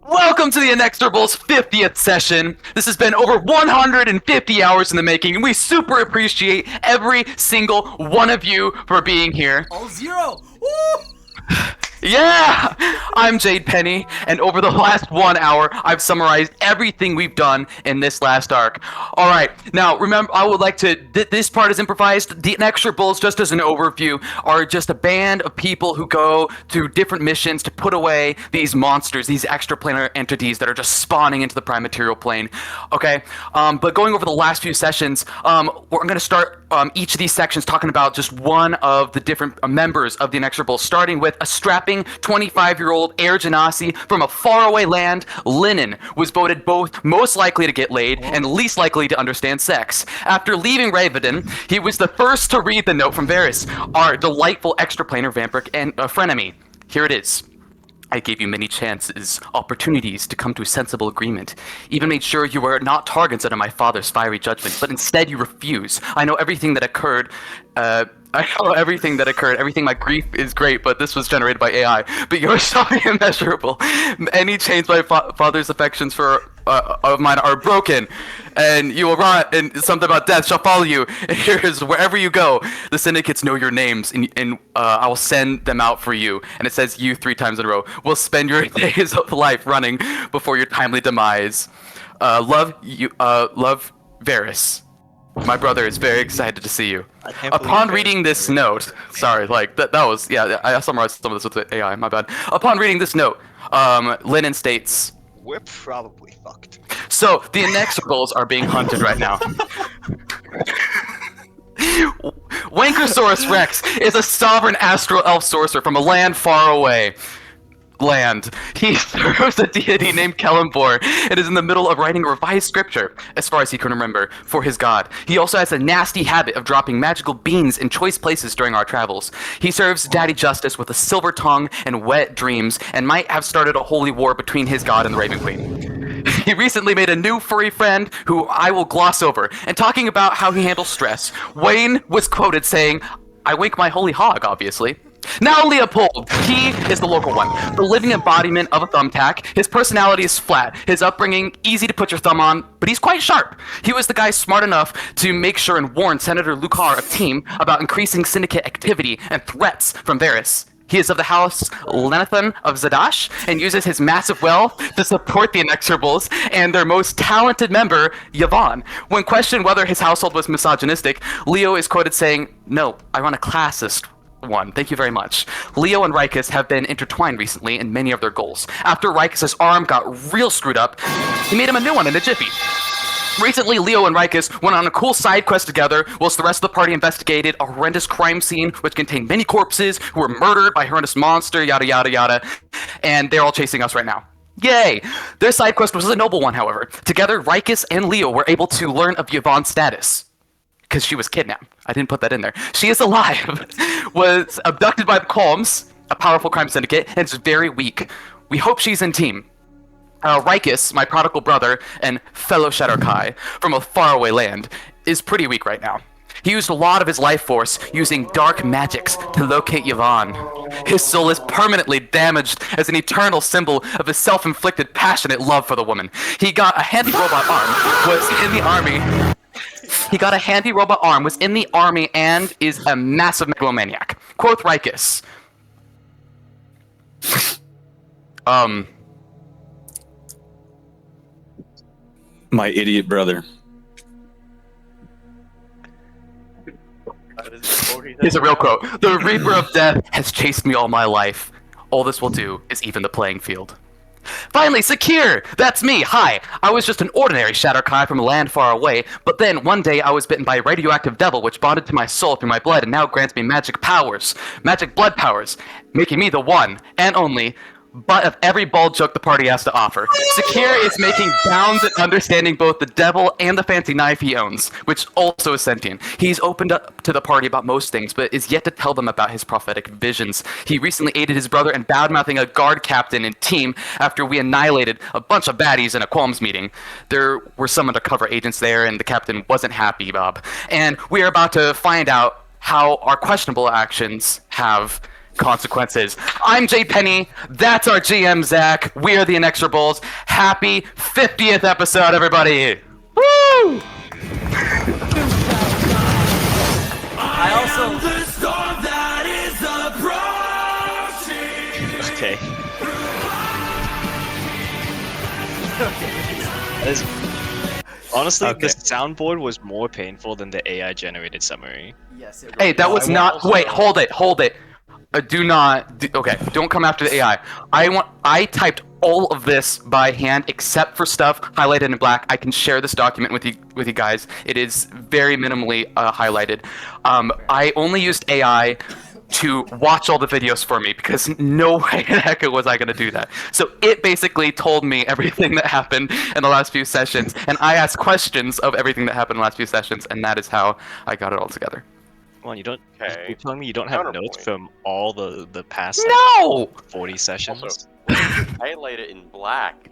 Welcome to the Inexorables 50th session. This has been over 150 hours in the making, and we super appreciate every single one of you for being here. All zero! Woo! Yeah! I'm Jade Penny, and over the last 1 hour, I've summarized everything we've done in this last arc. Alright, now remember, I would like to, this part is improvised. The Inexorables, just as an overview, are just a band of people who go to different missions to put away these monsters, these extraplanar entities that are just spawning into the prime material plane. Okay? But going over the last few sessions, we're going to start each of these sections talking about just one of the different members of the Inexorables, starting with a strapping 25-year-old Air Genasi from a faraway land. Lennon was voted both most likely to get laid and least likely to understand sex. After leaving Raven, he was the first to read the note from Varys, our delightful extraplanar vampiric and frenemy. Here it is. I gave you many chances, opportunities to come to a sensible agreement. Even made sure you were not targets under my father's fiery judgment, but instead you refuse. I know everything that occurred. Everything my grief is great, but this was generated by AI. But yours shall be immeasurable. Any chains my father's affections for of mine are broken, and you will run, and something about death shall follow you. And here is wherever you go. The syndicates know your names, and I will send them out for you. And it says you 3 times in a row. Will spend your days of life running before your timely demise. Love Varys. My brother is very excited to see you. Upon reading this note, sorry, like that was, yeah, I summarized some of this with AI, my bad. Upon reading this note, Lennon states, we're probably fucked. So, the Inexorables are being hunted right now. Wankersaurus Rex is a sovereign astral elf sorcerer from a land far away. He serves a deity named Kellenbor and is in the middle of writing a revised scripture, as far as he can remember, for his god. He also has a nasty habit of dropping magical beans in choice places during our travels. He serves Daddy Justice with a silver tongue and wet dreams, and might have started a holy war between his god and the Raven Queen. He recently made a new furry friend who I will gloss over, and talking about how he handles stress, Wayne was quoted saying, "I wink my holy hog, obviously." Now Leopold, he is the local one, the living embodiment of a thumbtack. His personality is flat, his upbringing easy to put your thumb on, but he's quite sharp. He was the guy smart enough to make sure and warn Senator Lucar of Team about increasing syndicate activity and threats from Varys. He is of the house Lenathan of Zadash and uses his massive wealth to support the Inexorables and their most talented member, Yvonne. When questioned whether his household was misogynistic, Leo is quoted saying, "No, I run a classist one. Thank you very much." Leo and Rikus have been intertwined recently in many of their goals. After Rikus' arm got real screwed up, he made him a new one in a jiffy. Recently, Leo and Rikus went on a cool side quest together, whilst the rest of the party investigated a horrendous crime scene which contained many corpses who were murdered by a horrendous monster, yada yada yada, and they're all chasing us right now. Yay! Their side quest was a noble one, however. Together, Rikus and Leo were able to learn of Yvonne's status. Because she was kidnapped. I didn't put that in there. She is alive. Was abducted by the Calms, a powerful crime syndicate, and is very weak. We hope she's in team. Rikus, my prodigal brother and fellow Shadowkai from a faraway land, is pretty weak right now. He used a lot of his life force using dark magics to locate Yvonne. His soul is permanently damaged as an eternal symbol of his self-inflicted passionate love for the woman. He got a handy robot arm, was in the army, and is a massive megalomaniac. Quoth Rikus. My idiot brother. Here's a real quote. "The Reaper of Death has chased me all my life. All this will do is even the playing field." Finally, Sakir! That's me, hi! I was just an ordinary Shadowkai from a land far away, but then one day I was bitten by a radioactive devil which bonded to my soul through my blood and now grants me magic blood powers, making me the one and only butt of every bald joke the party has to offer. Sakir is making bounds at understanding both the devil and the fancy knife he owns, which also is sentient. He's opened up to the party about most things, but is yet to tell them about his prophetic visions. He recently aided his brother in bad-mouthing a guard captain and team after we annihilated a bunch of baddies in a Qualms meeting. There were some undercover agents there, and the captain wasn't happy, Bob. And we are about to find out how our questionable actions have consequences. I'm Jay Penny. That's our GM, Zach. We are the Inexorables. Happy 50th episode, everybody! Woo! I also. Okay. Honestly, Okay. the soundboard was more painful than the AI-generated summary. Yes, it Hey, that was not. Wait, hold it. Okay, don't come after the AI. I typed all of this by hand except for stuff highlighted in black. I can share this document with you guys. It is very minimally highlighted. I only used AI to watch all the videos for me because no way in heck was I going to do that. So it basically told me everything that happened in the last few sessions, and I asked questions of everything that happened in the last few sessions, and that is how I got it all together. Come on, you don't. Okay. You're telling me you don't have Counterpoint. notes from all the past No! 40 sessions? Also, highlight it in black.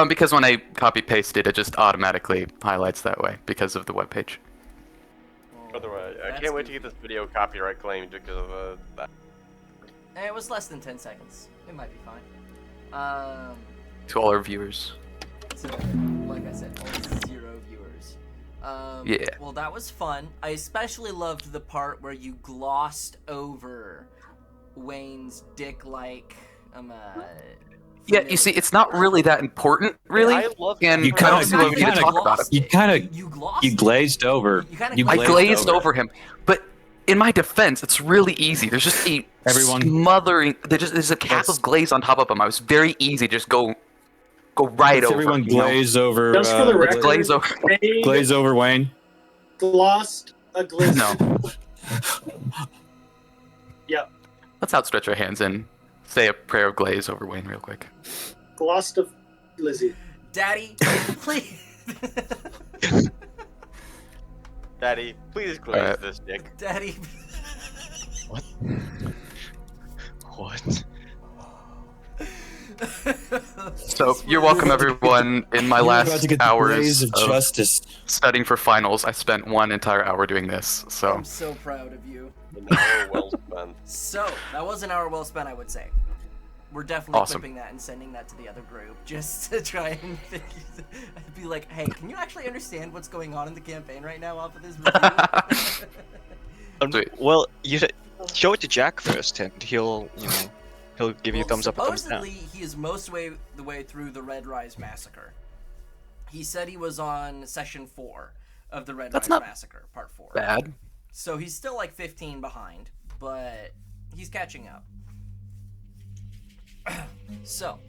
Because when I copy paste it, it just automatically highlights that way because of the webpage. Otherwise, I That's can't wait to goofy. get this video copyright claimed because of that. It was less than 10 seconds. It might be fine. To all our viewers. So, like I said, only 0 viewers. Yeah. Well, that was fun. I especially loved the part where you glossed over Wayne's dick-like, Yeah, you see, it's not really that important, really. I love And You I don't kinda- see why we need to kinda talk about it. You kinda- You glossed You it. glazed over. You kinda You I glazed glazed over him, but in my defense, it's really easy. There's just a Everyone- smothering. There's a cap of glaze on top of him. I was very easy. Just go right Let's over. everyone you know? glaze over. Just for the Let's record, glaze over. they Glaze over Wayne. glossed a glizzy. No. Yep. Let's outstretch our hands and say a prayer of glaze over Wayne real quick. Glossed of Lizzie. Daddy, please. Daddy, please glaze Alright. this dick. Daddy. What? So you're welcome, everyone. In my You're last about to get the hours blaze of of justice. studying for finals, I spent 1 entire hour doing this. So I'm so proud of you. An hour well spent. So, that was an hour well spent, I would say. We're definitely Awesome. clipping that and sending that to the other group just to try and be like, hey, can you actually understand what's going on in the campaign right now off of this review? Sweet. Well, you show it to Jack first, and he'll give you a Well, thumbs up or thumbs down. supposedly, he is most the way through the Red Rise Massacre. He said he was on session 4 of the Red That's Rise not Massacre, part 4. bad. So he's still like 15 behind, but he's catching up. So,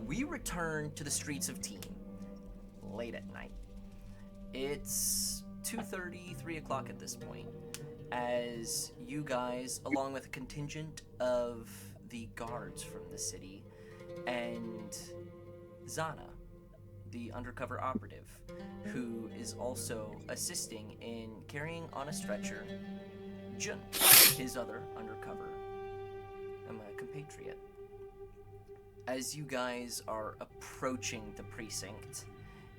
we return to the streets of Teen late at night. It's 2:30, 3 o'clock at this point, as you guys, along with a contingent of the guards from the city, and Zana, the undercover operative, who is also assisting in carrying on a stretcher Jun, his other undercover compatriot. As you guys are approaching the precinct,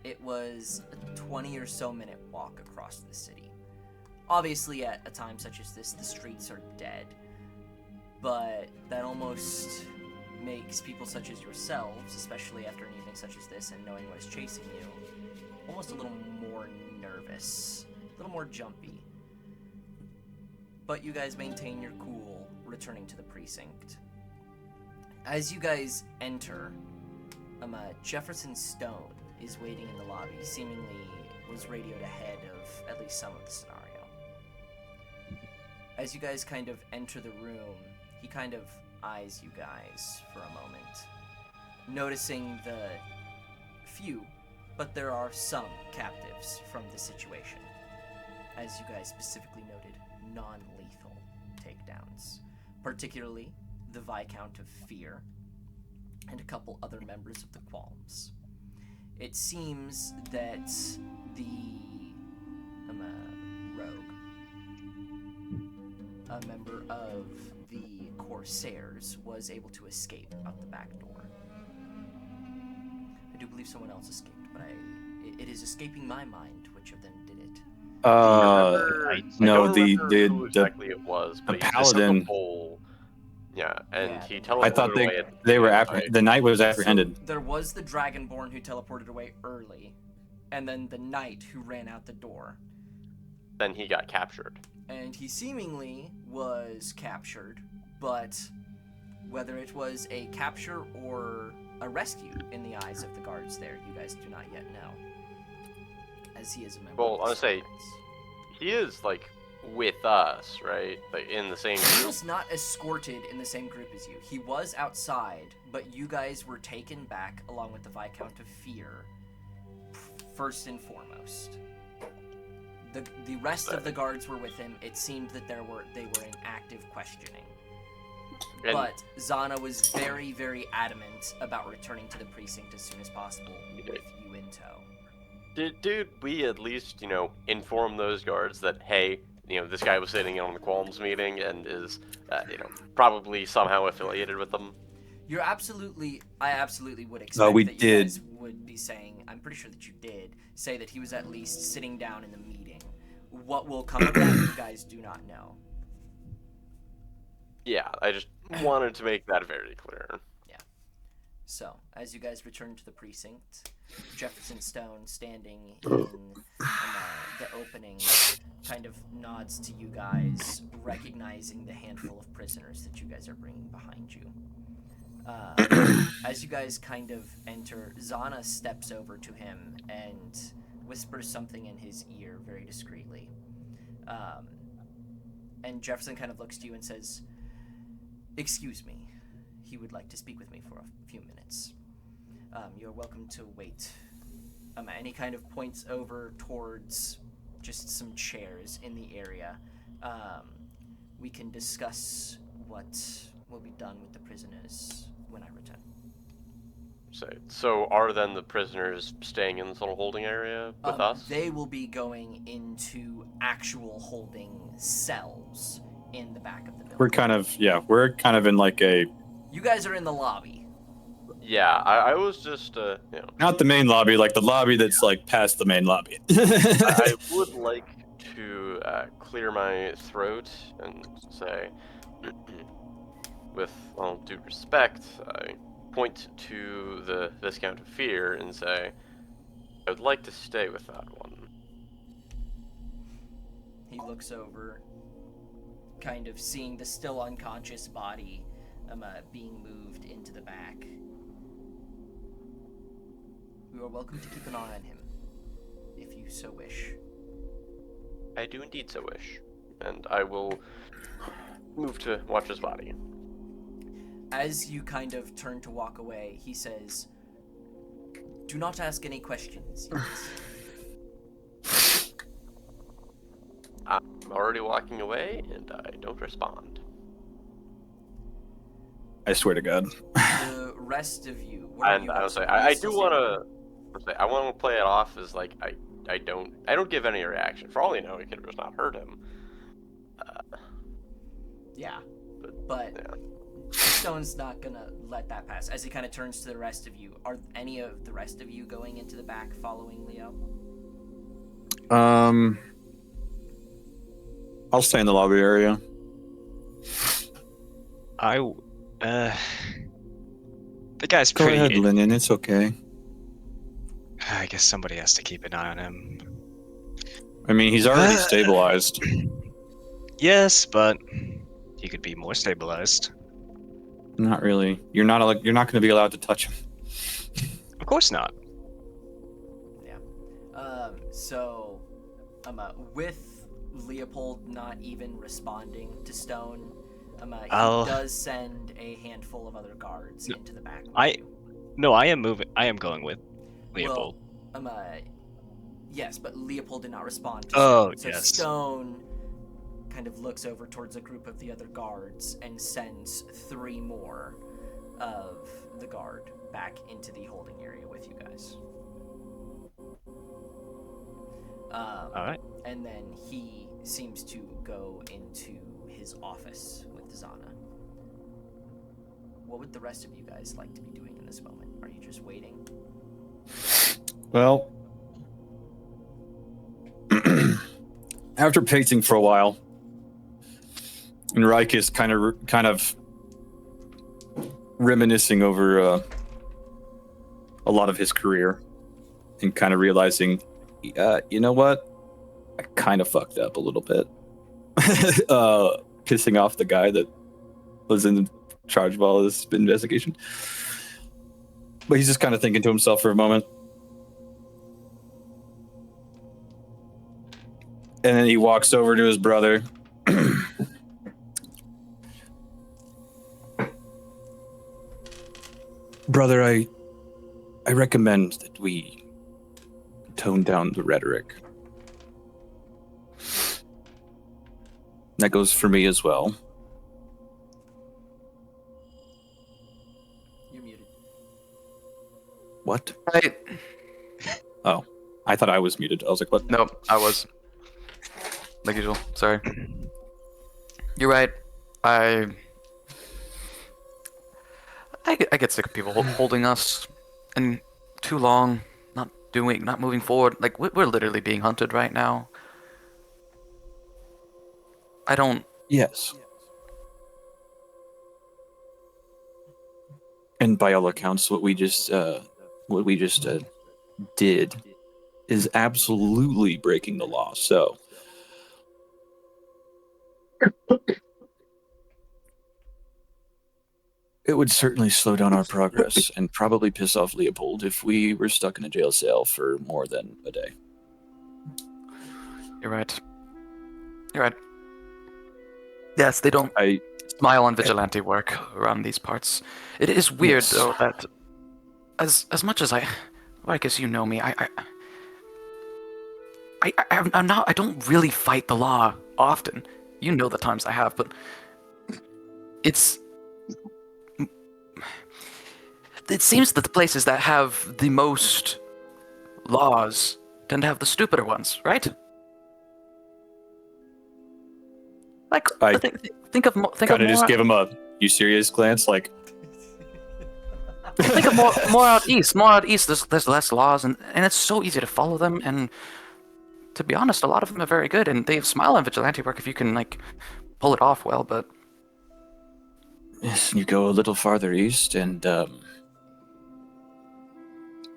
it was a 20 or so minute walk across the city. Obviously, at a time such as this, the streets are dead, but that almost makes people such as yourselves, especially after an evening such as this and knowing what is chasing you, almost a little more nervous, a little more jumpy. But you guys maintain your cool, returning to the precinct. As you guys enter, Jefferson Stone is waiting in the lobby, seemingly was radioed ahead of at least some of the scenario. As you guys kind of enter the room, he kind of eyes you guys for a moment, noticing the few, but there are some captives from the situation. As you guys specifically noted, non-lethal takedowns, particularly the Viscount of Fear and a couple other members of the Qualms. It seems that the rogue, a member of the Corsairs, was able to escape out the back door. I do believe someone else escaped, but it is escaping my mind which of them did it. No, I don't remember who the exactly it was, but the he just took a paladin. poll Yeah, and Yeah, he the teleported I thought away. at they were midnight. the night was So apprehended. there was the Dragonborn who teleported away early, and then the knight who ran out the door. Then he got captured. And he seemingly was captured, but whether it was a capture or a rescue in the eyes of the guards there, you guys do not yet know. As he is a member Well, of I the would say Servants. he is like with us, right? Like in the same He group. was not escorted in the same group as you. He was outside, but you guys were taken back along with the Viscount of Fear, first and foremost. The rest of the guards were with him. It seemed that they were in active questioning. And But Zana was very, very adamant about returning to the precinct as soon as possible with you in tow. Did we at least, inform those guards that, hey, this guy was sitting in on the Qualms meeting and is, probably somehow affiliated with them? I absolutely would expect we that you did. guys would be saying, I'm pretty sure that you did, say that he was at least sitting down in the meeting. What will come of that, you guys do not know. Yeah, I just wanted to make that very clear. So, as you guys return to the precinct, Jefferson Stone, standing in the opening, kind of nods to you guys, recognizing the handful of prisoners that you guys are bringing behind you. As you guys kind of enter, Zana steps over to him and whispers something in his ear very discreetly. And Jefferson kind of looks to you and says, "Excuse me. He would like to speak with me for a few minutes. You're welcome to wait." And he kind of points over towards just some chairs in the area. We can discuss what will be done with the prisoners when I return. So are then the prisoners staying in this little holding area with us? They will be going into actual holding cells in the back of the building. We're kind of in like a You guys are in the lobby. Yeah, I was just, not the main lobby, like the lobby that's like past the main lobby. I would like to clear my throat and say, with all due respect, I point to the Viscount of Fear and say, I would like to stay with that one. He looks over, kind of seeing the still unconscious body being moved into the back. You are welcome to keep an eye on him, if you so wish. I do indeed so wish, and I will move to watch his body. As you kind of turn to walk away, he says, "Do not ask any questions yet." I'm already walking away, and I don't respond. I swear to God. The rest of you, what are And you I guys was like, doing? I Still do standing want to. I want to play it off as like I don't give any reaction. For all you know, he could have just not heard him. there? Yeah, But, but yeah. Stone's not gonna let that pass. As he kind of turns to the rest of you, are any of the rest of you going into the back following Leo? I'll stay in the lobby area. The guy's Go pretty. ahead, Lennon. It's okay. I guess somebody has to keep an eye on him. I mean, he's already stabilized. Yes, but he could be more stabilized. Not really. You're not going to be allowed to touch him. Of course not. Yeah. So, with Leopold not even responding to Stone, he does send a handful of other guards into the back. No, I am moving. I am going with Leopold. Well, yes, but Leopold did not respond to Oh, Stone. So yes. Stone kind of looks over towards a group of the other guards and sends 3 more of the guard back into the holding area with you guys. All right. And then he seems to go into his office with Zana. What would the rest of you guys like to be doing in this moment? Are you just waiting? Well, after pacing for a while, and Rikus kind of reminiscing over a lot of his career and kind of realizing, you know what? I kind of fucked up a little bit. Pissing off the guy that was in charge of all this investigation. But he's just kind of thinking to himself for a moment. And then he walks over to his brother. Brother, I recommend that we tone down the rhetoric. That goes for me as well. You're muted. What? Right. Oh, I thought I was muted. I was like, what? No, I was. Like usual. Sorry. You're right. I get sick of people holding us and too long, not moving forward. Like we're literally being hunted right now. I don't. Yes. And by all accounts, what we just did is absolutely breaking the law. So it would certainly slow down our progress and probably piss off Leopold if we were stuck in a jail cell for more than a day. You're right. You're right. Yes, they don't I smile on vigilante work around these parts. It is weird Yes. though that as much as I guess you know me, I don't really fight the law often. You know the times I have, but it seems that the places that have the most laws tend to have the stupider ones, right? Like, I think of kind of just gave him a "you serious" glance, like, think of more out east. More out east, there's less laws, and it's so easy to follow them. And to be honest, a lot of them are very good, and they smile on vigilante work if you can like pull it off well. But yes, you go a little farther east, and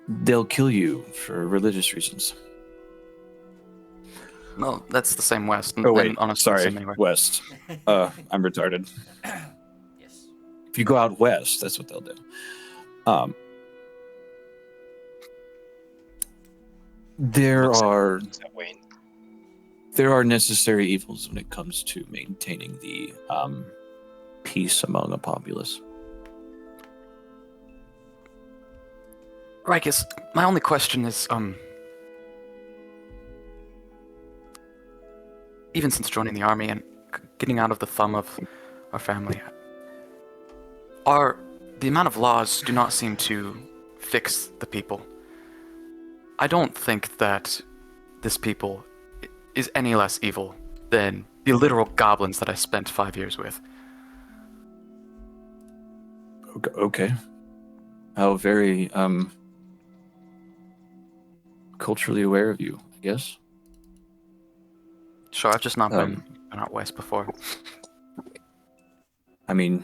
they'll kill you for religious reasons. no, that's the same west. Oh wait, and honestly, sorry, same anywhere. west. I'm retarded. Yes. If you go out west, that's what they'll do. There are Wayne. necessary evils when it comes to maintaining the peace among a populace. Rikus, my only question is, even since joining the army and getting out of the thumb of our family, the amount of laws do not seem to fix the people. I don't think that this people is any less evil than the literal goblins that I spent 5 years with. Okay. How very culturally aware of you, I guess. Sure, I've just not been out west before. I mean,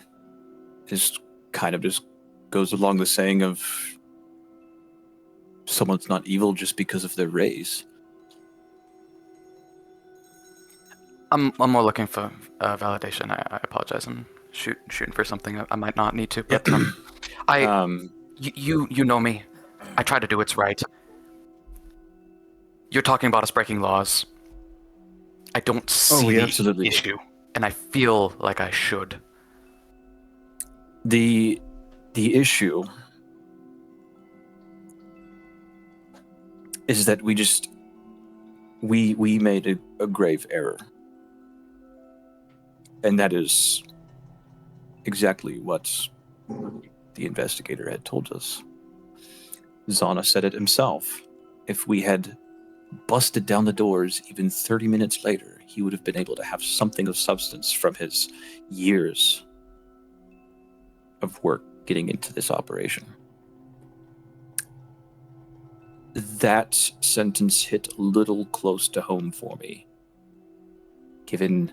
just kind of just goes along the saying of someone's not evil just because of their race. I'm more looking for validation. I apologize. I'm shooting for something I might not need to, but you know me. I try to do what's right. You're talking about us breaking laws. I don't see we the absolutely do. issue, and I feel like I should. The issue is that we made a grave error. And that is exactly what the investigator had told us. Zana said it himself. If we had busted down the doors even 30 minutes later, he would have been able to have something of substance from his years of work getting into this operation. That sentence hit a little close to home for me, given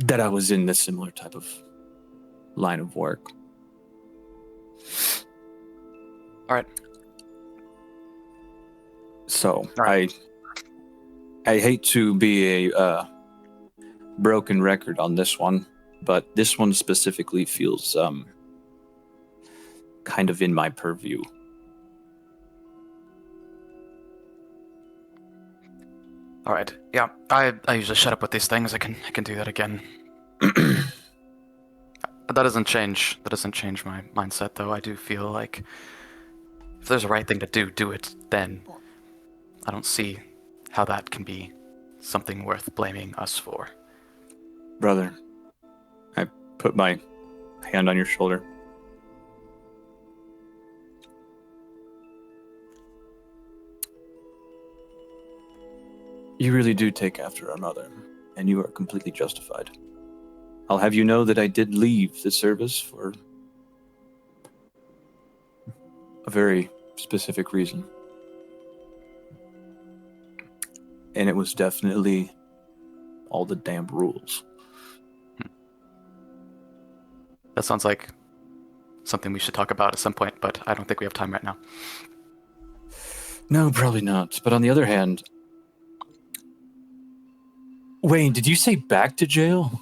that I was in this similar type of line of work. All right. So right. I hate to be a broken record on this one, but this one specifically feels kind of in my purview. All right. Yeah. I usually shut up with these things. I can do that again. That doesn't change my mindset, though. I do feel like if there's a right thing to do, do it then. I don't see how that can be something worth blaming us for. Brother, I put my hand on your shoulder. You really do take after our mother, and you are completely justified. I'll have you know that I did leave the service for a very specific reason. And it was definitely all the damn rules. That sounds like something we should talk about at some point, but I don't think we have time right now. No, probably not. But on the other hand, Wayne, did you say back to jail?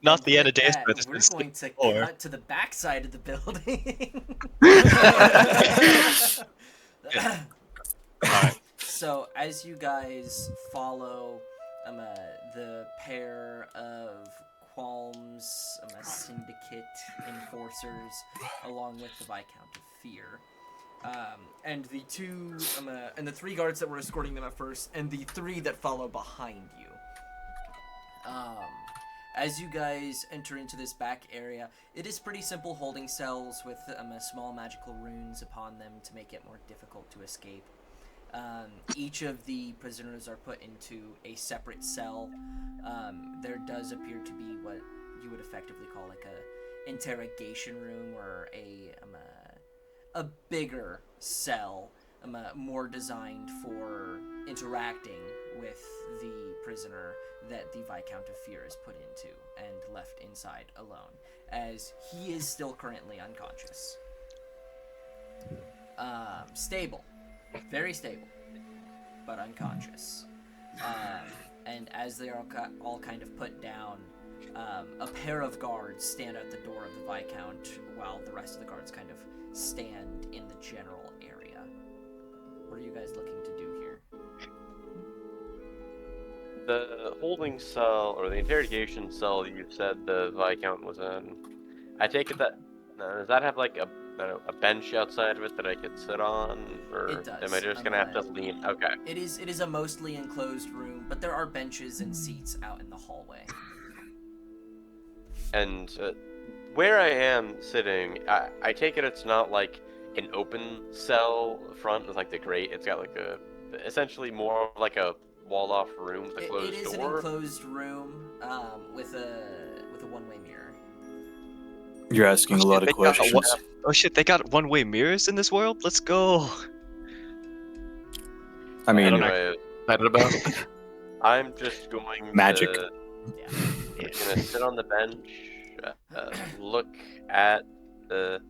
Not the end of With days, that, but we're going to or cut to the backside of the building. Alright. So as you guys follow the pair of Qualm's syndicate enforcers along with the Viscount of Fear, and the two and the three guards that were escorting them at first, and the three that follow behind you. As you guys enter into this back area, it is pretty simple holding cells with small magical runes upon them to make it more difficult to escape. Each of the prisoners are put into a separate cell. There does appear to be what you would effectively call like a interrogation room, or a bigger cell, more designed for interacting with the prisoner that the Viscount of Fear is put into and left inside alone, as he is still currently unconscious. Stable. Very stable, but unconscious. And as they are all kind of put down, a pair of guards stand at the door of the Viscount while the rest of the guards kind of stand in the general area. What are you guys looking to do here? The holding cell, or the interrogation cell you said the Viscount was in, I take it that, does that have like a bench outside of it that I could sit on? Or It does. am I just gonna have to lean? Okay. It is a mostly enclosed room, but there are benches and seats out in the hallway. And where I am sitting, I take it it's not like an open cell front with like the grate. It's got like essentially more like a wall-off room with a closed It is door. an enclosed room with a one-way mirror. You're asking a lot of questions. Oh shit, they got one-way mirrors in this world? Let's go! I mean, Anyway, Excited about? I'm just going Magic. to Yeah. gonna sit on the bench, look at the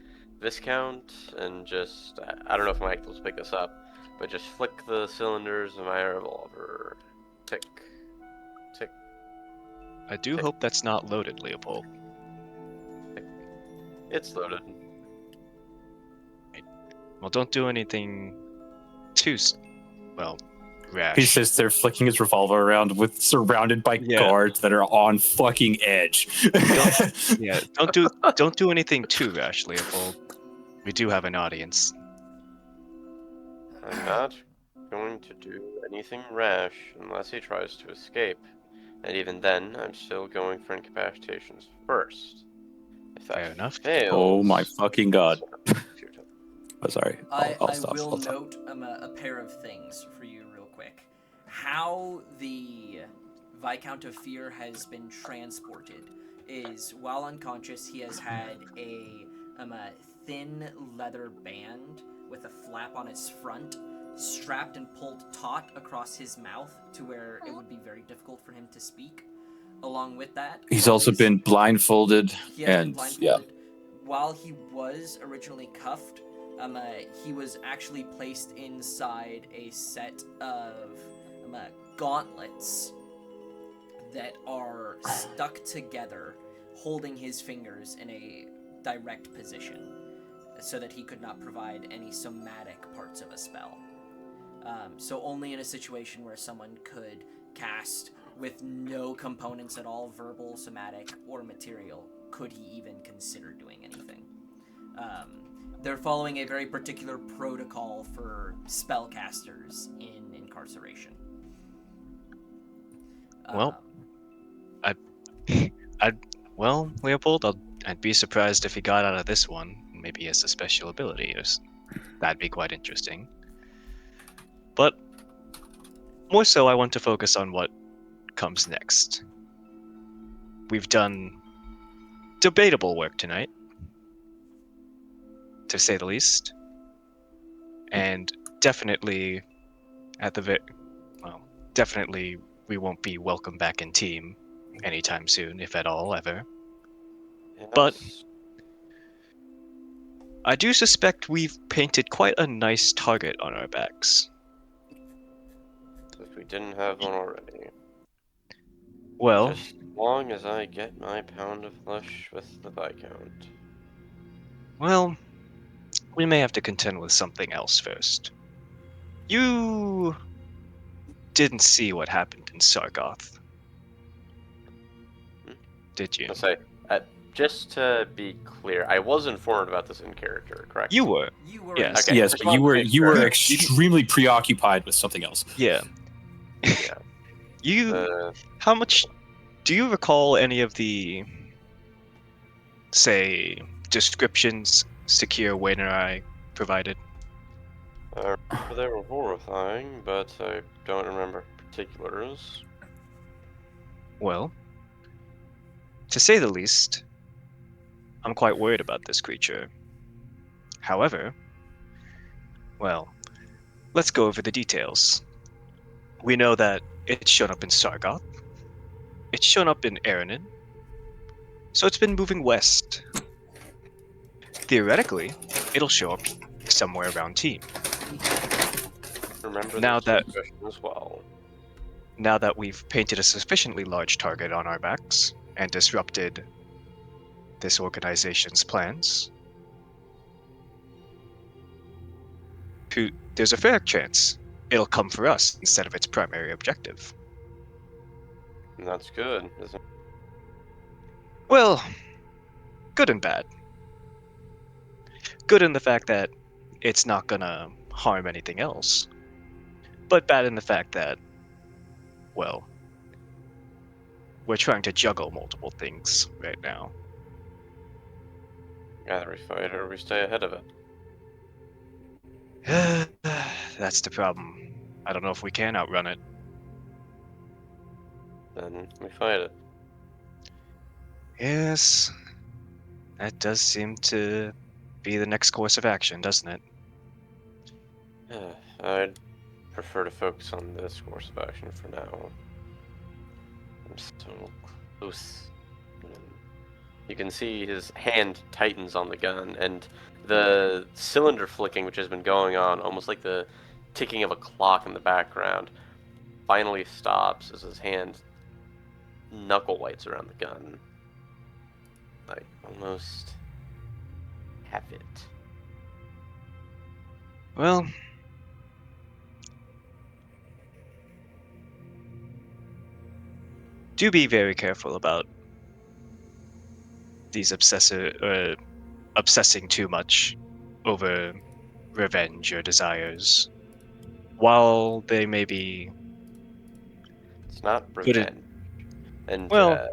Viscount, and just I don't know if Mike will pick this up, but just flick the cylinders of my revolver. Tick, tick. I do hope that's not loaded, Leopold. It's loaded. Well, don't do anything too, rash. he sits there flicking his revolver around, surrounded by Yeah. guards that are on fucking edge. Yeah, don't do anything too rash, Leopold. We do have an audience. I'm not going to do anything rash unless he tries to escape. And even then, I'm still going for incapacitations first. If that Fair enough. fails... Oh my fucking god. Oh, sorry. I'll I stop. will I'll stop. note a pair of things for you real quick. How the Viscount of Fear has been transported is, while unconscious, he has had a thin leather band with a flap on its front, strapped and pulled taut across his mouth to where it would be very difficult for him to speak. along with that, He's while also he's- been blindfolded. he has been and, blindfolded. While he was originally cuffed, he was actually placed inside a set of gauntlets that are stuck together, holding his fingers in a direct position, so that he could not provide any somatic parts of a spell. So only in a situation where someone could cast with no components at all, verbal, somatic, or material, could he even consider doing anything. They're following a very particular protocol for spellcasters in incarceration. Well, Well, Leopold, I'd be surprised if he got out of this one. Maybe he has a special ability. That'd be quite interesting. But more so, I want to focus on what comes next. We've done debatable work tonight, to say the least. And definitely, definitely we won't be welcome back in team anytime soon, if at all, ever. Yeah, But that's- I do suspect we've painted quite a nice target on our backs. if we didn't have one already. Well, Just as long as I get my pound of flesh with the Viscount. we may have to contend with something else first. You didn't see what happened in Sargoth, did you? I'll say, just to be clear, I was informed about this in character, correct? You were. You were Yes. Okay. Yes, just but you wanted to were make sure. extremely preoccupied with something else. Yeah. Yeah. You. How much? Do you recall any of the, say, descriptions Secure, Wayne, and I provided? They were horrifying, but I don't remember particulars. Well, to say the least, I'm quite worried about this creature. However, well, let's go over the details. We know that it's shown up in Sargoth. It's shown up in Aranin. So it's been moving west. Theoretically, it'll show up somewhere around Team. Remember Now this that- discussion as well. Now that we've painted a sufficiently large target on our backs and disrupted this organization's plans, there's a fair chance it'll come for us instead of its primary objective. And that's good, isn't it? Well, good and bad. Good in the fact that it's not gonna harm anything else, but bad in the fact that, well, we're trying to juggle multiple things right now. Either we fight or we stay ahead of it. That's the problem. I don't know if we can outrun it. Then we fight it. Yes, that does seem to be the next course of action, doesn't it? I'd prefer to focus on this course of action for now. I'm so close. You can see his hand tightens on the gun, and the cylinder flicking, which has been going on, almost like the ticking of a clock in the background, finally stops as his hand knuckle whites around the gun. I almost have it. Well, do be very careful about these obsessing too much over revenge or desires. While they may be, It's not But it- revenge. And well,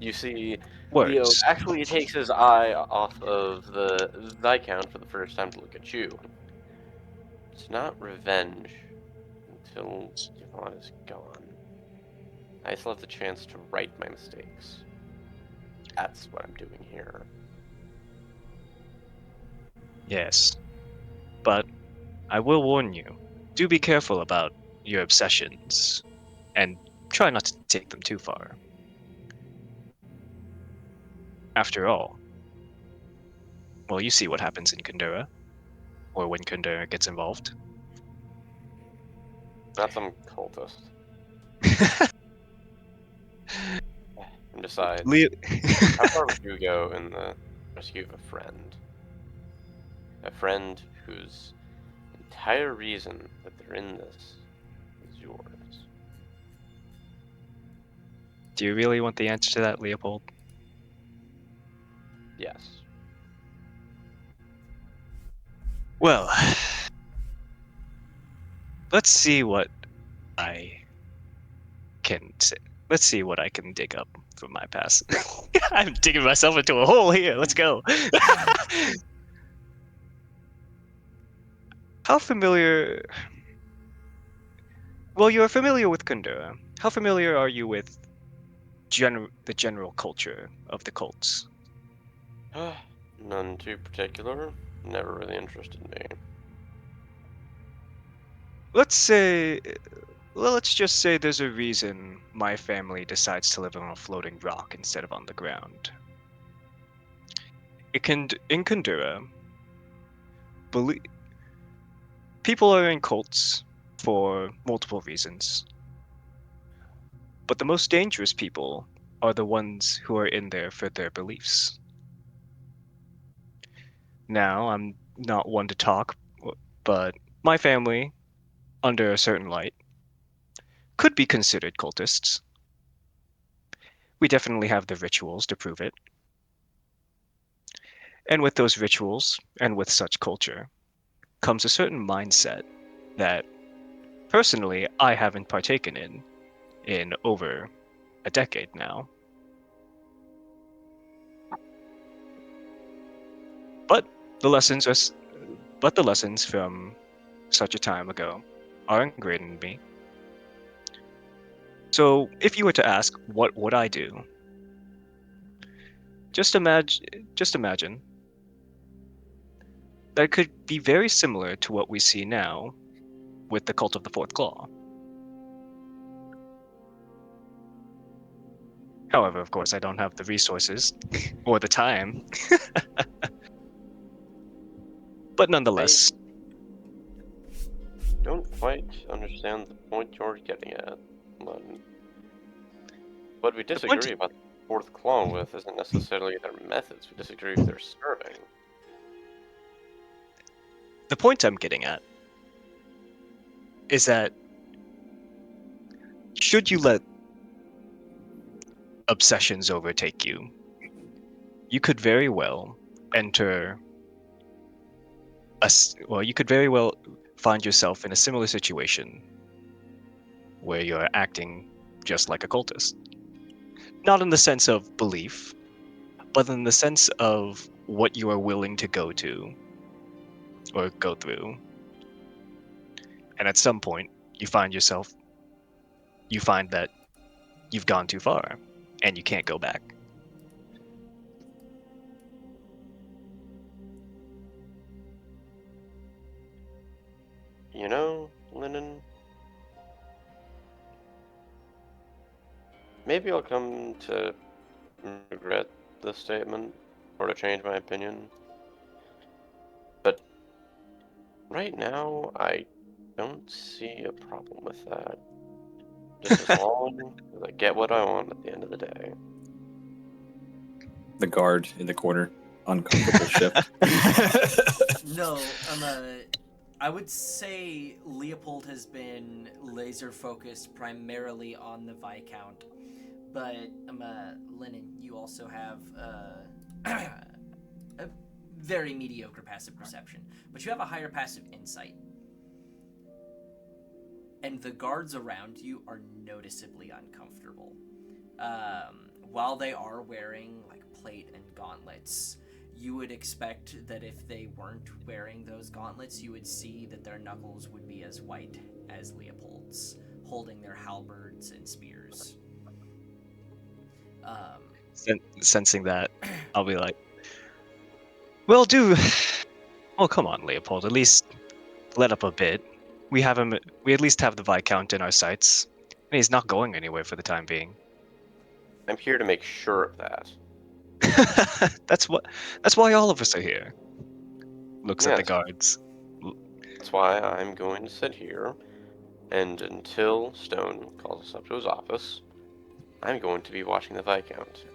you see words. Leo actually takes his eye off of the Viscount for the first time to look at you. It's not revenge until Yvonne is gone. I still have the chance to right my mistakes. That's what I'm doing here. Yes. But I will warn you, do be careful about your obsessions, and try not to take them too far. After all, well, you see what happens in Kundera, or when Kundera gets involved. Not some cultist. And besides, Leo- how far would you go in the rescue of a friend? A friend whose entire reason that they're in this is yours. Do you really want the answer to that, Leopold? Yes. Well, let's see what I can say. Let's see what I can dig up from my past. I'm digging myself into a hole here. Let's go. How familiar? Well, you're familiar with Kundera. How familiar are you with the general culture of the cults? None too particular. Never really interested me. Let's say, well, let's just say there's a reason my family decides to live on a floating rock instead of on the ground. In Kundera, people are in cults for multiple reasons, but the most dangerous people are the ones who are in there for their beliefs. Now, I'm not one to talk, but my family, under a certain light, could be considered cultists. We definitely have the rituals to prove it. And with those rituals, and with such culture, comes a certain mindset that, personally, I haven't partaken in over a decade now. But the lessons are, but the lessons from such a time ago are ingrained in me. So, if you were to ask, what would I do? Just imagine that it could be very similar to what we see now with the cult of the Fourth Claw. However, of course, I don't have the resources or the time. But nonetheless, Don't quite understand the point you're getting at. Lon. What we disagree about the fourth claw with isn't necessarily their methods. We disagree with their serving. the point I'm getting at is that should you let obsessions overtake you, you could very well enter you could very well find yourself in a similar situation where you're acting just like a cultist. Not in the sense of belief, but in the sense of what you are willing to go to or go through. And at some point, you find that you've gone too far and you can't go back. You know, Lennon, maybe I'll come to regret this statement or to change my opinion. But right now, I don't see a problem with that. Just as long as I get what I want at the end of the day. The guard in the corner, uncomfortable shift. No, I would say Leopold has been laser focused primarily on the Viscount, but Lennon, you also have a very mediocre passive perception, but you have a higher passive insight. And the guards around you are noticeably uncomfortable. While they are wearing like plate and gauntlets, you would expect that if they weren't wearing those gauntlets, you would see that their knuckles would be as white as Leopold's, holding their halberds and spears. Sensing that, I'll be like, well, dude, oh, come on, Leopold, at least let up a bit. We at least have the Viscount in our sights, and he's not going anywhere for the time being. I'm here to make sure of that. That's why all of us are here. Looks at the Yes. guards. That's why I'm going to sit here, and until Stone calls us up to his office, I'm going to be watching the Viscount.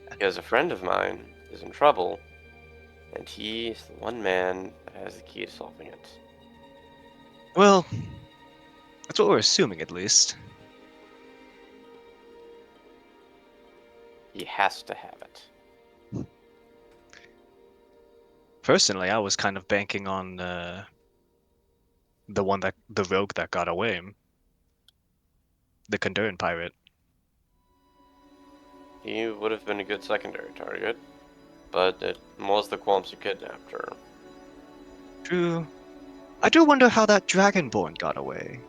Because a friend of mine is in trouble, and he is the one man that has the key to solving it. Well, that's what we're assuming at least. He has to have it. Personally, I was kind of banking on the rogue that got away, the Conduran pirate. He would have been a good secondary target, but it was the Qualms who kidnapped her. True. I do wonder how that Dragonborn got away.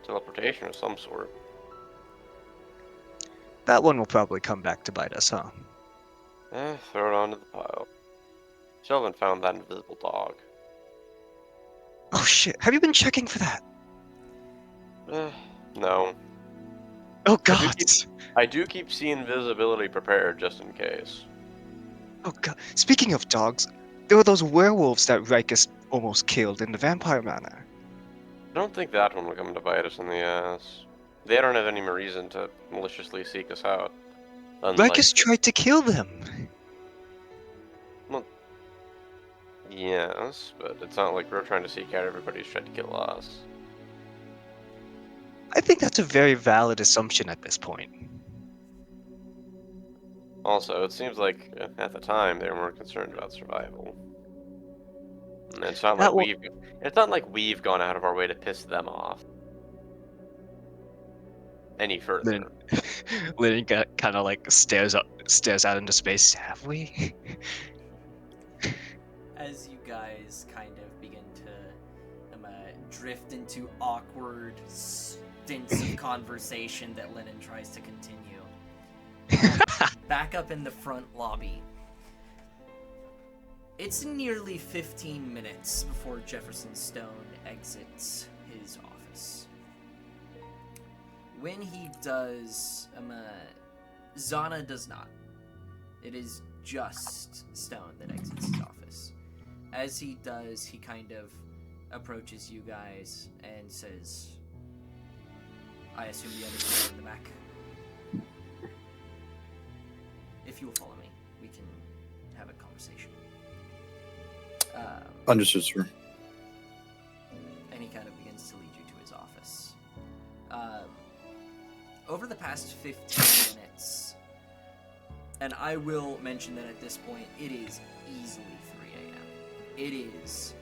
Teleportation of some sort. That one will probably come back to bite us, huh? Throw it onto the pile. Still haven't found that invisible dog. Oh shit, have you been checking for that? No. Oh I do god! I do keep seeing visibility prepared just in case. Oh god. Speaking of dogs, there were those werewolves that Rikus almost killed in the Vampire Manor. I don't think that one will come to bite us in the ass. They don't have any reason to maliciously seek us out. Unlike, Rikus tried to kill them! yes, but it's not like we're trying to seek out everybody who's tried to kill us. I think that's a very valid assumption at this point. Also, it seems like at the time they were more concerned about survival. And it's not That like one- it's not like we've gone out of our way to piss them off any further. Lynn, Lynn kind of like stares out into space. Have we? As you guys kind of begin to drift into awkward stints of conversation that Lennon tries to continue. Back up in the front lobby. It's nearly 15 minutes before Jefferson Stone exits his office. When he does, Zana does not. It is just Stone that exits his office. As he does, he kind of approaches you guys and says, I assume the others are in the back. If you will follow me, we can have a conversation. Understood, sir. And he kind of begins to lead you to his office. Over the past 15 minutes, and I will mention that at this point, it is easily 3 a.m. It is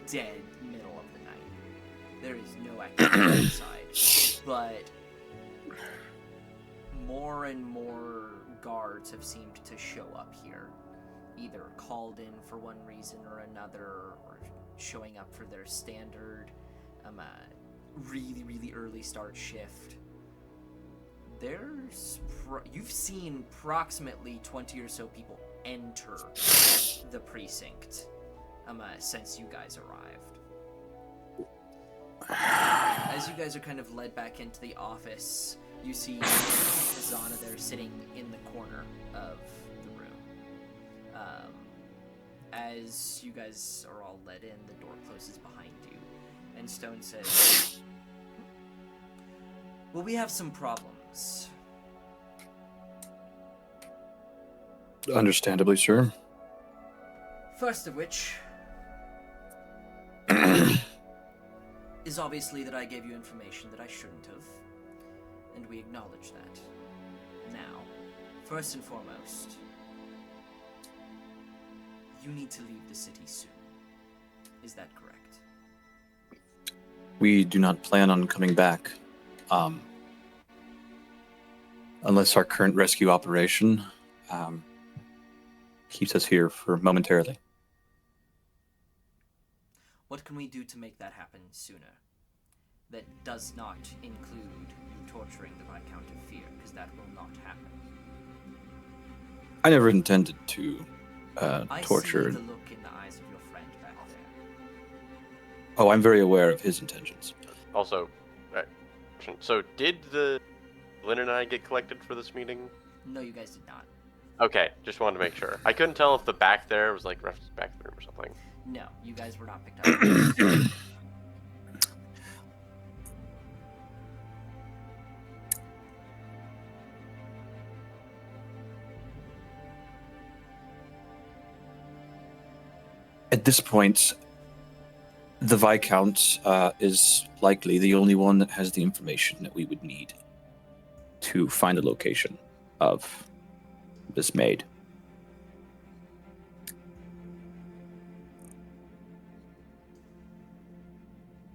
dead middle of the night. There is no activity inside. But more and more guards have seemed to show up here. Either called in for one reason or another, or showing up for their standard, really early start shift. You've seen approximately 20 or so people enter the precinct, since you guys arrived. As you guys are kind of led back into the office, you see Zana there sitting in the corner of the room. As you guys are all led in, the door closes behind you, and Stone says, well, we have some problems. Understandably, sir. First of which is obviously that I gave you information that I shouldn't have, and we acknowledge that. Now, first and foremost, you need to leave the city soon. Is that correct? We do not plan on coming back. Unless our current rescue operation keeps us here for momentarily. What can we do to make that happen sooner? That does not include you torturing the Viscount of Fear, because that will not happen. I never intended to torture. I see the look in the eyes of your friend back there. Oh, I'm very aware of his intentions. Also, so did the Lynn and I get collected for this meeting? No, you guys did not. Okay, just wanted to make sure. I couldn't tell if the back there was like reference back room or something. No, you guys were not picked up. At this point, the Viscount is likely the only one that has the information that we would need to find the location of this maid.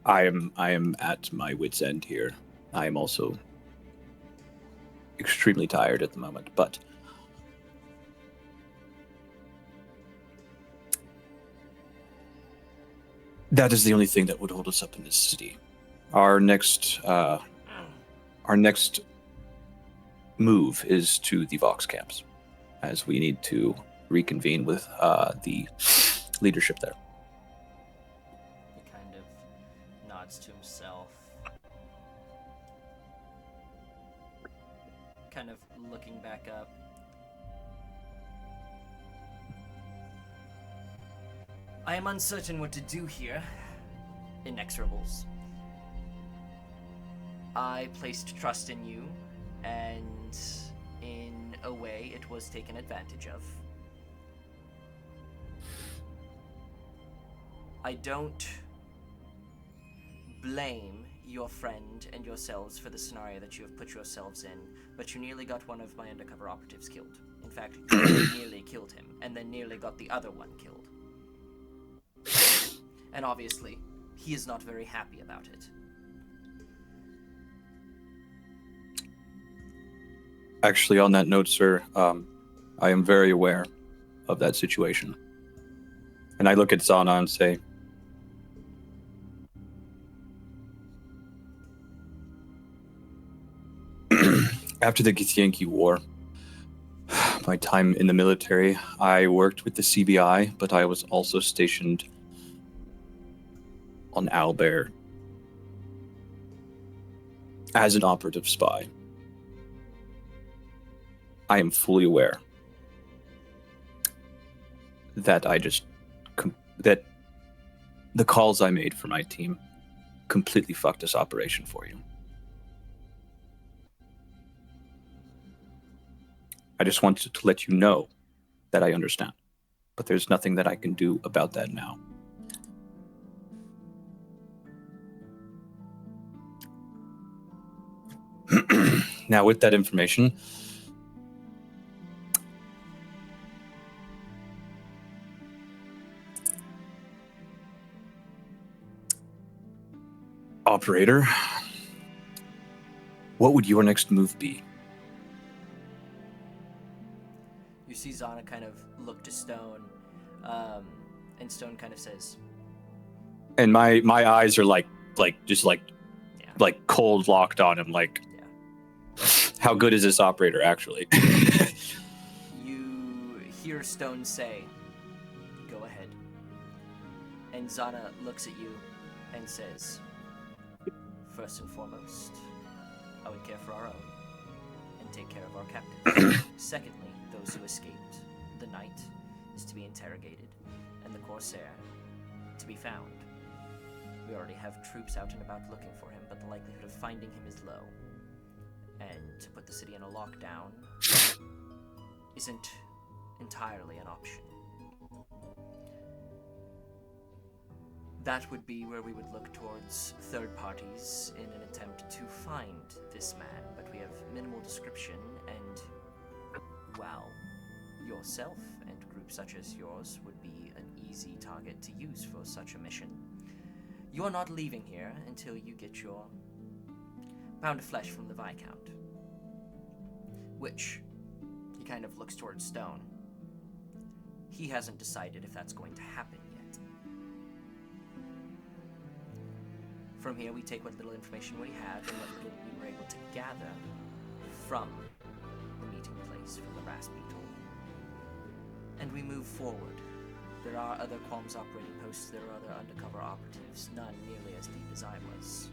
I am at my wit's end here. I am also extremely tired at the moment, but that is the only thing that would hold us up in this city. Our next move is to the Vox camps, as we need to reconvene with the leadership there. He kind of nods to himself. Kind of looking back up. I am uncertain what to do here, Inexorables. I placed trust in you, and in a way it was taken advantage of. I don't blame your friend and yourselves for the scenario that you have put yourselves in, but you nearly got one of my undercover operatives killed. In fact, you nearly killed him, and then nearly got the other one killed. And obviously, he is not very happy about it. Actually, on that note, sir, I am very aware of that situation. And I look at Zana and say, after the Githyanki War, my time in the military, I worked with the CBI, but I was also stationed on Owlbear as an operative spy. I am fully aware that that the calls I made for my team completely fucked this operation for you. I just wanted to let you know that I understand, but there's nothing that I can do about that now. Now, with that information, operator, what would your next move be? You see Zana kind of look to Stone, and Stone kind of says, And my eyes are like cold locked on him. Like, yeah. how good is this operator actually? You hear Stone say, "Go ahead." And Zana looks at you and says, "First and foremost, I would care for our own and take care of our captives. Secondly, those who escaped. The knight is to be interrogated, and the corsair to be found. We already have troops out and about looking for him, but the likelihood of finding him is low. And to put the city in a lockdown isn't entirely an option. That would be where we would look towards third parties in an attempt to find this man, but we have minimal description, and, well, yourself and groups such as yours would be an easy target to use for such a mission. You are not leaving here until you get your pound of flesh from the Viscount." Which, he kind of looks towards Stone. He hasn't decided if that's going to happen yet. From here, we take what little information we have and what little we were able to gather from the meeting place, from the Brass Beetle. And we move forward. There are other Qualms operating posts, there are other undercover operatives, none nearly as deep as I was.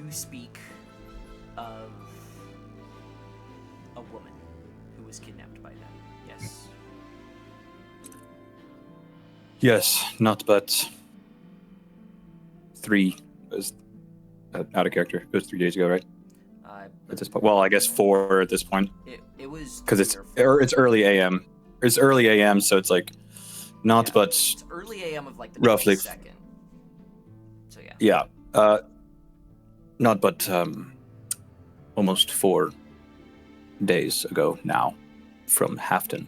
do speak of a woman who was kidnapped by them. Yes. Yes, not but 3 was out of character. It was 3 days ago, right? At this point, well, I guess 4 at this point It was because it's 3 or 4. it's early AM. It's early AM, so it's like not Yeah, but it's early AM of like the roughly 22nd. So yeah. yeah, not but almost 4 days ago now from Hafton.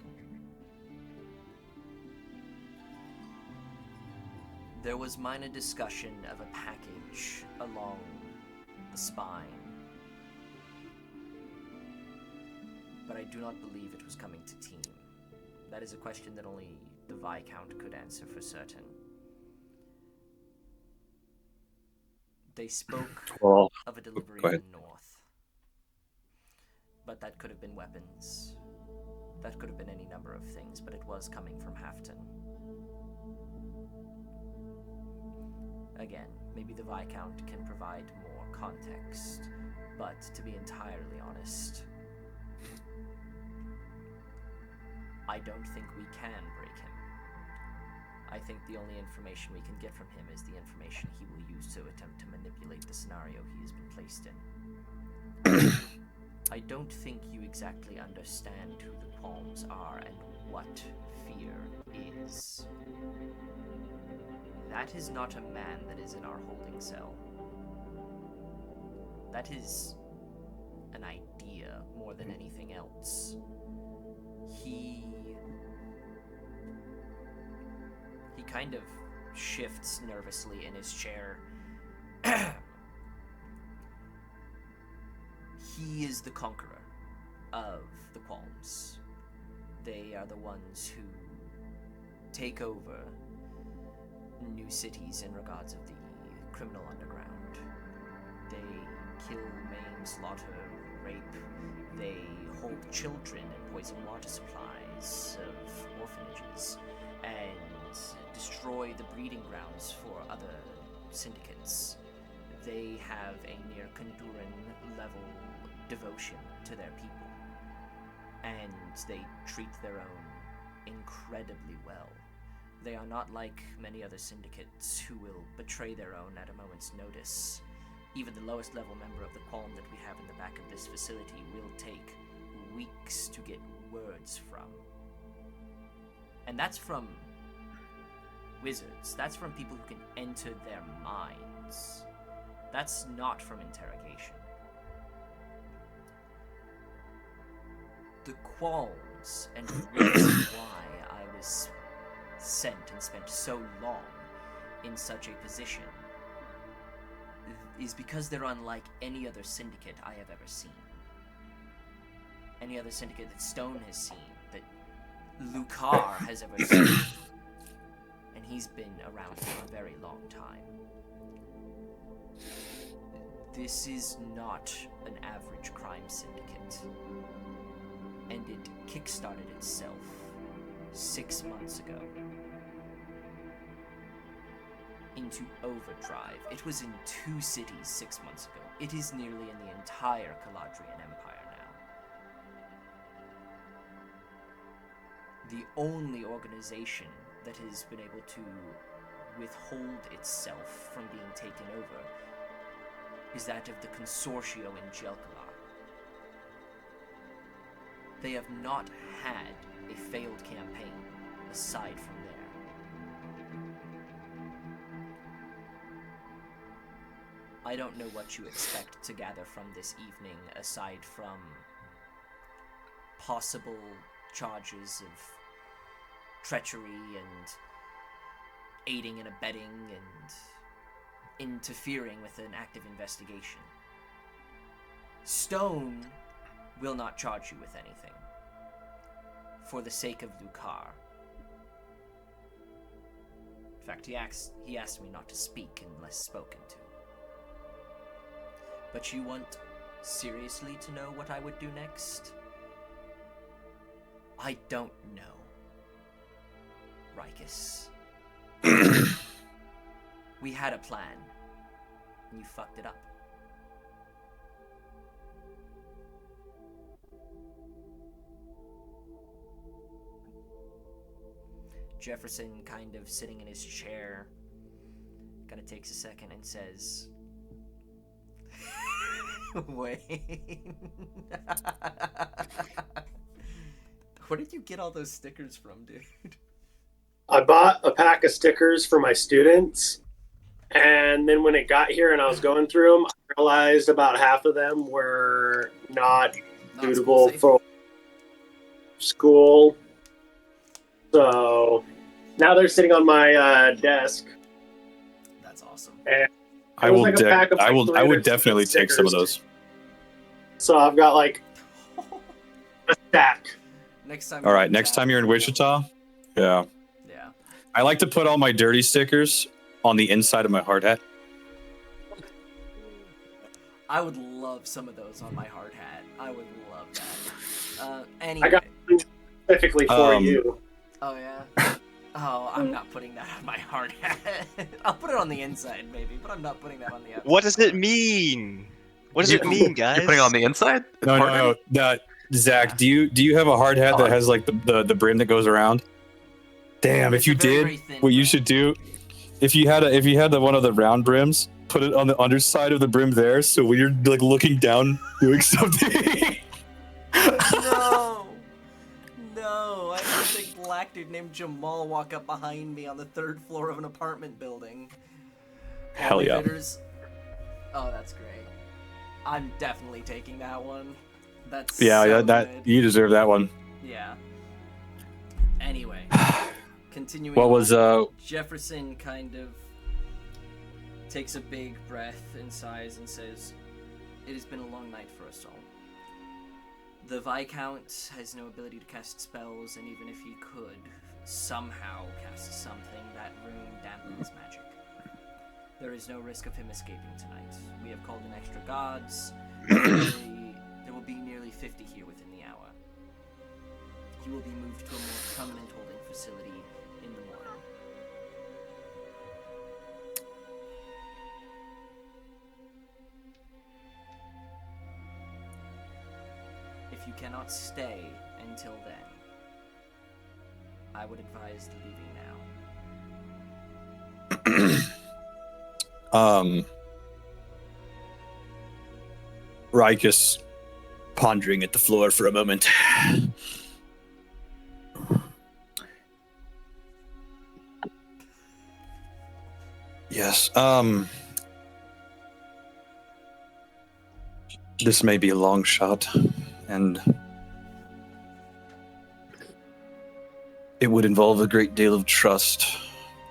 There was minor discussion of a package along the spine, but I do not believe it was coming to Team. That is a question that only the Viscount could answer for certain. They spoke Well, of a delivery go in ahead. the north, but that could have been weapons. That could have been any number of things, but it was coming from Hafton. Again, maybe the Viscount can provide more context, but to be entirely honest, I don't think we can break him. I think the only information we can get from him is the information he will use to attempt to manipulate the scenario he has been placed in. I don't think you exactly understand who the Qualms are and what fear is. That is not a man that is in our holding cell. That is an idea more than anything else. He kind of shifts nervously in his chair. He is the conqueror of the Qualms. They are the ones who take over new cities in regards of the criminal underground. They kill, maim, slaughter, rape. They hold children in poison water supplies of orphanages and destroy the breeding grounds for other syndicates. They have a near Kunduran level devotion to their people, and they treat their own incredibly well. They are not like many other syndicates who will betray their own at a moment's notice. Even the lowest level member of the Qualm that we have in the back of this facility will take weeks to get words from. And that's from wizards. That's from people who can enter their minds. That's not from interrogation. The Qualms, and the reason why I was sent and spent so long in such a position, is because they're unlike any other syndicate I have ever seen. Any other syndicate that Stone has seen, that Lucar has ever seen. And he's been around for a very long time. This is not an average crime syndicate. And it kickstarted itself 6 months ago into overdrive. It was in 2 cities 6 months ago. It is nearly in the entire Caladrian Empire now. The only organization that has been able to withhold itself from being taken over is that of the Consortio in Jelkalar. They have not had a failed campaign aside from there. I don't know what you expect to gather from this evening aside from possible charges of treachery and aiding and abetting and interfering with an active investigation. Stone will not charge you with anything for the sake of Lucar. In fact, he asked me not to speak unless spoken to. But you want seriously to know what I would do next? I don't know, Rikus. We had a plan, and you fucked it up. Jefferson, kind of sitting in his chair, kind of takes a second and says, "Wait, where did you get all those stickers from, dude?" I bought a pack of stickers for my students, and then when it got here and I was going through them, I realized about half of them were not suitable school-safe. for school. So now they're sitting on my desk. That's awesome. And I it was will. like a pack of, I like, will. I 3 would or 6 definitely take some of stickers. those. So I've got like a stack. Next time. All you're right. in Next town, time you're in yeah. Wichita, yeah, Yeah. I like to put all my dirty stickers on the inside of my hard hat. I would love some of those on my hard hat. I would love that. Anyway. I got one specifically for Um, you. Oh yeah. Oh, I'm not putting that on my hard hat. I'll put it on the inside maybe, but I'm not putting that on the outside. What does it mean? What does You- it mean, guys? You're putting it on the inside? No, Partner? no, no. Zach, do you have a hard hat that Oh. has like the brim that goes around? Damn, It's if you a very, did, very thin what you brim. should do, if you had the one of the round brims, put it on the underside of the brim there, so when you're like looking down doing something. No! No! I had a big black dude named Jamal walk up behind me on the 3rd floor of an apartment building. Hell yeah. Elevators. Oh, that's great. I'm definitely taking that one. That's Yeah, so that good. you deserve that one. Yeah. Anyway, continuing. What was on, Jefferson kind of takes a big breath and sighs and says, "It has been a long night for us all. The Viscount has no ability to cast spells, and even if he could somehow cast something, that room dampens magic. There is no risk of him escaping tonight. We have called in extra guards. There will be nearly 50 here within the hour. He will be moved to a more permanent holding facility in the morning." If you cannot stay until then, I would advise leaving now. Rikus pondering at the floor for a moment. Yes, this may be a long shot, and it would involve a great deal of trust,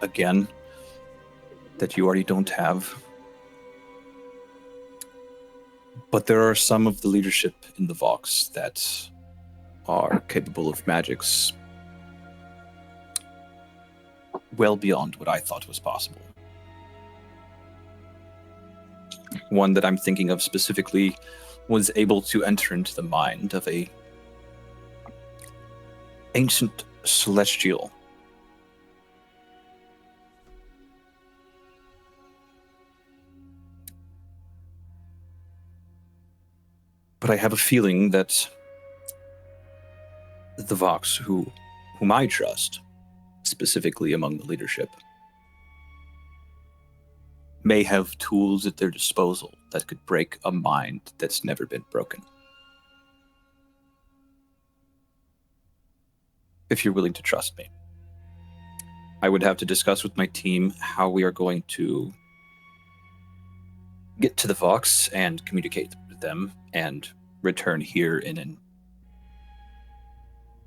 again, that you already don't have. But there are some of the leadership in the Vox that are capable of magics well beyond what I thought was possible. One that I'm thinking of specifically was able to enter into the mind of a ancient celestial. But I have a feeling that the Vox, whom I trust, specifically among the leadership, may have tools at their disposal that could break a mind that's never been broken. If you're willing to trust me, I would have to discuss with my team how we are going to get to the Vox and communicate with them and return here in an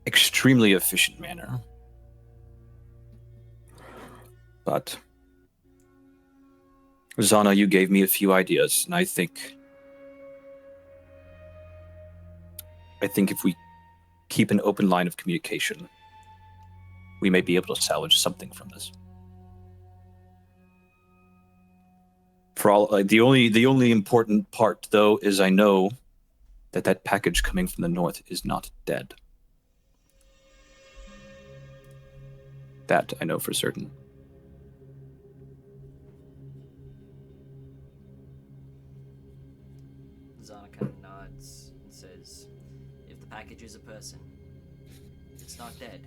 extremely efficient manner. But Zana, you gave me a few ideas, and I think if we keep an open line of communication, we may be able to salvage something from this. For all, the only important part, though, is I know that package coming from the north is not dead. That I know for certain. Zana kind of nods and says, "If the package is a person, it's not dead.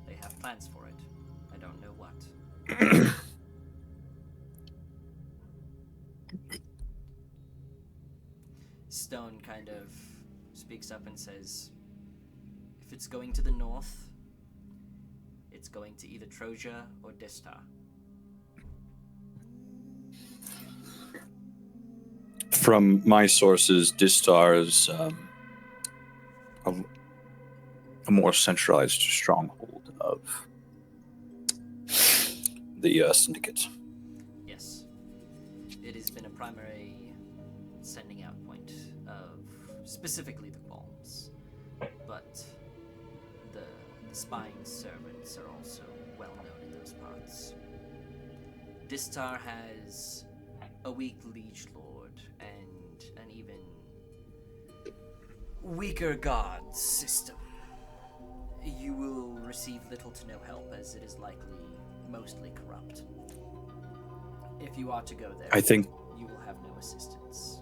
They have plans for it. I don't know what. Stone kind of speaks up and says, if it's going to the north, it's going to either Troja or Distar. From my sources, Distar is a more centralized stronghold of the syndicate. Yes. It has been a primary sending out point of specifically the Qualms, but the spying servants are also well known in those parts. Distar has a weak liege lord and an even weaker guard system. You will receive little to no help, as it is likely mostly corrupt. If you are to go there, I think, you will have no assistance.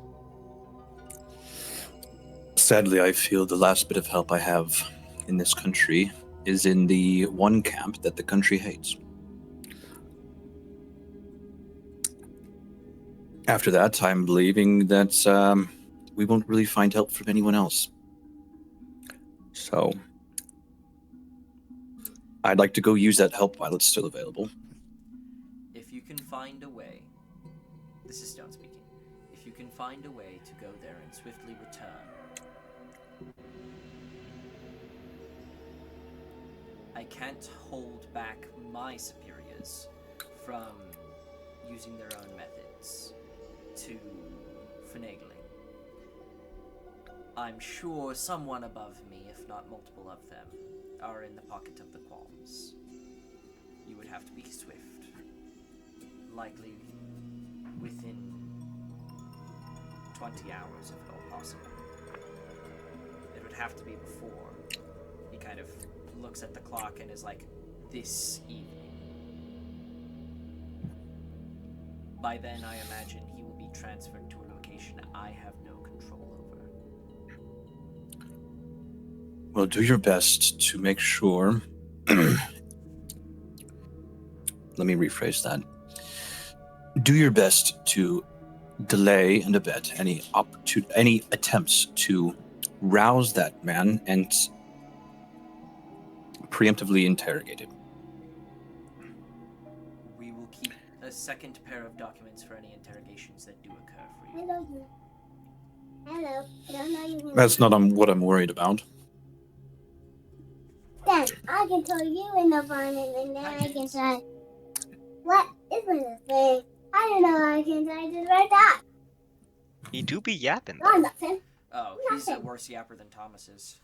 sadly, I feel the last bit of help I have in this country is in the one camp that the country hates. After that, I'm believing that we won't really find help from anyone else. So, I'd like to go use that help while it's still available. If you can find a way, this is Stone speaking, if you can find a way to go there and swiftly return, I can't hold back my superiors from using their own methods to finagling. I'm sure someone above me, if not multiple of them, are in the pocket of the Qualms. You would have to be swift. Likely within 20 hours, if at all possible. It would have to be before. He kind of looks at the clock and is like, this evening. By then, I imagine he will be transferred to a location I have no control over. Well, do your best to make sure. Let me rephrase that. Do your best to delay and abet any attempts to rouse that man and preemptively interrogate him. We will keep a second pair of documents for any interrogations that do occur for you. Hello. Hello. I don't know you. That's not what I'm worried about. Then I can tell you in the morning, and then I can say, "What is this thing?" I don't know. I can say just right that. He do be yapping. Oh, nothing. Oh, he's a worse yapper than Thomas is.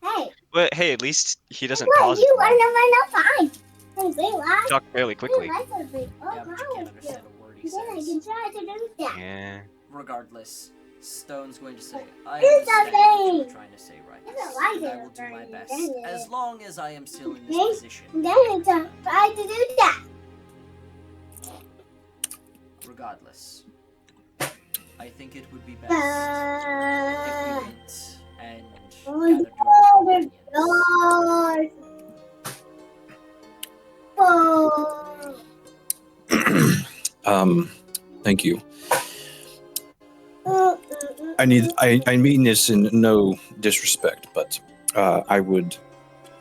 Hey, But hey, at least he doesn't what? pause. You it. are fine. Hey, wait, what? Talk fairly quickly. Oh, Yeah, but you can't understand a word he Then I says. can try to do that. Yeah. Regardless, Stone's going to say, I Do understand what something. you're trying to say right I now, don't like and I it, will do my Bernie. best, Dang it. as long as I am still in Okay. this position. Then I can try to do that. Regardless, I think it would be best if we Uh, went and oh, gathered oh, your opinions. oh. Thank you. I mean this in no disrespect, but I would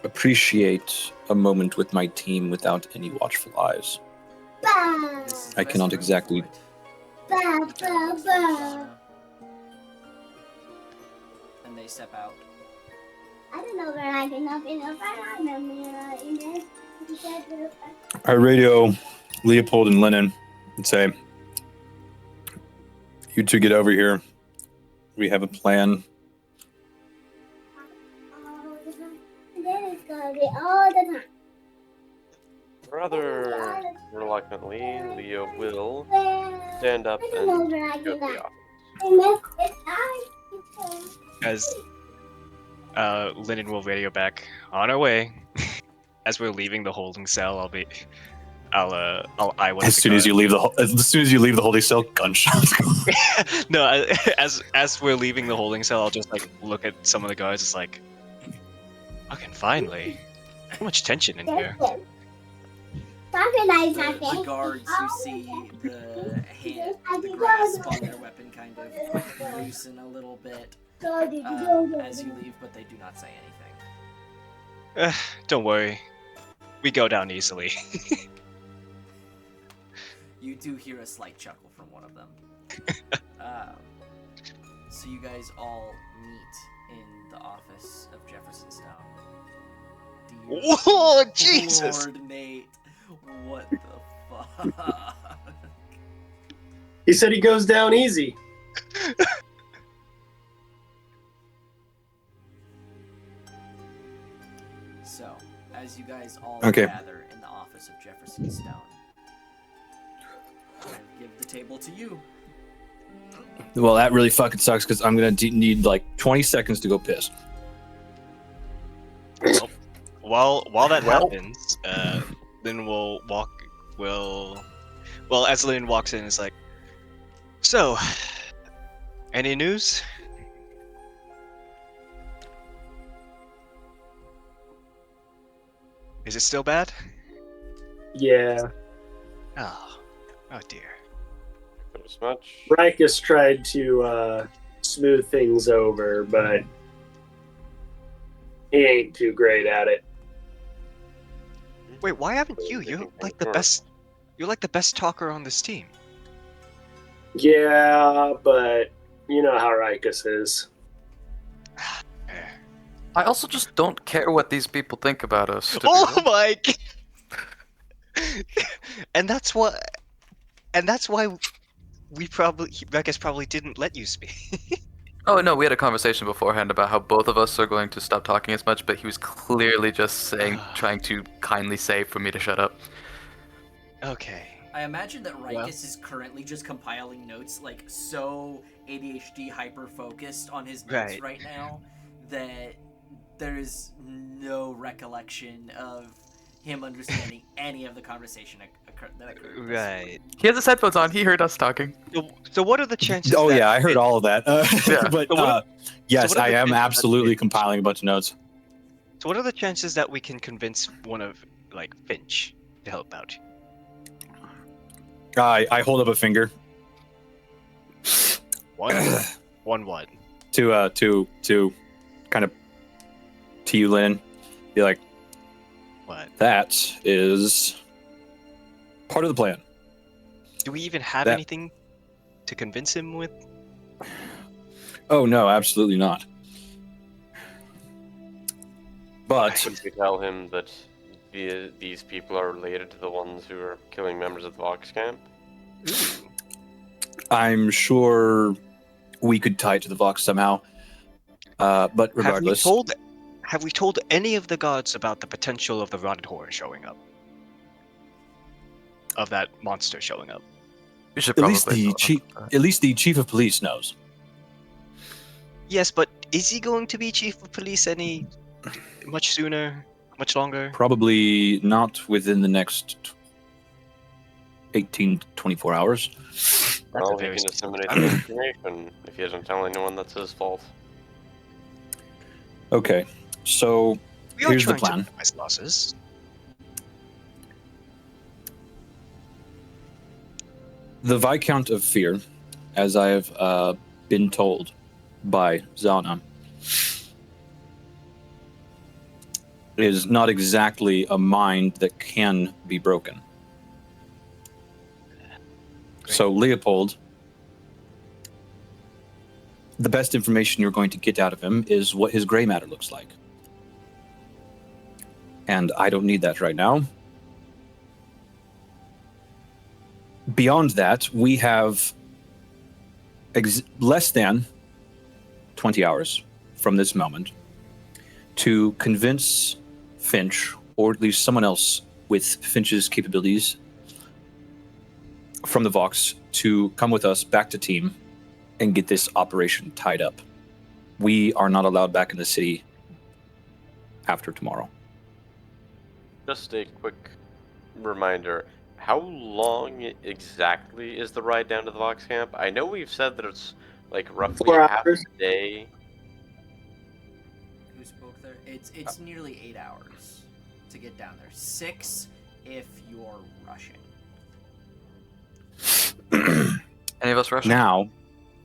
appreciate a moment with my team without any watchful eyes. This is the I best cannot room exactly- for it. Ba, You ba, can watch ba. Shauna. And they step out. I don't know where I can open up. I don't know in there. I radio Leopold and Lennon and say, "You two get over here. We have a plan." All the time. And then it's gonna be all the time. Rather reluctantly, Leo will Well, stand up I don't know and where I go can to the go. office. And that's it's As Lennon will radio back on our way. As we're leaving the holding cell, I'll eye one of As the soon as guards. you leave the holding cell, gunshot. No, as we're leaving the holding cell, I'll just like look at some of the guards. It's like, fucking finally, so much tension in here. Crocodile's The, not the there. guards, you see the grasp on their weapon kind of loosen a little bit as you leave, but they do not say anything. Don't worry. We go down easily. You do hear a slight chuckle from one of them. So you guys all meet in the office of Jefferson Stone. Do you Whoa, Jesus! coordinate? What the fuck? He said he goes down easy. So, as you guys all Okay. gather in the office of Jefferson Stone, I give the table to you. Well, that really fucking sucks because I'm gonna need like 20 seconds to go piss. While that happens, Lynn will walk. Well, as Lynn walks in, it's like, so, any news? Is it still bad? Yeah. Oh dear. As much. Rikus tried to smooth things over, but he ain't too great at it. Wait, why haven't you? You're like the best. You're like the best talker on this team. Yeah, but you know how Rikus is. Eh. I also just don't care what these people think about us. to be Oh real. my! And that's what. And that's why Vegas probably didn't let you speak. Oh no, we had a conversation beforehand about how both of us are going to stop talking as much, but he was clearly just trying to kindly say for me to shut up. Okay. I imagine that Rikus Well. is currently just compiling notes, like so ADHD hyper focused on his notes Right. right now that there's no recollection of him understanding any of the conversation that occurred. Right. He has his headphones on. He heard us talking. So what are the chances? Oh that yeah, I heard all of that. Yeah. But So what yes, what are I the am chances that absolutely we- compiling a bunch of notes. So what are the chances that we can convince one of Finch to help out? I hold up a finger One. to kind of to you, Lynn. Be like, What? that is part of the plan. Do we even have That- anything to convince him with? Oh no, absolutely not. But Should we tell him that these people are related to the ones who are killing members of the Vox camp? Ooh. I'm sure we could tie it to the Vox somehow. But regardless, Have we told any of the gods about the potential of the rotted horror showing up? Of that monster showing up? We should at probably. least the chief of police knows. Yes, but is he going to be chief of police much sooner, much longer? Probably not within the next 18 to 24 hours. That's a Well, he very can specific disseminate time. the information. If he doesn't tell anyone, that's his fault. Okay, so We are here's the trying to plan. minimize losses. The Viscount of Fear, as I have been told by Zana, is not exactly a mind that can be broken. So, Leopold, the best information you're going to get out of him is what his gray matter looks like. And I don't need that right now. Beyond that, we have less than 20 hours from this moment to convince Finch, or at least someone else with Finch's capabilities from the Vox, to come with us back to team and get this operation tied up. We are not allowed back in the city after tomorrow. Just a quick reminder. How long exactly is the ride down to the Vox camp? I know we've said that it's like roughly 4 half hours. a day. Who spoke there? It's nearly 8 hours to get down there. 6 if you're rushing. Any of us rushing? Now,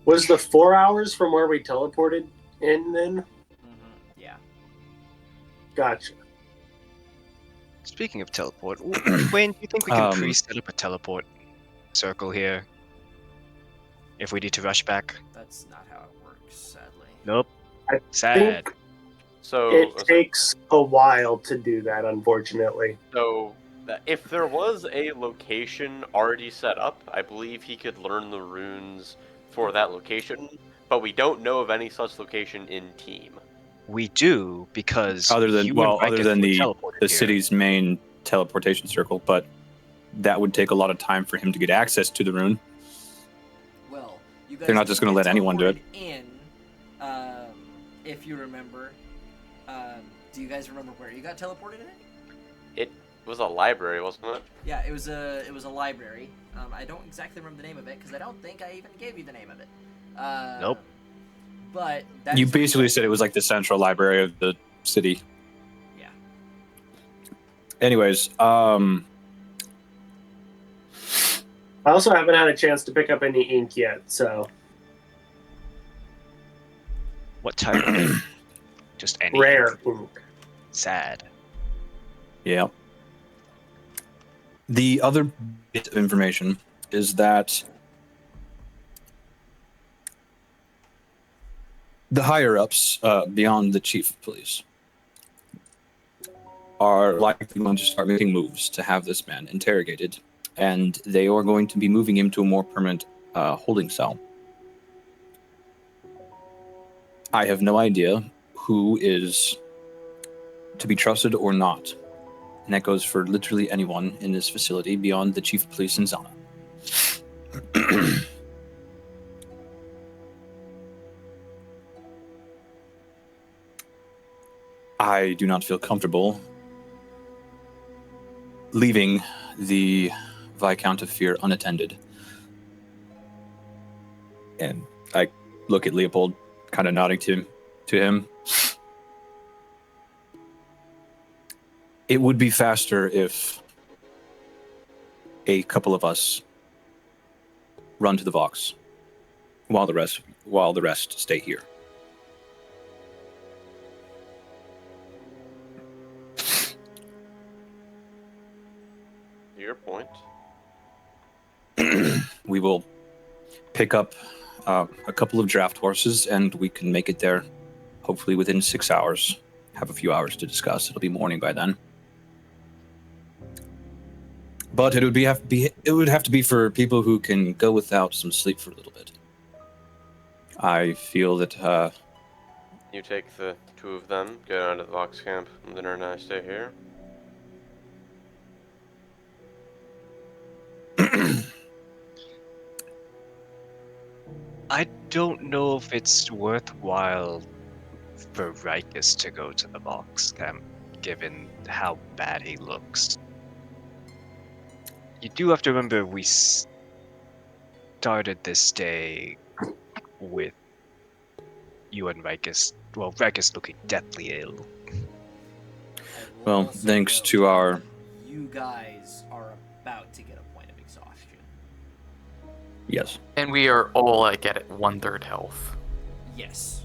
Was the 4 hours from where we teleported in then? Yeah. Gotcha. Speaking of teleport, Wayne, do you think we can Um, pre-set up a teleport circle here? If we need to rush back? That's not how it works, sadly. Nope. I Sad. think So it takes a while to do that, unfortunately. If there was a location already set up, I believe he could learn the runes for that location, but we don't know of any such location in team. We do because other than you well, and other Rikus than were the teleported the here. city's main teleportation circle, but that would take a lot of time for him to get access to the rune. Well, you guys They're not just did gonna get let anyone do it. teleported in, if you remember. Do you guys remember where you got teleported in? It was a library, wasn't it? Yeah, it was a library. I don't exactly remember the name of it because I don't think I even gave you the name of it. Nope. But that's You where basically guys- said it was like the central library of the city. Yeah. Anyways, I also haven't had a chance to pick up any ink yet, so What type of ink? Just any rare ink. ink. Sad. yeah. The other bit of information is that the higher ups, beyond the chief of police, are likely going to start making moves to have this man interrogated, and they are going to be moving him to a more permanent holding cell. I have no idea who is to be trusted or not, and that goes for literally anyone in this facility beyond the chief of police in Zana. I do not feel comfortable leaving the Viscount of Fear unattended. And I look at Leopold, kind of nodding to him. It would be faster if a couple of us run to the Vox while the rest stay here. Your point. We will pick up a couple of draft horses, and we can make it there hopefully within 6 hours. Have a few hours to discuss. It'll be morning by then. But it would have to be for people who can go without some sleep for a little bit. I feel that You take the two of them, go down to the Vox camp, and dinner and I stay here. I don't know if it's worthwhile for Rikus to go to the Vox camp, given how bad he looks. You do have to remember we started this day with you and Rikus, well, Rikus looking deathly ill. I will well, also thanks note to our you guys are about to get a point of exhaustion. yes. And we are all like at 1/3 health. Yes.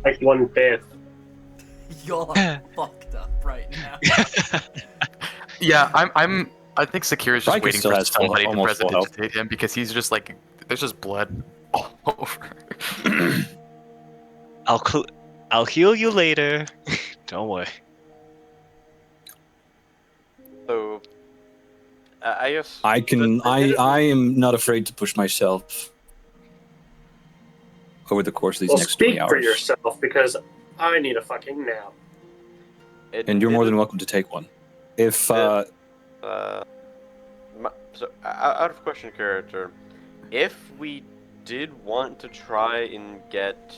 Like 1/5. Y'all are fucked up right now. Yeah, I think Sakira is just Riker waiting still for has full- somebody to almost full health. prestidigitate him because he's just like there's just blood all over. I'll heal you later. Don't worry. So, I guess I am not afraid to push myself over the course of these Well, next 20 speak hours. for yourself, because I need a fucking nap. And you're more than welcome to take one. If So, out of question, character, if we did want to try and get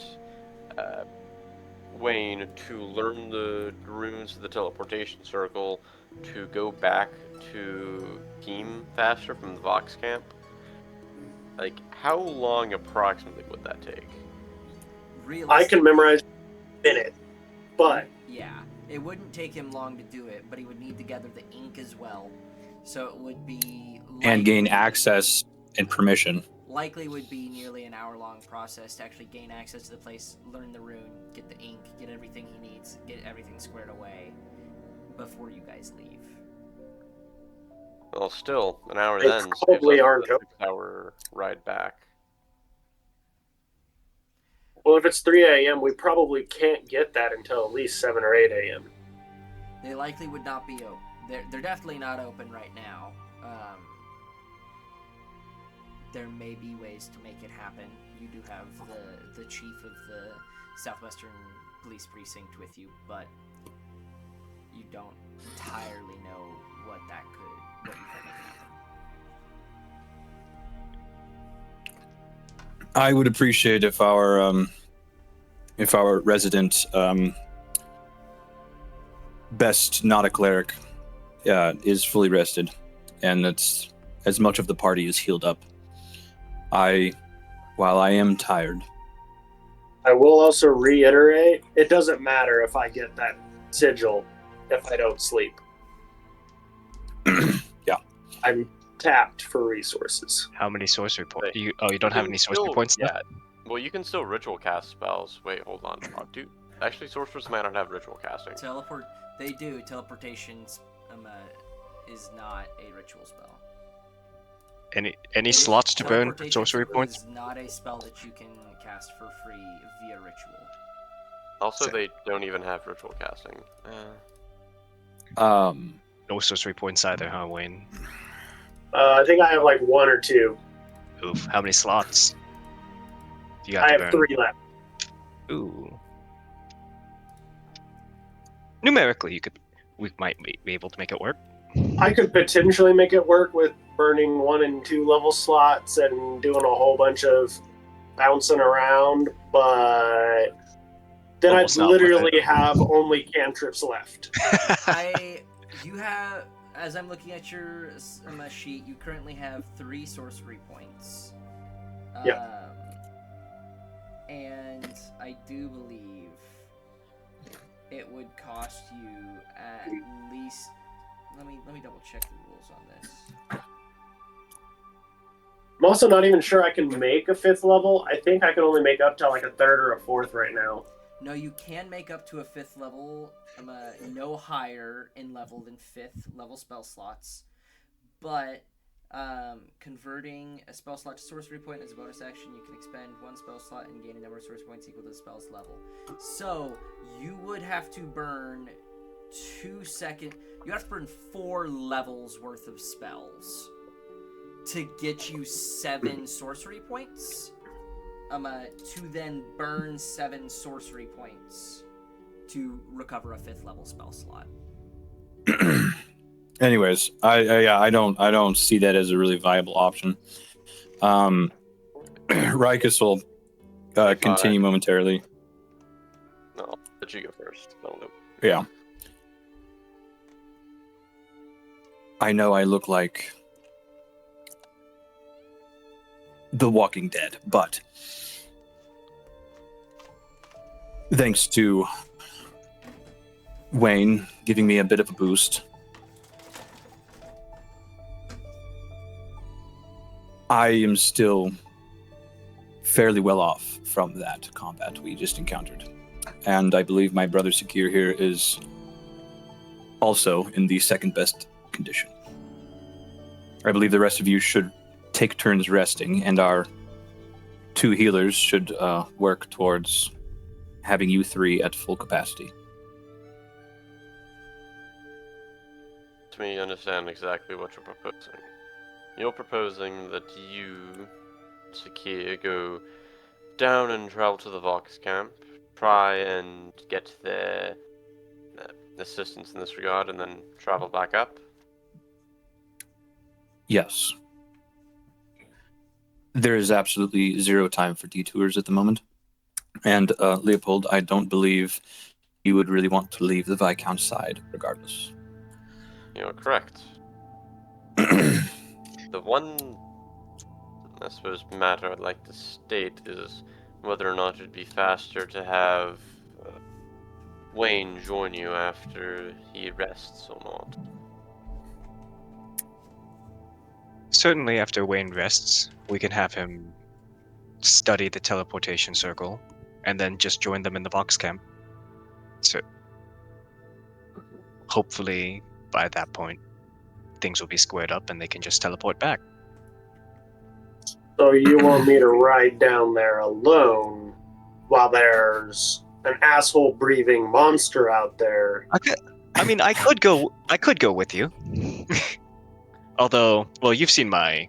Wayne to learn the runes of the teleportation circle to go back to team faster from the Vox camp, like how long approximately would that take? I can memorize a minute, but Yeah, it wouldn't take him long to do it, but he would need to gather the ink as well. So it would be and gain likely- access and permission. Likely would be nearly an hour-long process to actually gain access to the place, learn the rune, get the ink, get everything he needs, get everything squared away before you guys leave. Well, still, an hour They then probably saves us aren't a open. 6-hour ride back. Well, if it's 3 a.m., we probably can't get that until at least 7 or 8 a.m. They likely would not be open. They're definitely not open right now. There may be ways to make it happen. You do have the chief of the Southwestern Police Precinct with you, but you don't entirely know what you can make happen. I would appreciate if our resident best not a cleric is fully rested, and that's as much of the party is healed up. While I am tired, I will also reiterate, it doesn't matter if I get that sigil if I don't sleep. Yeah. I'm tapped for resources. How many sorcery points? Wait, You don't have can any sorcery still- points left? Yeah. Well, you can still ritual cast spells. Wait, hold on. Dude, actually, sorcerers might not have ritual casting. They do. Teleportation is not a ritual spell. Any slots to burn Teleportation sorcery points? is not a spell that you can cast for free via ritual. Also, So- they don't even have ritual casting. No sorcery points either, huh, Wayne? I think I have like 1 or 2. Oof. How many slots? Do you got I to have burn? 3 left. Ooh. Numerically, we might be able to make it work. I could potentially make it work with burning 1 and 2 level slots and doing a whole bunch of bouncing around, but then Almost I'd not worth literally it. have only cantrips left. You have, as I'm looking at your sheet, you currently have 3 sorcery points. Yeah. And I do believe it would cost you at least. Let me double check the rules on this. I'm also not even sure I can make a 5th level. I think I can only make up to like a 3rd or a 4th right now. No, you can make up to a 5th level, no higher in level than 5th level spell slots. But converting a spell slot to sorcery point as a bonus action, you can expend 1 spell slot and gain a number of sorcery points equal to the spell's level. So you would have to burn 2 seconds. You have to burn 4 levels worth of spells to get you 7 sorcery points. To then burn 7 sorcery points to recover a 5th level spell slot. anyways, I don't see that as a really viable option. Rikus will continue momentarily. No, I'll let you go first. No. Yeah. I know I look like The Walking Dead, but thanks to Wayne giving me a bit of a boost, I am still fairly well off from that combat we just encountered. And I believe my brother Sakir here is also in the second best condition. I believe the rest of you should take turns resting, and our 2 healers should work towards having you 3 at full capacity. Let me understand exactly what you're proposing. You're proposing that you, Sakir, go down and travel to the Vox camp, try and get their assistance in this regard, and then travel back up? Yes. There is absolutely 0 time for detours at the moment. And Leopold, I don't believe you would really want to leave the Viscount side regardless. You're correct. The one, I suppose, matter I'd like to state is whether or not it'd be faster to have Wayne join you after he rests or not. Certainly, after Wayne rests, we can have him study the teleportation circle, and then just join them in the box camp. So, hopefully, by that point, things will be squared up and they can just teleport back. So you want me to ride down there alone while there's an asshole breathing monster out there? I could go with you. Although, well, you've seen my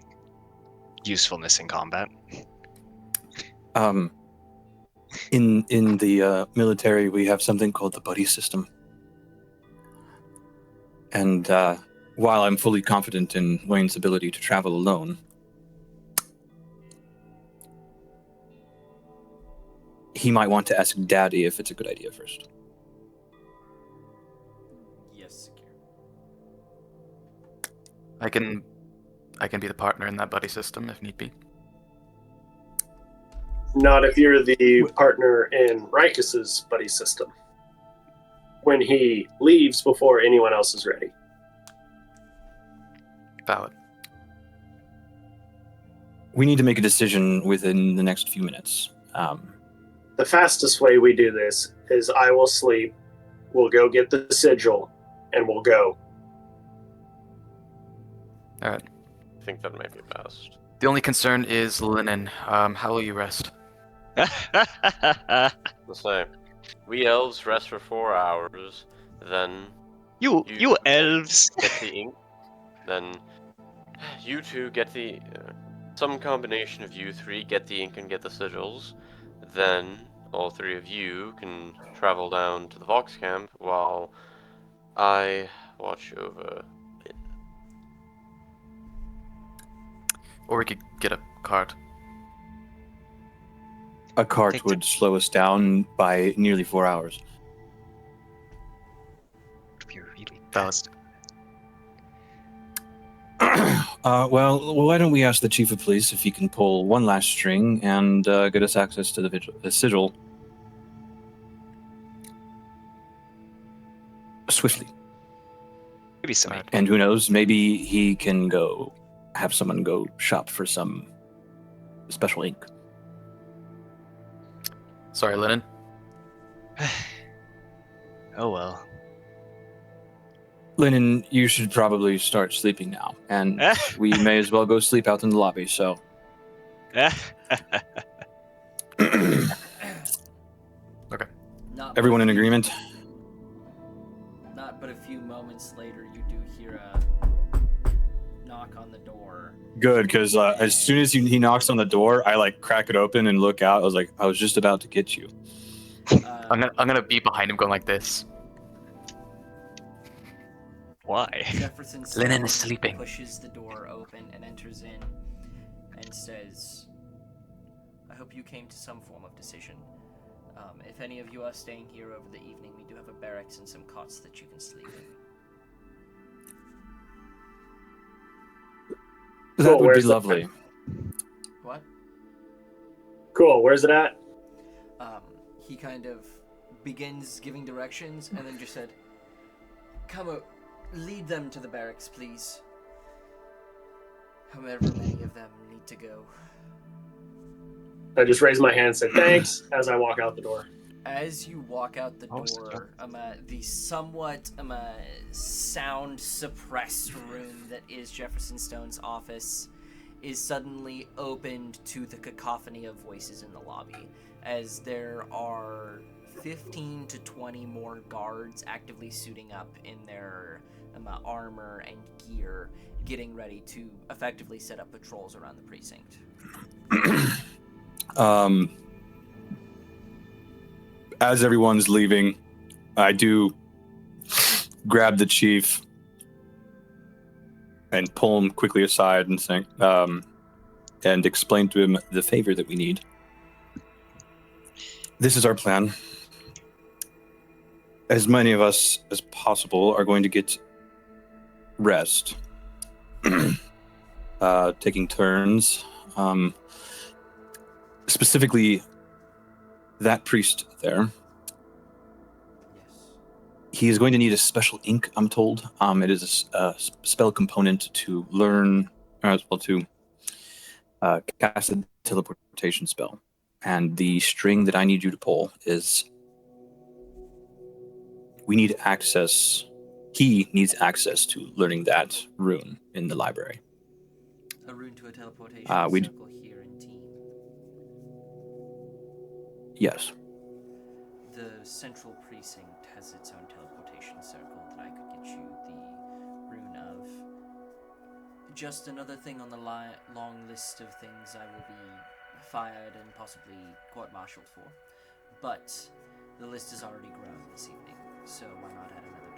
usefulness in combat. In the military, we have something called the buddy system. And while I'm fully confident in Wayne's ability to travel alone, he might want to ask Daddy if it's a good idea first. Yes, Secure. I can be the partner in that buddy system if need be. Not if you're the partner in Rikus's buddy system. When he leaves before anyone else is ready. Valid. We need to make a decision within the next few minutes. The fastest way we do this is I will sleep, we'll go get the sigil, and we'll go. All right. I think that might be best. The only concern is Linen. How will you rest? Let's say, we elves rest for 4 hours, then you elves. get the ink, then you two get the some combination of you three get the ink and get the sigils, then all three of you can travel down to the Vox camp while I watch over it. Or we could get a cart. A cart Take would slow us down by nearly 4 hours. You're really Valid. fast. Well, why don't we ask the chief of police if he can pull one last string and get us access to the sigil swiftly. Maybe some. Right. And who knows, maybe he can go have someone go shop for some special ink. Sorry, Linen. Oh well. Lennon, you should probably start sleeping now, and we may as well go sleep out in the lobby, so... Not Everyone but in a few- agreement? Not but a few moments later, you do hear a knock on the door. Good, because as soon as he knocks on the door, I crack it open and look out. I was like, I was just about to get you. I'm gonna be behind him going like this. Why? Jefferson Lennon is slowly sleeping. pushes the door open and enters in and says, I hope you came to some form of decision. If any of you are staying here over the evening, we do have a barracks and some cots that you can sleep in. That would be where's that? lovely. What? Cool, where's it at? He kind of begins giving directions and then just said, Come lead them to the barracks, please. However many of them need to go. I just raised my hand and said thanks as I walk out the door. As you walk out the Oh, door, the somewhat sound-suppressed room that is Jefferson Stone's office is suddenly opened to the cacophony of voices in the lobby, as there are 15 to 20 more guards actively suiting up in their armor and gear, getting ready to effectively set up patrols around the precinct. As everyone's leaving, I do grab the chief and pull him quickly aside and say, and explain to him the favor that we need. This is our plan. As many of us as possible are going to get rest, taking turns. Specifically, that priest there. Yes. He is going to need a special ink, I'm told. It is a spell component to learn as well to cast a teleportation spell. And the string that I need you to pull is we need access. He needs access to learning that rune in the library. A rune to a teleportation we'd- circle here in team. Yes. The central precinct has its own teleportation circle that I could get you the rune of. Just another thing on the long list of things I will be fired and possibly court-martialed for. But the list has already grown this evening, so why not add another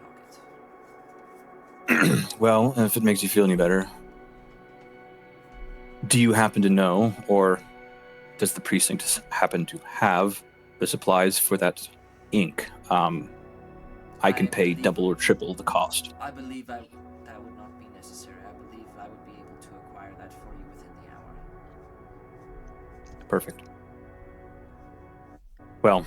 docket? Well, if it makes you feel any better, do you happen to know, or does the precinct happen to have the supplies for that ink? I can pay double or triple the cost. I believe that would not be necessary. I believe I would be able to acquire that for you within the hour. Perfect. Well,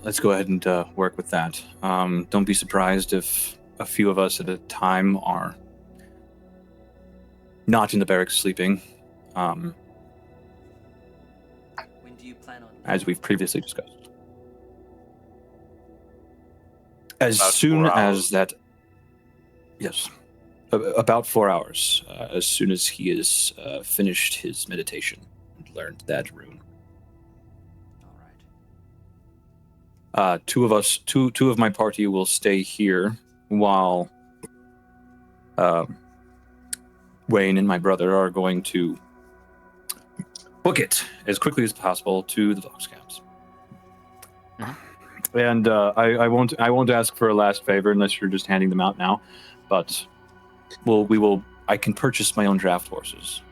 let's go ahead and work with that. Don't be surprised if a few of us at a time are not in the barracks sleeping, When do you plan on? as we've previously discussed. As About soon 4 hours. as that... Yes. About 4 hours. As soon as he has finished his meditation and learned that rune. All right. Two of my party will stay here while Wayne and my brother are going to book it as quickly as possible to the Vox camps. And I won't ask for a last favor unless you're just handing them out now, but I can purchase my own draft horses.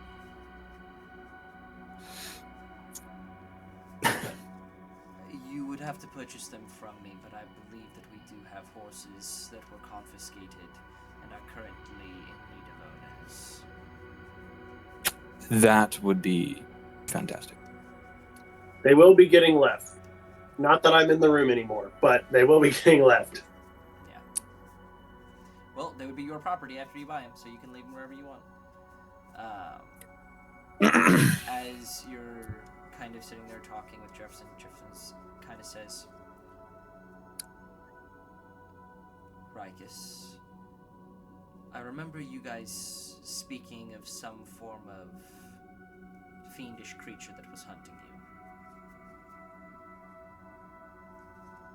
You would have to purchase them from me, but I believe that we do have horses that were confiscated and are currently in need of owners. That would be fantastic. They will be getting left. Not that I'm in the room anymore, but they will be getting left. Yeah. Well, they would be your property after you buy them, so you can leave them wherever you want. As you're kind of sitting there talking with Jefferson, Jefferson kind of says, Rikus, I remember you guys speaking of some form of fiendish creature that was hunting you.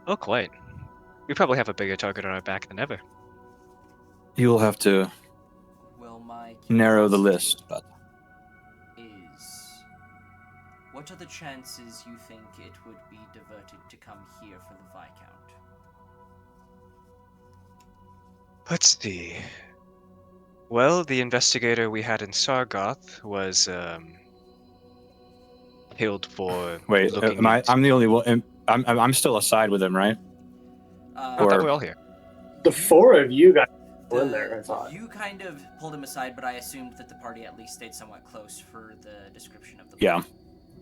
Oh, quite. We probably have a bigger target on our back than ever. You'll have to Well, my narrow the curiosity list, but is, what are the chances you think it would be diverted to come here for the Viscount? Let's see. Well, the investigator we had in Sargoth was killed for wait, looking. I'm the only one. I'm still aside with him, right? I Or- thought we were all here. The four of you guys were in there, I thought. You kind of pulled him aside, but I assumed that the party at least stayed somewhat close for the description of the Yeah. plan.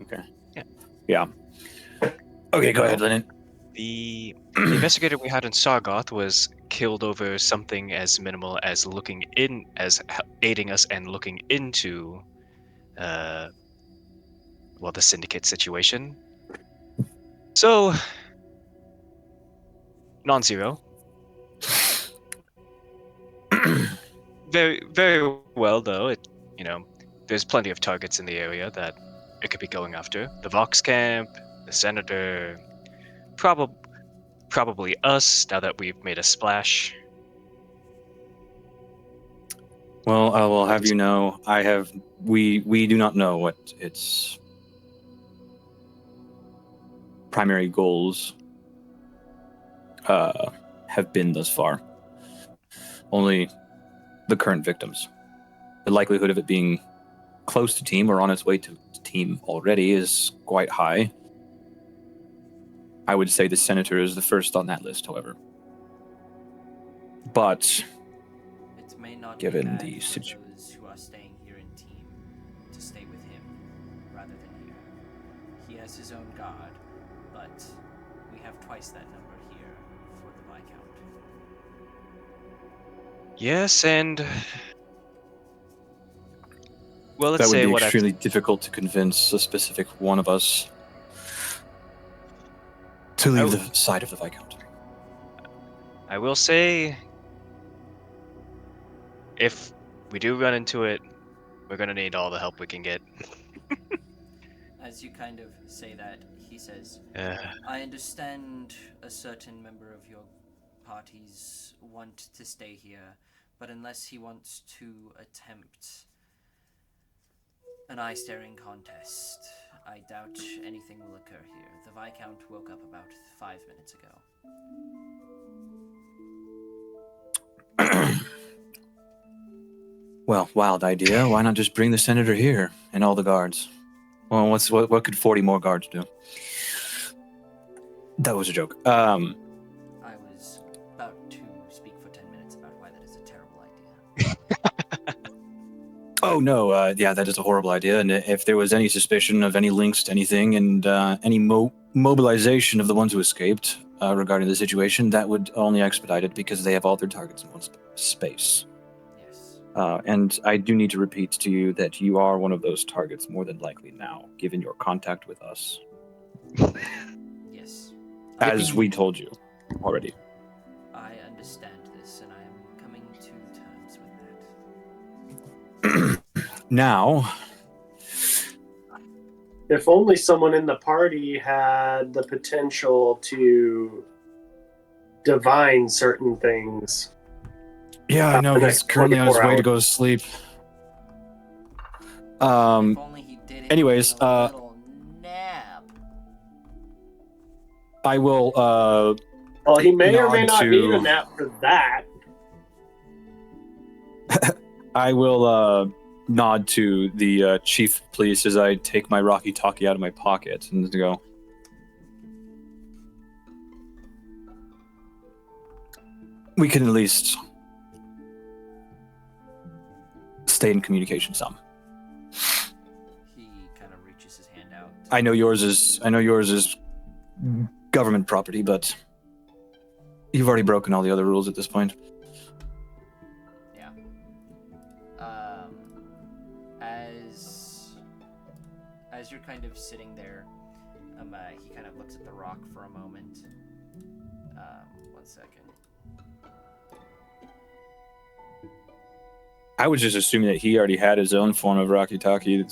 Okay. Yeah. Yeah. Okay, go ahead, Lennon. The investigator we had in Sargoth was killed over something as minimal as aiding us and looking into, the syndicate situation. So, non-zero. Very, very well though. There's plenty of targets in the area that it could be going after. The Vox camp, the Senator, probably us now that we've made a splash. Well, I will have you know, we do not know what its primary goals have been thus far. Only the current victims. The likelihood of it being close to team or on its way to team already is quite high. I would say the Senator is the first on that list, however. But It may not Given be bad the for situ- those who are staying here in team to stay with him rather than here. He has his own god, but we have twice that number here for the Viscount. Yes, and Well, let's That would say be what extremely difficult to convince a specific one of us to leave the side of the Viscount. I will say, if we do run into it, we're gonna need all the help we can get. As you kind of say that, he says, Uh, I understand a certain member of your parties want to stay here, but unless he wants to attempt an eye-staring contest, I doubt anything will occur here. The Viscount woke up about 5 minutes ago. Well, wild idea. Why not just bring the senator here and all the guards? Well, what could 40 more guards do? That was a joke. I was about to speak for 10 minutes about why that is a terrible idea. Oh no, yeah, that is a horrible idea. And if there was any suspicion of any links to anything and any mobilization of the ones who escaped regarding the situation, that would only expedite it because they have all their targets in one space. Yes. And I do need to repeat to you that you are one of those targets more than likely now, given your contact with us, Yes. as we told you already. I understand this, and I am coming to terms with that. Now, If only someone in the party had the potential to divine certain things. yeah, I know The he's next currently on his 24 way to hours. go to sleep. If only he did it anyways, in a little nap. I will Well, he may or may Nod not need a to- nap for that. nod to the chief of police as I take my Rocky Talkie out of my pocket and go, we can at least stay in communication some. He kind of reaches his hand out. I know yours is government property, but you've already broken all the other rules at this point. Yeah. As you're kind of sitting there, he kind of looks at the rock for a moment. 1 second. I was just assuming that he already had his own form of Rocky Talkie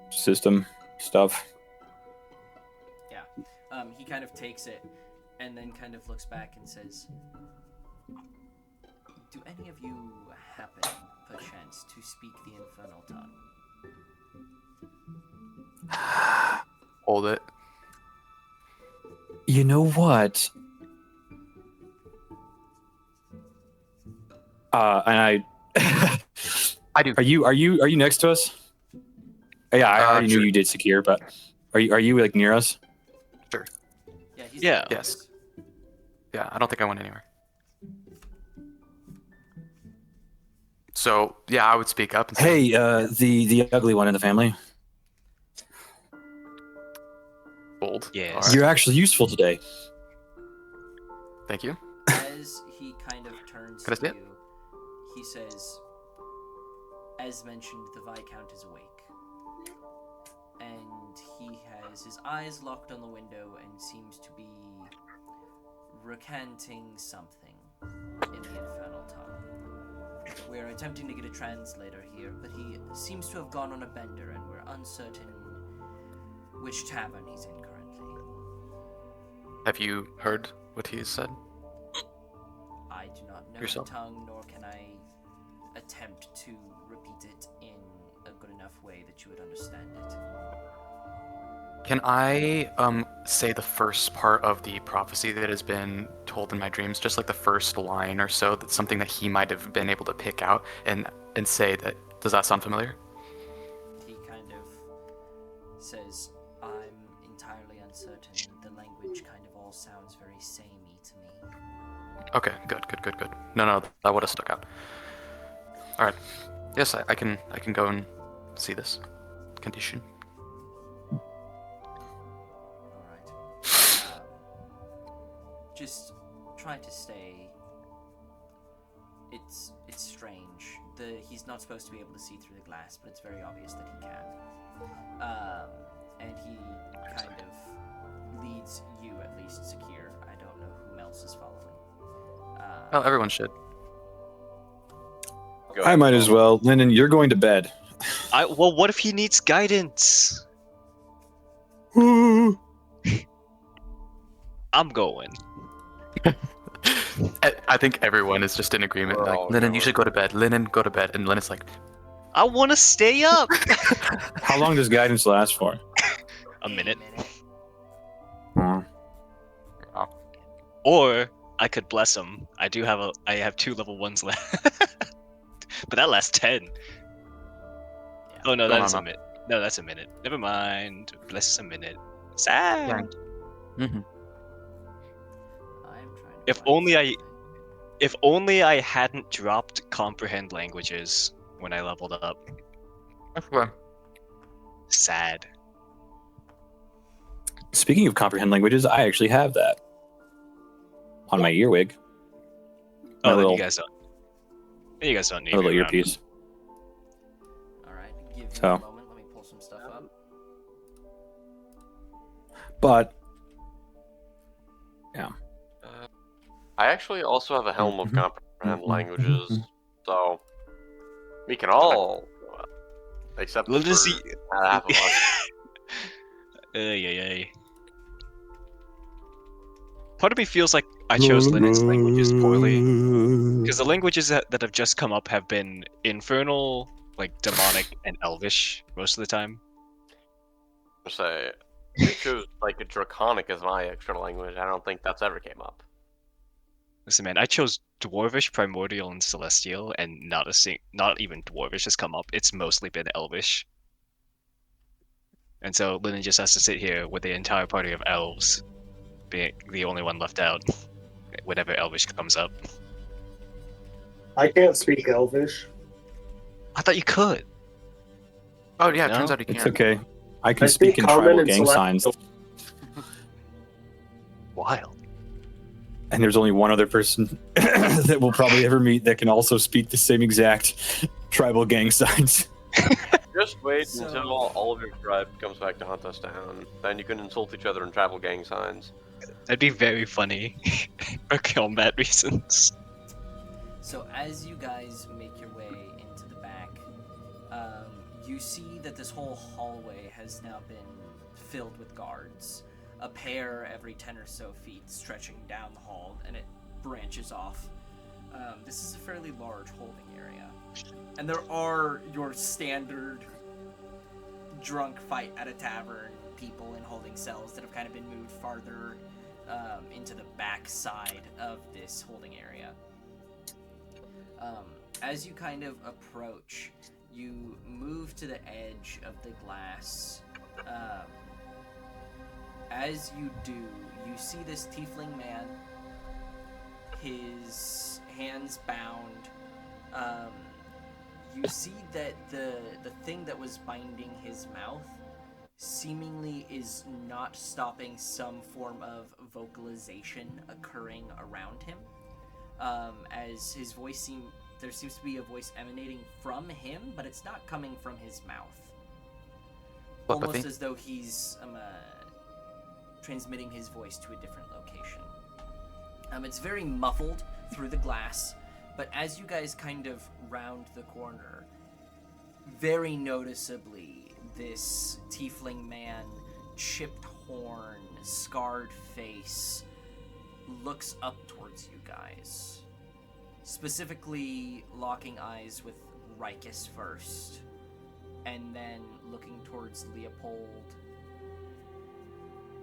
system stuff. He kind of takes it and then kind of looks back and says, do any of you happen, perchance, to speak the infernal tongue? Hold it. You know what? And I I do. Are you next to us? Yeah, I already sure. knew you did secure, but are you like near us? Sure. Yeah, he's Yeah. down. Yes. Yeah, I don't think I went anywhere. So yeah, I would speak up and say, Hey, the ugly one in the family. bold. Yes. All right. You're actually useful today. Thank you. As he kind of turns Can I to see it? you, he says, as mentioned, the Viscount is awake. And he has his eyes locked on the window and seems to be recanting something in the infernal tongue. We're attempting to get a translator here, but he seems to have gone on a bender, and we're uncertain which tavern he's in currently. Have you heard what he said? I do not know Yourself. the tongue, nor can I attempt to repeat it in a good enough way that you would understand it. Can I say the first part of the prophecy that has been told in my dreams, just like the first line or so? That's something that he might have been able to pick out and say that. Does that sound familiar? He kind of says, I'm entirely uncertain. The language kind of all sounds very samey to me. Okay, good. No, that would have stuck out. All right. Yes, I can go and see this condition. Just try to stay it's strange. He's not supposed to be able to see through the glass, but it's very obvious that he can. And he kind of leads you at least secure. I don't know whom else is following. Oh, everyone should. Go I ahead, might as Paul. well. Lennon, you're going to bed. Well, what if he needs guidance? I'm going. I think everyone is just in agreement. We're Like, all Lennon, you going. should go to bed. Lennon, go to bed. And Lennon's like, I want to stay up. How long does guidance last for? A minute. Hmm. Or I could bless him. I have 2 level 1s left. But that lasts 10. Yeah. Oh no, No, that no, is no. a minute. No, that's a minute. Never mind. Bless a minute. Sad. Dang. Mm-hmm. I'm trying to If find only I- something. If only I hadn't dropped comprehend languages when I leveled up. Okay. Sad. Speaking of comprehend languages, I actually have that on my earwig. My Oh, then little, you guys don't. You guys don't need my little me around. earpiece. All right, give me So. a moment. Let me pull some stuff up. But I actually also have a helm of Mhm. comprehend Mhm. languages, Mhm. so we can all go up, except Let for us see. half of us. Ay. Part of me feels like I chose Lennon's languages poorly, because the languages that have just come up have been Infernal, like Demonic, and Elvish most of the time. Say, I chose like a Draconic as my extra language. I don't think that's ever came up. Listen, man, I chose Dwarvish, Primordial, and Celestial, and not even Dwarvish has come up. It's mostly been Elvish. And so Lennon just has to sit here with the entire party of elves, being the only one left out whenever Elvish comes up. I can't speak Elvish. I thought you could. Oh, yeah, it No? turns out he it's can. okay. I can I speak speak in common tribal and gang celestial. signs, Wild. and there's only one other person that we'll probably ever meet that can also speak the same exact tribal gang signs. Just wait So- until all of your tribe comes back to hunt us down. Then you can insult each other in travel gang signs. That'd be very funny for combat reasons. So as you guys make your way into the back, you see that this whole hallway has now been filled with guards. A pair every 10 or so feet stretching down the hall, and it branches off. This is a fairly large holding area. And there are your standard drunk fight at a tavern people in holding cells that have kind of been moved farther into the back side of this holding area. As you kind of approach, you move to the edge of the glass. As you do, you see this tiefling man, his hands bound. You see that the thing that was binding his mouth seemingly is not stopping some form of vocalization occurring around him. As his voice there seems to be a voice emanating from him, but it's not coming from his mouth. Almost Telepathy. as though he's transmitting his voice to a different location. It's very muffled through the glass, but as you guys kind of round the corner, very noticeably, this tiefling man, chipped horn, scarred face, looks up towards you guys. Specifically locking eyes with Rikus first, and then looking towards Leopold.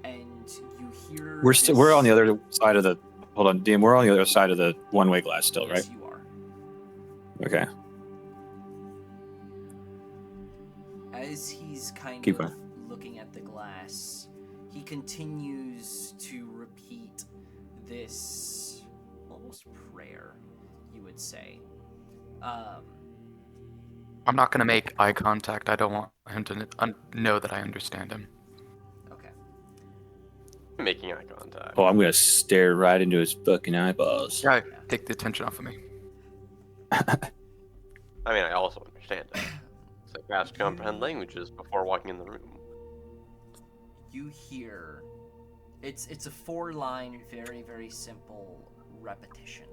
And you hear We're on the other side of the. Hold on, Dean. We're on the other side of the one-way glass still, right? Yes, you are. Okay. As he's kind Keep of going. looking at the glass, he continues to repeat this almost prayer, you would say. I'm not gonna make eye contact. I don't want him to know that I understand him. Okay. Making eye contact. Oh, I'm gonna stare right into his fucking eyeballs. Yeah, take the attention off of me. I mean, I also understand that. It's like I have to comprehend languages before walking in the room. You hear, it's a 4-line, very, very simple repetition.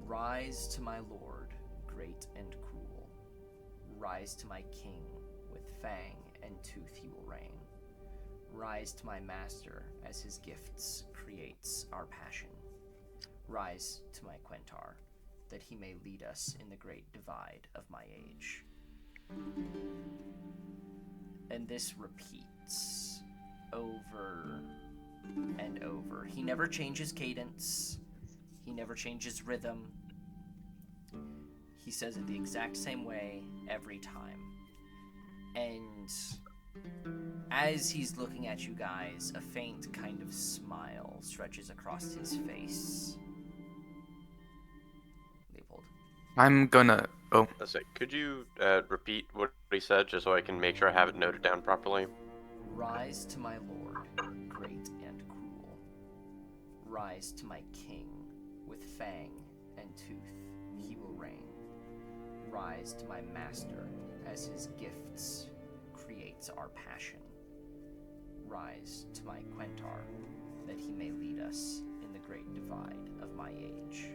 Rise to my lord, great and cruel. Rise to my king, with fang and tooth he will reign. Rise to my master, as his gifts creates our passion. Rise to my Quentar, that he may lead us in the great divide of my age. And this repeats over and over. He never changes cadence. He never changes rhythm. He says it the exact same way every time. And as he's looking at you guys, a faint kind of smile stretches across his face. Leopold. I'm gonna. Oh, Let's say, could you repeat what he said just so I can make sure I have it noted down properly? Rise to my lord, great and cruel. Rise to my king, with fang and tooth he will reign. Rise to my master, as his gifts creates our passion. Rise to my Quentar, that he may lead us in the great divide of my age.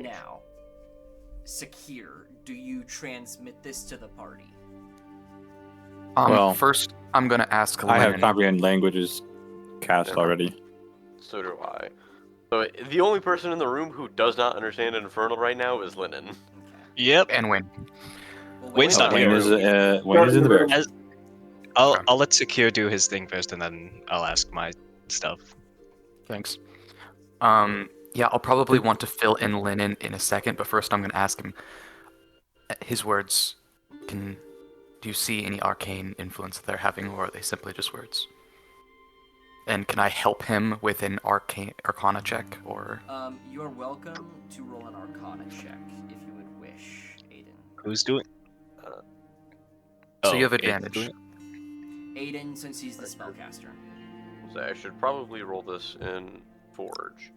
Now, Sakir, do you transmit this to the party? Well, first I'm gonna ask I have Lynn. comprehend languages cast Yeah. already. So do I. So the only person in the room who does not understand Infernal right now is Lennon. Okay. Yep. And Wayne. Well, Wayne's not Wayne here. is Wayne is in the room. As- Okay. I'll let Secure do his thing first, and then I'll ask my stuff. Thanks. Yeah, I'll probably want to fill in Lennon in a second, but first I'm gonna ask him his words. Do you see any arcane influence that they're having, or are they simply just words? And can I help him with an arcana check, or? You are welcome to roll an Arcana check if you would wish, Aiden. Who's doing? So you have Aiden's advantage. doing it? Aiden, since he's the spellcaster. So I should probably roll this in Forge.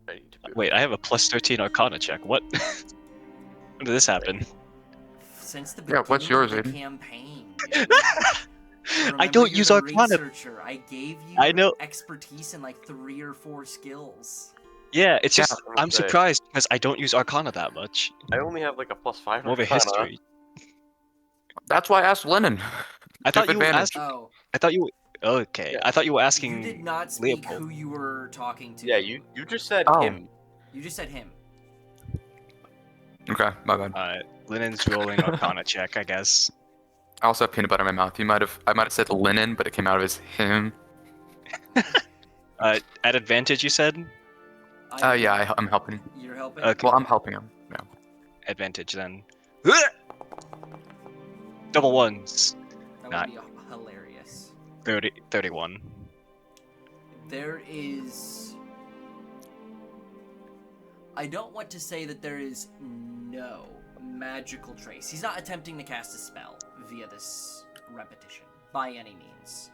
I need to Wait, I have a plus 13 Arcana check. What? When did this happen? Since the Yeah, beginning what's yours, of the Aiden? campaign. I Remember, don't you're use the Arcana. researcher. I gave you I know. expertise in like 3 or 4 skills. Yeah, it's Yeah. just I'm surprised because I don't use Arcana that much. I only have like a +5 More of a Arcana. history. That's why I asked Lennon. I thought you were advantage. asking. Oh, I thought you. Okay, Yeah. I thought you were asking. you did not speak Leopold. who you were talking to. Yeah, you just said Oh. him. You just said him. Okay, my bad. Lennon's rolling Arcana check, I guess. I also have peanut butter in my mouth. I might have said Lennon, but it came out of his him. At advantage, you said. Yeah, I'm helping. You're helping? Okay. Well, I'm helping him. Yeah. Advantage then. Double ones. That not- would be hilarious. 31. There is... I don't want to say that there is no magical trace. He's not attempting to cast a spell via this repetition, by any means.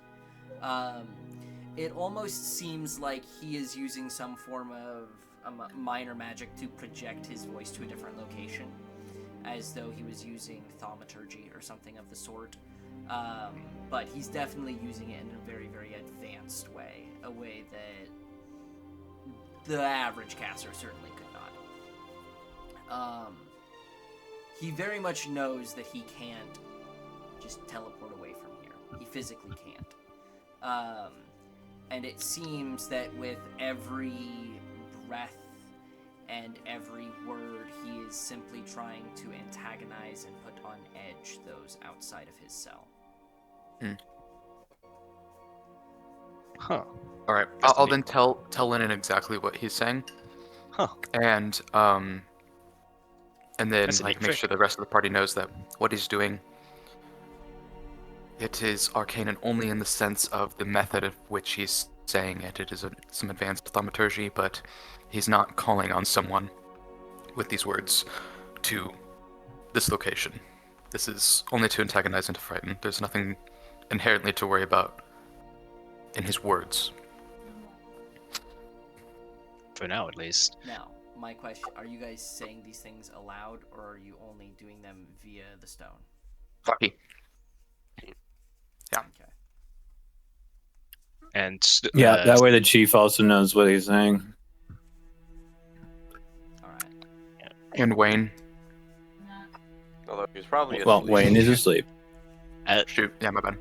It almost seems like he is using some form of minor magic to project his voice to a different location, as though he was using thaumaturgy or something of the sort. But he's definitely using it in a very, very advanced way, a way that the average caster certainly could not. He very much knows that he can't just teleport away from here. He physically can't. And it seems that with every breath and every word, he is simply trying to antagonize and put on edge those outside of his cell. Huh. All right. That's I'll neat. then tell Lennon exactly what he's saying, Huh. and then That's a like neat make trick. sure the rest of the party knows that what he's doing. It is arcane and only in the sense of the method of which he's saying it. It is some advanced thaumaturgy, but he's not calling on someone with these words to this location. This is only to antagonize and to frighten. There's nothing inherently to worry about in his words. For now, at least. Now, my question: are you guys saying these things aloud, or are you only doing them via the stone? Lucky. Okay. And Yeah, that way the chief also knows what he's saying. All right. And Wayne. Although he's probably Well, asleep. Wayne is asleep. Shoot. Yeah, my bad.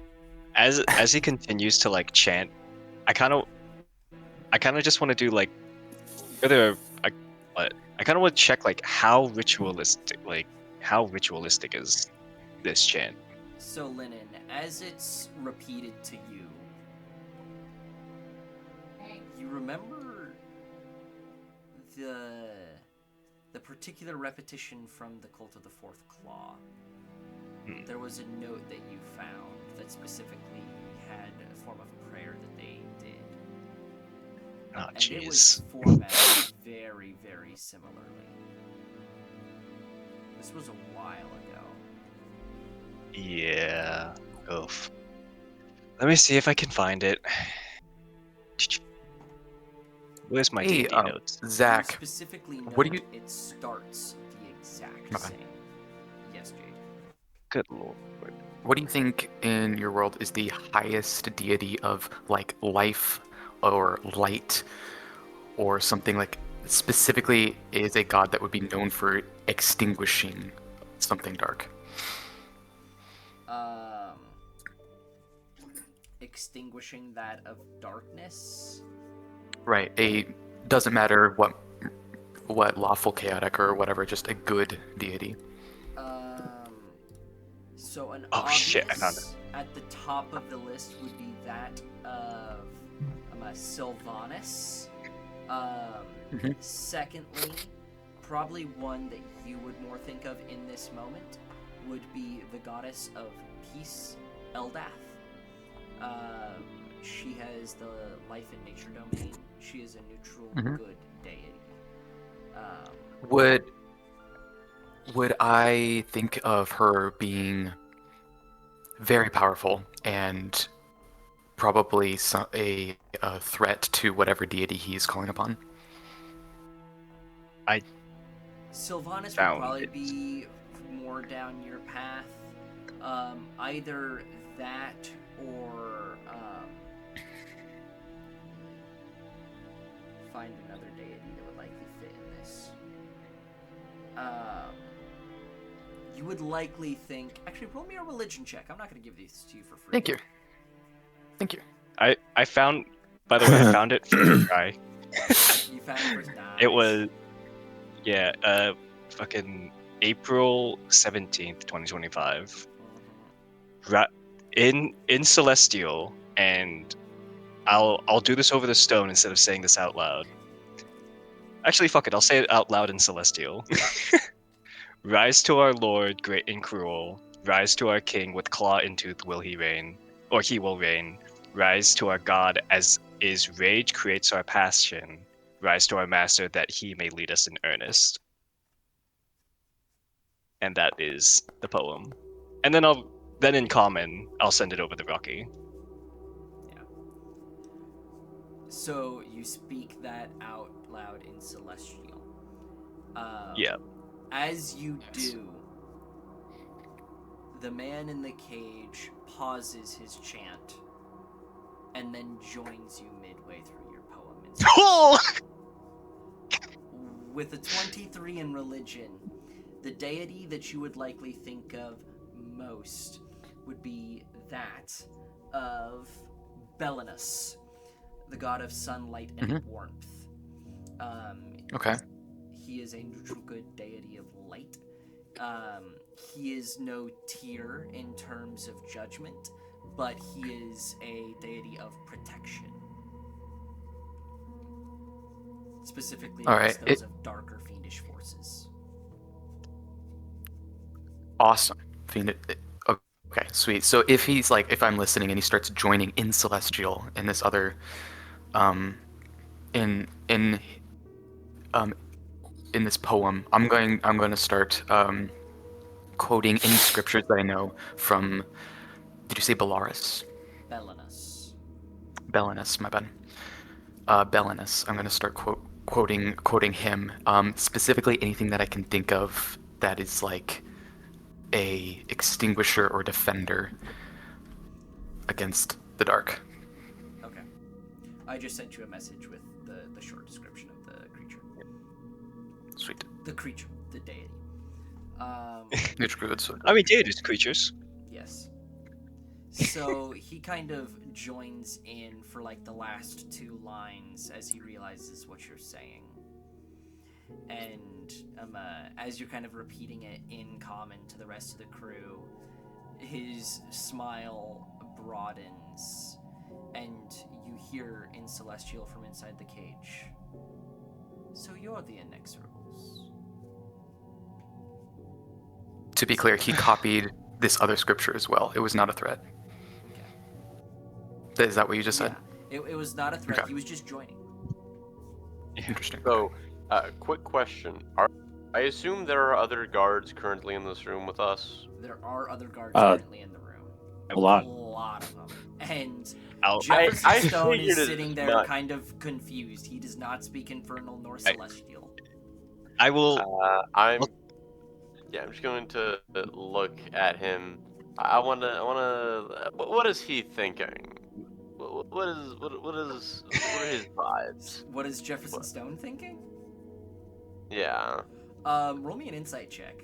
as he continues to like chant, I kind of just want to do like whether I kind of want to check like how ritualistic is this chant. So, Lennon, as it's repeated to you, you remember the particular repetition from the Cult of the Fourth Claw. There was a note that you found that specifically had a form of prayer that they did. Oh, And it was jeez. formatted very, very similarly. This was a while ago. Yeah. Oof. Let me see if I can find it. Where's my Hey, D&D notes? You Zach. specifically note what do you- it starts the exact Okay. same. Yes, Jade. Good lord. What do you think in your world is the highest deity of like life or light or something like specifically is a god that would be known for extinguishing something dark? Extinguishing that of darkness. Right. Doesn't matter what lawful, chaotic, or whatever, just a good deity. So an Oh, obvious shit, I found it. at the top of the list would be that of Sylvanas. Mhm. Secondly, probably one that you would more think of in this moment would be the goddess of peace, Eldath. She has the life and nature domain. She is a neutral Mhm. good deity. Would I think of her being very powerful and probably a threat to whatever deity he's calling upon? Sylvanas would Found probably it. be more down your path. Either that or find another deity that would likely fit in this. You would likely think. Actually, roll me a religion check. I'm not going to give these to you for free. Thank you. Thank you. I found, by the way, I found it for the guy. You found it first. Nice. It was, yeah, fucking April 17th, 2025. In Celestial, and I'll do this over the stone instead of saying this out loud. Actually, fuck it, I'll say it out loud in Celestial. Rise to our Lord, great and cruel. Rise to our King, with claw and tooth will he reign, or he will reign. Rise to our God, as is rage creates our passion. Rise to our Master, that he may lead us in earnest. And that is the poem. And then in common, I'll send it over to Rocky. So you speak that out loud in Celestial. Yeah. As you Yes. do, the man in the cage pauses his chant and then joins you midway through your poem. Oh! With a 23 in religion, the deity that you would likely think of most would be that of Belinus, the god of sunlight and warmth. Okay. He is a neutral good deity of light. He is no tier in terms of judgment, but he is a deity of protection. Specifically All against right, those of darker fiendish forces. Awesome. Okay, sweet. So if I'm listening and he starts joining in Celestial in this other, in this poem, I'm going to start quoting any scriptures that I know from. Did you say Belarus? Belinus. Belinus, my bad. Belinus. I'm gonna start quoting him. Specifically, anything that I can think of that is like a extinguisher or defender against the dark. Okay. I just sent you a message with the short description of the creature. Sweet. The creature, the deity. It's good. So I mean, deities, creatures. Yes. So he kind of joins in for like the last two lines as he realizes what you're saying. And as you're kind of repeating it in common to the rest of the crew, his smile broadens, and you hear in Celestial from inside the cage, "So you're the Inexorables." to be clear, he copied this other scripture as well. It was not a threat. Okay. Is that what you just said? Yeah, it was not a threat. Okay. He was just joining. Interesting. So, quick question. I assume there are other guards currently in this room with us? There are other guards currently in the room. A lot. A lot of them. And I'll- Jefferson I Stone figured is it sitting was there not- kind of confused. He does not speak Infernal nor Celestial. I will. I'm just going to look at him. I wanna. What is he thinking? What are his vibes? What is Jefferson Stone thinking? Yeah. Roll me an insight check.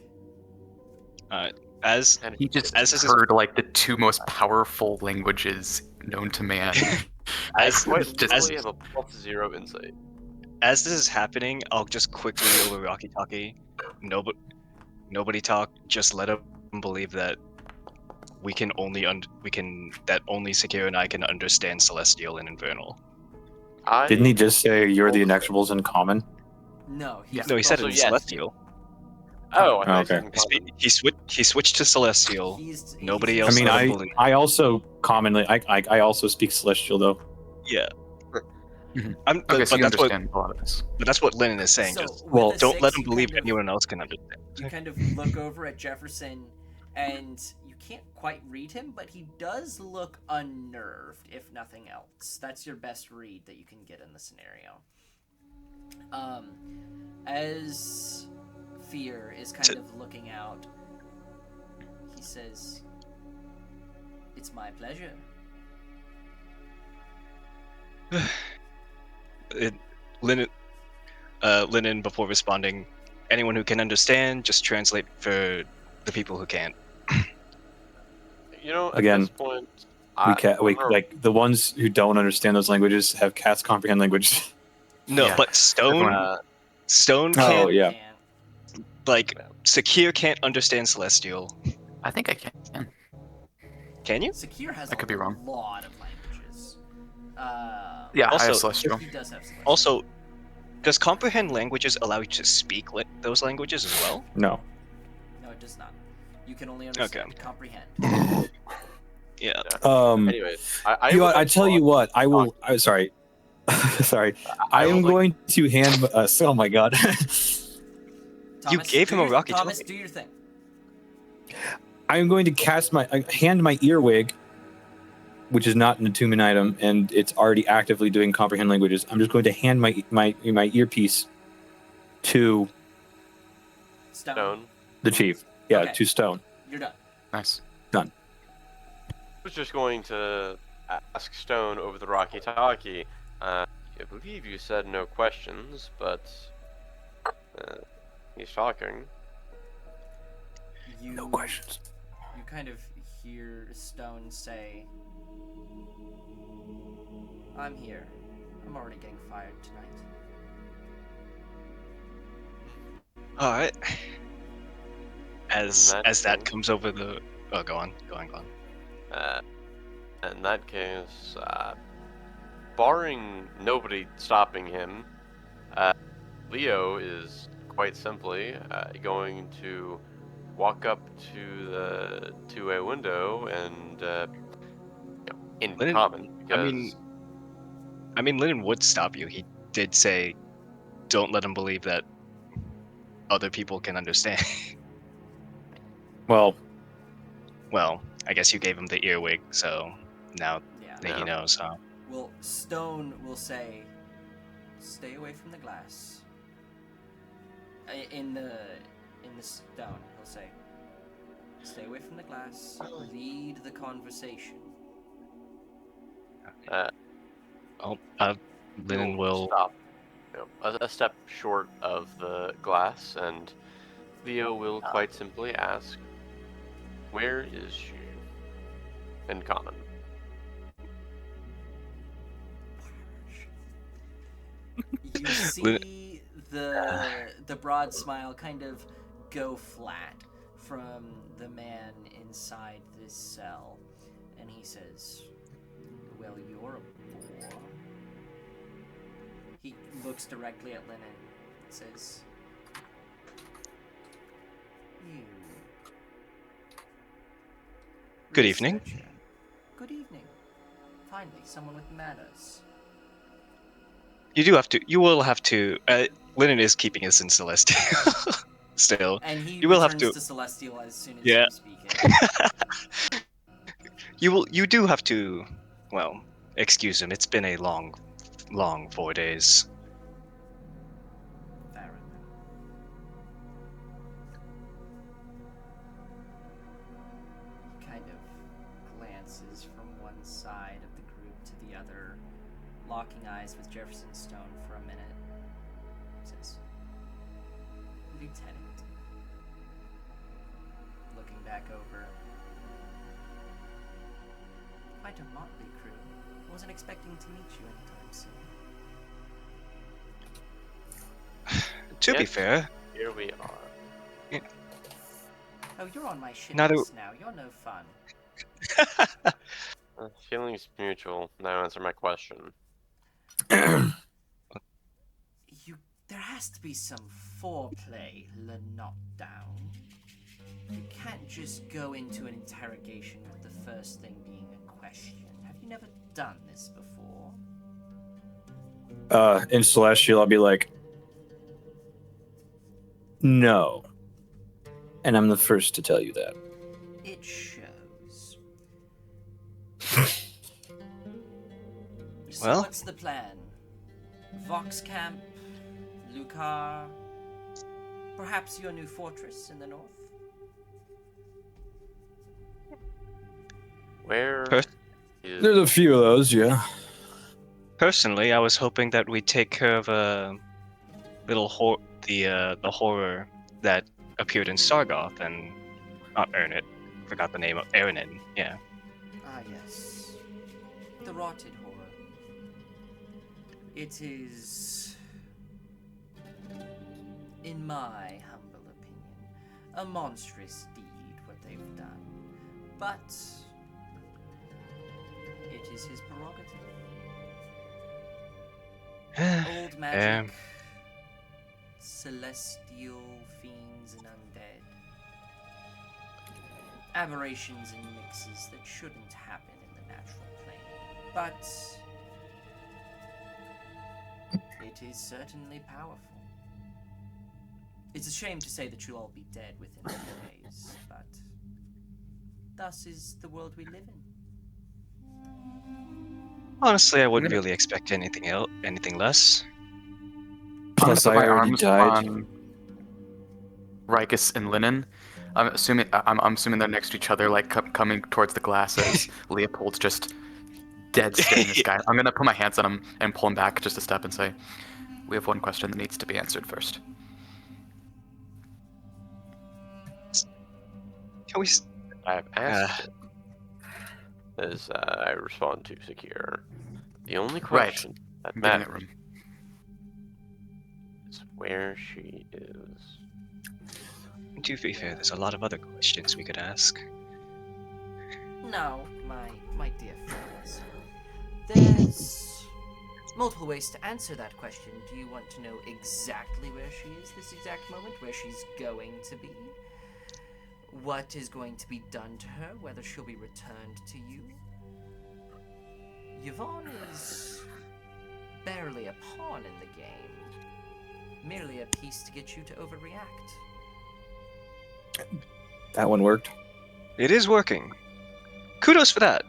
As And He just As this is- heard like the two most powerful languages known to man. I as quite just- literally have a +0 insight. as this is happening, I'll just quickly over Rocky Talkie. Nobody talk. Just let him believe that we can only that only Sekiro and I can understand Celestial and Infernal. Didn't he just say you're the Inexorables in common? No, Yeah. No, he said it Also, in yes. Celestial. Oh, I thought Okay. you said in common. He switched to Celestial. Nobody he's- else I mean, let him I believe. I also commonly I also speak Celestial though. Yeah. Mhm. I'm, Okay, but so you that's what understand a lot of this. but that's what Lennon is saying. So, Just with well, a don't let six, him you believe kind of- anyone else can understand. You kind of look over at Jefferson, and you can't quite read him, but he does look unnerved, if nothing else. That's your best read that you can get in the scenario. As Fear is kind of looking out, he says, "It's my pleasure." Lennon, before responding, anyone who can understand, just translate for the people who can't. You know, at Again, this point, We I'm gonna- like the ones who don't understand those languages have cats comprehend language. No, Yeah. but Stone uh, Stone Oh, can't yeah. like Sakir can't understand Celestial. I think I can. Can you? Sakir has I could be a wrong. lot of languages. Yeah, I Also- have Celestial. He does have Celestial. Also, does comprehend languages allow you to speak those languages as well? No. No, it does not. You can only understand, comprehend. Yeah. anyways, I You know would what, I like tell to- you what, I will. I'm sorry. Sorry. I am would like- going to hand us. Oh my god. Thomas, gave do him a your- Rocky Thomas, Talkie. do your thing. I am going to hand my earwig, which is not an attunement item, and it's already actively doing comprehend languages. I'm just going to hand my earpiece to Stone. the chief. Yeah, Okay. to Stone. You're done. Nice. I was just going to ask Stone over the Rocky Talkie. I believe you said no questions, but he's talking. You, No questions. You kind of hear Stone say, "I'm here. I'm already getting fired tonight." All right. As that that case- comes over the. Oh, go on. In that case, barring nobody stopping him, Leo is quite simply going to walk up to a window and in Lennon- common because I mean, Lennon would stop you. He did say, "Don't let him believe that other people can understand." Well, Well, I guess you gave him the earwig, so now Yeah. that he Yeah. knows, huh? Well, Stone will say, "Stay away from the glass." In the stone, he'll say, "Stay away from the glass. Lead the conversation." Linen will. stop. A step short of the glass, and Leo will quite simply ask, "Where is she?" In common. You see the broad smile kind of go flat from the man inside this cell, and he says, "Well, you're a bore." He looks directly at Linen and says, "You." Good evening. Researcher. Good evening. Finally, someone with manners. You will have to. Linen is keeping us in Celestial. Still. And he You will have returns to- to Celestial as soon as Yeah. you speak it. You do have to. Well, excuse him. It's been a long 4 days. Fair enough. He kind of glances from one side of the group to the other, locking eyes with Jefferson Stone for a minute. Says, "Lieutenant." Looking back over. Quite a motley crew. Wasn't expecting to meet you anytime soon. To be Yes. fair, Here we are. Oh, you're on my shit Neither- list now. You're no fun. Feelings mutual. Now answer my question. There has to be some foreplay, knockdown. You can't just go into an interrogation with the first thing being a question. Have you never done this before? In Celestial, I'll be like, no. And I'm the first to tell you that. It shows. So Well? what's the plan? Vox Camp? Lucar? Perhaps your new fortress in the north? Where First- is There's a few of those, yeah. personally, I was hoping that we'd take care of a little the horror that appeared in Sargoth and not Ernit. Forgot the name of Erinin. Yeah. Ah, yes. The rotted horror. It is, in my humble opinion, a monstrous deed what they've done. But it is his prerogative. Old magic, celestial fiends and undead. Aberrations and mixes that shouldn't happen in the natural plane. But it is certainly powerful. It's a shame to say that you'll all be dead within 4 days, but thus is the world we live in. Honestly, I wouldn't really expect anything less. Plus, I'm I gonna put my already arms died. on Rikus and Linen. I'm assuming they're next to each other, like coming towards the glasses. Leopold's just dead staring this guy. I'm gonna put my hands on him and pull him back just a step and say, "We have one question that needs to be answered first." Can we? I have asked it. As I respond to Secure. The only question that Leaving that matters room. is where she is. To be fair, there's a lot of other questions we could ask. No, my dear friends. There's multiple ways to answer that question. Do you want to know exactly where she is this exact moment? Where she's going to be? What is going to be done to her? Whether she'll be returned to you? Yvonne is barely a pawn in the game. Merely a piece to get you to overreact. That one worked. It is working. Kudos for that.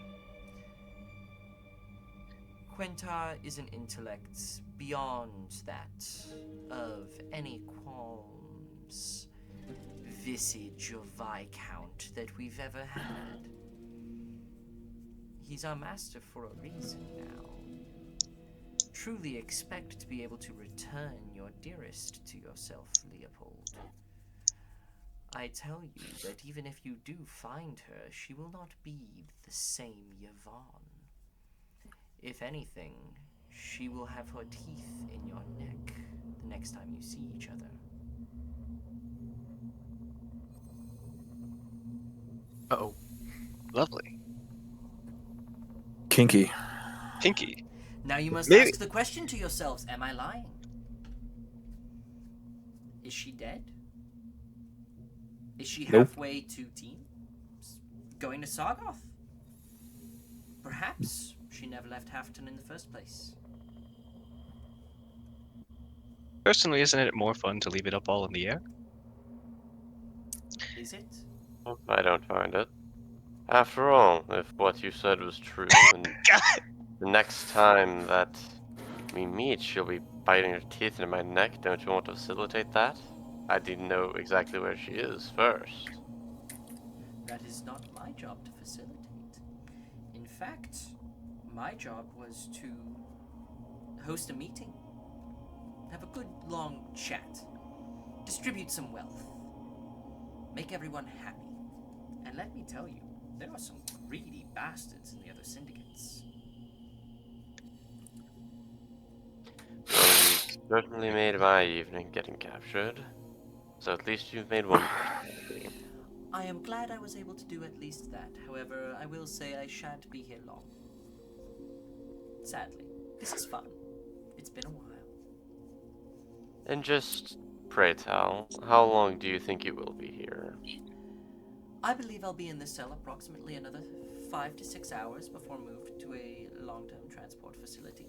Quentar is an intellect beyond that of any qualms, visage or Viscount that we've ever had. He's our master for a reason now. Truly expect to be able to return your dearest to yourself, Leopold. I tell you that even if you do find her, she will not be the same Yvonne. If anything, she will have her teeth in your neck the next time you see each other. Uh-oh. Lovely. Kinky. Pinky. Now you must Maybe- ask the question to yourselves, am I lying? Is she dead? Is she Nope. halfway to teams? Going to Sargoth? Perhaps she never left Hafton in the first place. Personally, isn't it more fun to leave it up all in the air? Is it? I don't find it. After all, if what you said was true, and the next time that we meet, she'll be biting her teeth into my neck, don't you want to facilitate that? I didn't know exactly where she is first. That is not my job to facilitate. In fact, my job was to host a meeting, have a good long chat, distribute some wealth, make everyone happy. And let me tell you, there are some greedy bastards in the other syndicates. Well, you certainly made my evening getting captured. So at least you've made one person happy. I am glad I was able to do at least that. However, I will say I shan't be here long. Sadly. This is fun. It's been a while. And just, pray tell, how long do you think you will be here? I believe I'll be in this cell approximately another 5 to 6 hours before moved to a long-term transport facility.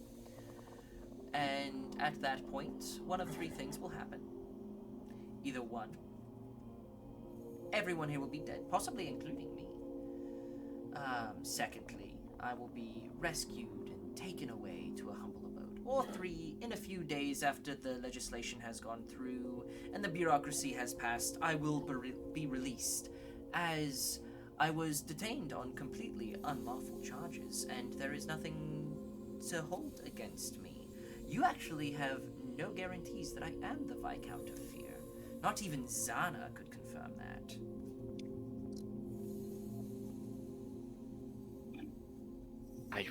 And at that point, one of 3 things will happen. Either 1, everyone here will be dead, possibly including me. Secondly, I will be rescued and taken away to a humble abode. Or 3, in a few days after the legislation has gone through and the bureaucracy has passed, I will be released, as I was detained on completely unlawful charges, and there is nothing to hold against me. You actually have no guarantees that I am the Viscount of Fear. Not even Zana could confirm that. I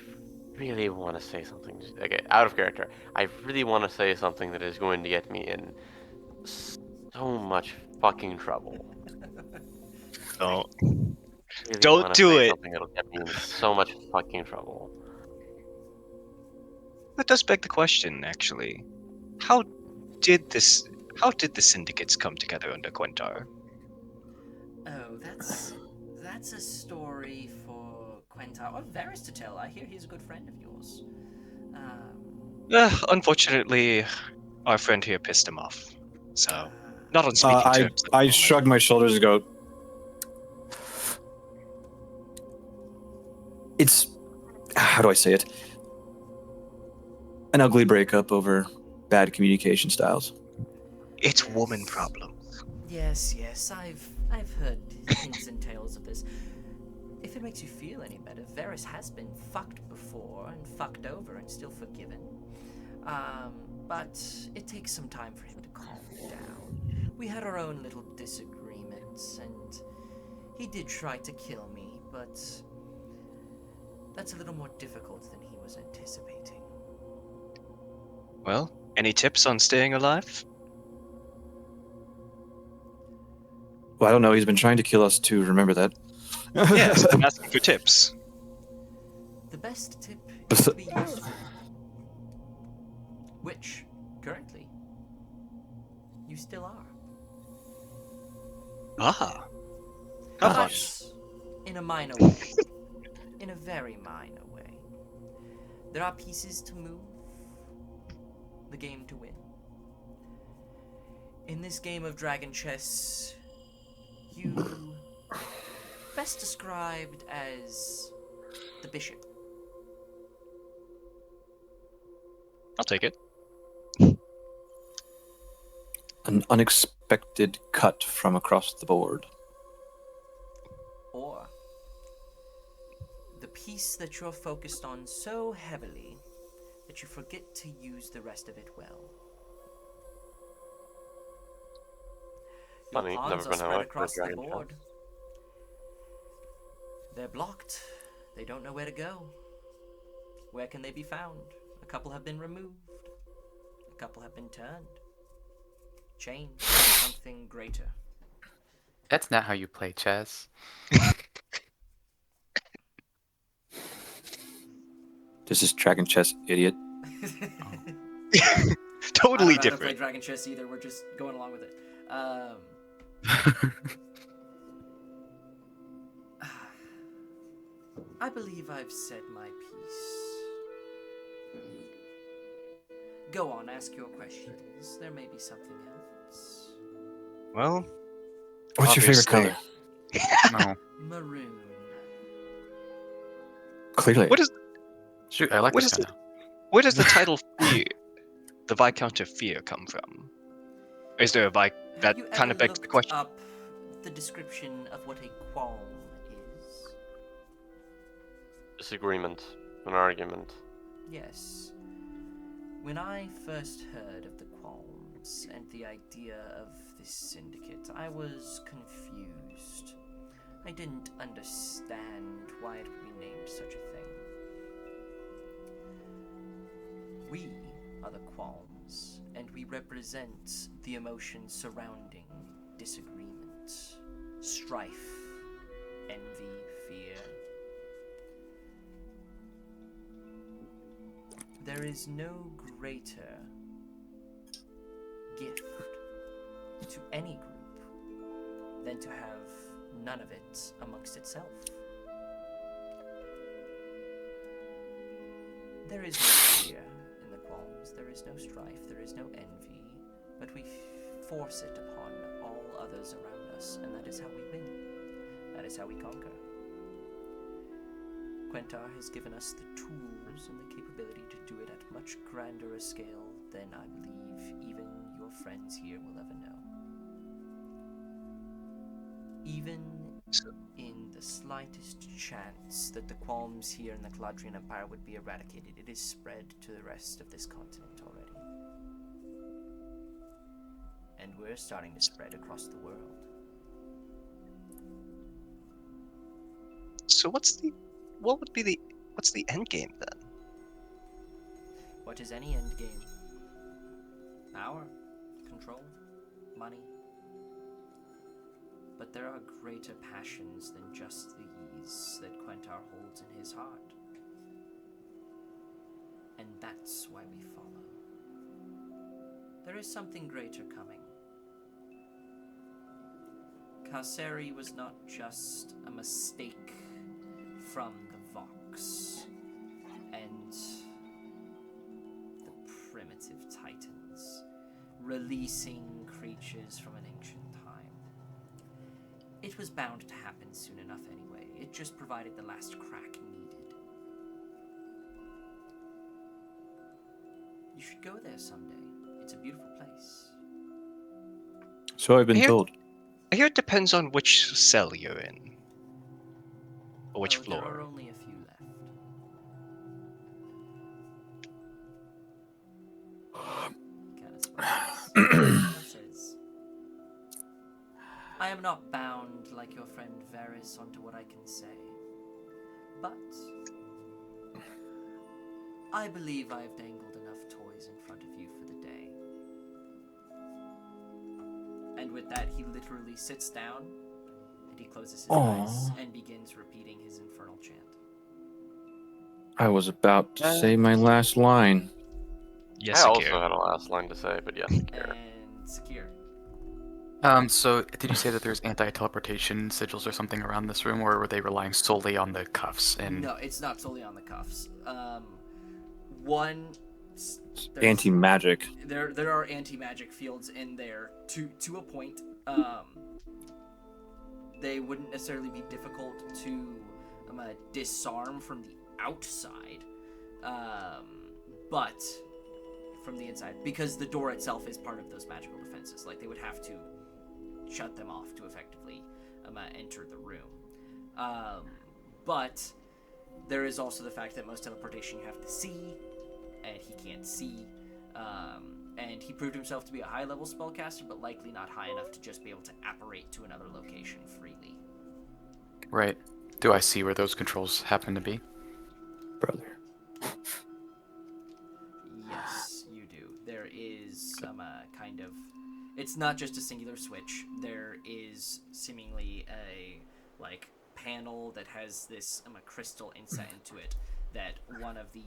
really want to say something. Okay, out of character. I really want to say something that is going to get me in so much fucking trouble. Don't. Really Don't wanna do say it. Something that'll get me in so much fucking trouble. That does beg the question, actually. How did the syndicates come together under Quentar? Oh, that's a story for Quentar or Varys to tell. I hear he's a good friend of yours. Unfortunately, our friend here pissed him off. So, not on speaking I terms. at the I moment. shrug my shoulders and go. It's, how do I say it? An ugly breakup over bad communication styles. It's Yes. woman problem. Yes, I've heard hints and tales of this. If it makes you feel any better, Varys has been fucked before and fucked over and still forgiven. But it takes some time for him to calm down. We had our own little disagreements, and he did try to kill me, but that's a little more difficult than he was anticipating. Well, any tips on staying alive? Well, I don't know. He's been trying to kill us too. Remember that? Yes, I'm asking for tips. The best tip is to be useful. Which, currently, you still are. Ah. How fun. But in a minor way. In a very minor way. There are pieces to move, the game to win. In this game of Dragon Chess, you best described as the bishop. I'll take it. An unexpected cut from across the board. Or the piece that you're focused on so heavily that you forget to use the rest of it well. Your Funny, pawns never are been spread away for a across the dragon chest. board. They're blocked. They don't know where to go. Where can they be found? A couple have been removed. A couple have been turned. Changed to something greater. That's not how you play chess. This is Dragon Chess, idiot. Totally I don't know how to play different. Dragon Chess either. We're just going along with it. I believe I've said my piece. Go on, ask your questions. There may be something else. Well, What's your favorite obviously- color? No. Maroon. Clearly. What is Shoot, I like What this is guy the- now. where does the title Fear, the Viscount of Fear, come from? Is there a Have that you kind ever of begs the looked question? up the description of what a qualm is? Disagreement, an argument. Yes. When I first heard of the qualms and the idea of this syndicate, I was confused. I didn't understand why it would be named such a thing. We are the qualms, and we represent the emotions surrounding disagreement, strife, envy, fear. There is no greater gift to any group than to have none of it amongst itself. There is no fear in the qualms, there is no strife, there is no envy, but we force it upon all others around us, and that is how we win. That is how we conquer. Quentar has given us the tools and the capability to do it at much grander a scale than I believe even your friends here will ever know. Even in the slightest chance that the qualms here in the Caladrian Empire would be eradicated, it is spread to the rest of this continent already. And we're starting to spread across the world. So what's the end game then? What is any end game? Power, control, money. But there are greater passions than just these that Quentar holds in his heart. And that's why we follow. There is something greater coming. Karseri was not just a mistake from the Vox and the primitive Titans, releasing creatures from an ancient time. It was bound to happen soon enough anyway. It just provided the last crack needed. You should go there someday. It's a beautiful place. So I've been Here- told. I hear it depends on which cell you're in. Or which Well, floor. there are only a few left. Says, I am not bound like your friend Varys onto what I can say, but I believe I've dangled enough toys in front of you for the day. And with that, he literally sits down and he closes his eyes and begins repeating his infernal chant. I was about to say my last line. Yes, I also Akira. had a last line to say, but yes, Akira. And Sakir. So did you say that there's anti-teleportation sigils or something around this room, or were they relying solely on the cuffs? And No, it's not solely on the cuffs. One, there's- Anti-magic. There are anti-magic fields in there to a point. They wouldn't necessarily be difficult to disarm from the outside, but from the inside, because the door itself is part of those magical defenses. Like, they would have to shut them off to effectively enter the room. But there is also the fact that most teleportation you have to see, and he can't see. And he proved himself to be a high-level spellcaster, but likely not high enough to just be able to apparate to another location freely. Right. Do I see where those controls happen to be? Brother. Yes, you do. There is some kind of... It's not just a singular switch. There is seemingly a, like, panel that has this crystal inset into it that one of the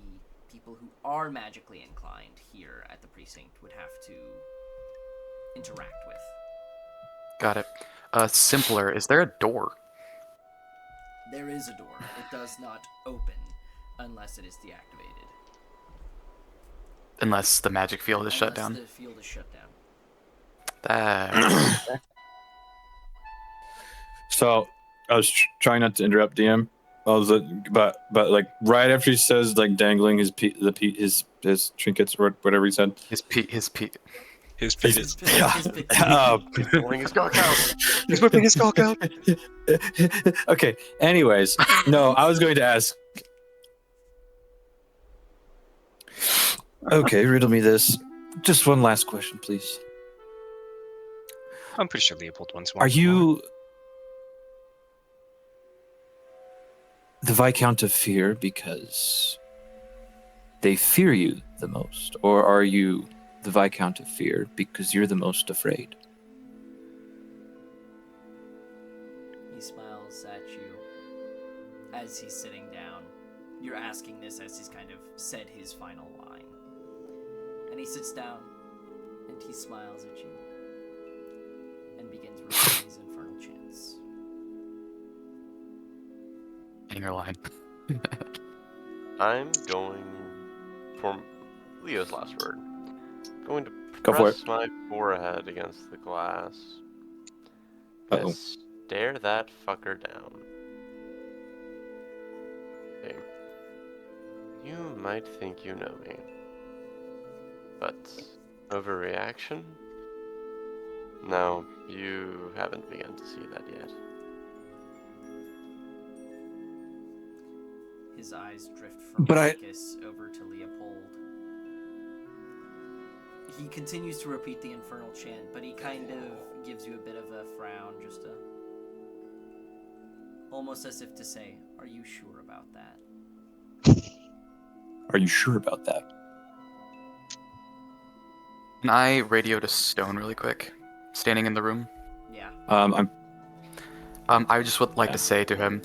people who are magically inclined here at the precinct would have to interact with. Got it. Simpler, is there a door? There is a door. It does not open unless it is deactivated. Unless the magic field is shut down. Unless the field is shut down. That... So I was trying not to interrupt DM. But like right after he says like dangling his trinkets or whatever he said. His penis. His penis. He's pulling his cock out. He's whipping his cock out. Okay. Anyways, no, I was going to ask. Okay, riddle me this. Just one last question, please. I'm pretty sure Leopold once. Are you the Viscount of Fear because they fear you the most, or are you the Viscount of Fear because you're the most afraid? He smiles at you as he's sitting down. You're asking this as he's kind of said his final line. And he sits down and he smiles at you and begins repeating his infernal chants. In your line. I'm going for Leo's last word. Going to Go for press it. my forehead against the glass. Uh-oh. And stare that fucker down. Okay. You might think you know me, but overreaction? No, you haven't begun to see that yet. His eyes drift from But I- Marcus over to Leopold. He continues to repeat the infernal chant, but he kind of gives you a bit of a frown, just a... almost as if to say, are you sure about that? Are you sure about that? Can I radio to Stone really quick? Standing in the room? Yeah. I just would like to say to him,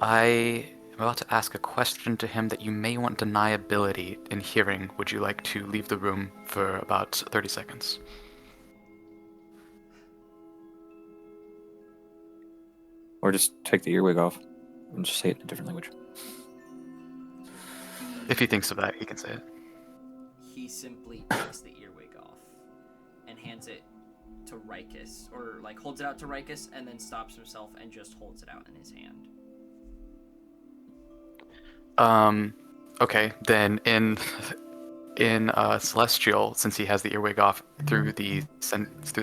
I am about to ask a question to him that you may want deniability in hearing. Would you like to leave the room for about 30 seconds? Or just take the earwig off and just say it in a different language. If he thinks of that, he can say it. He simply takes the earwig off and hands it to Rikus, or like holds it out to Rikus and then stops himself and just holds it out in his hand. Okay, then in Celestial, since he has the earwig off through the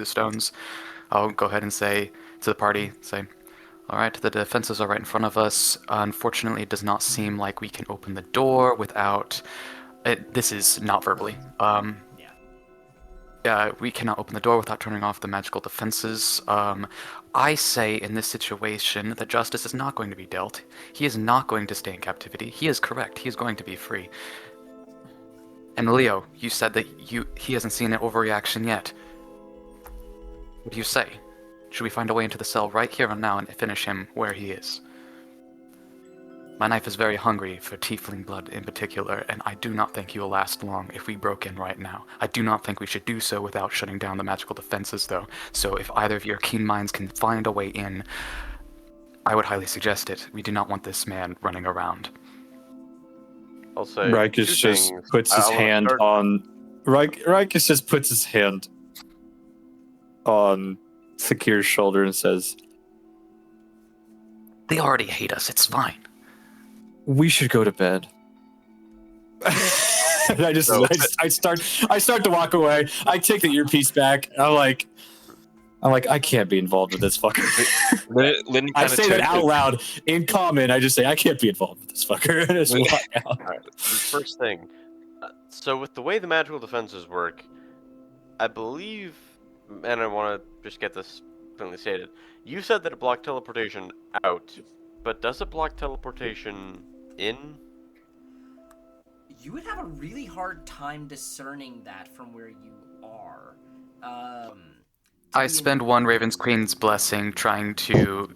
stones, I'll go ahead and say to the party, all right, the defenses are right in front of us. Unfortunately, it does not seem like we can open the door without... this is not verbally. We cannot open the door without turning off the magical defenses. I say in this situation that justice is not going to be dealt. He is not going to stay in captivity. He is correct. He is going to be free. And Leo, you said that he hasn't seen an overreaction yet. What do you say? Should we find a way into the cell right here and now and finish him where he is? My knife is very hungry for tiefling blood in particular, and I do not think he will last long if we broke in right now. I do not think we should do so without shutting down the magical defenses, though. So if either of your keen minds can find a way in, I would highly suggest it. We do not want this man running around. I'll say Rikus two just things. puts his I wanna hand start- on. Rikus just puts his hand on Sakir's shoulder and says, They already hate us. It's fine. "We should go to bed." And I start to walk away. I take the earpiece back. I'm like, I can't be involved with this fucker. Lynn I kinda say that turns out loud in comment. I just say, I can't be involved with this fucker. And I just walk out. Alright, first thing. So with the way the magical defenses work, I believe, and I want to just get this clearly stated, you said that it blocked teleportation out, but does it block teleportation in? You would have a really hard time discerning that from where you are. I spend one Raven's Queen's blessing trying to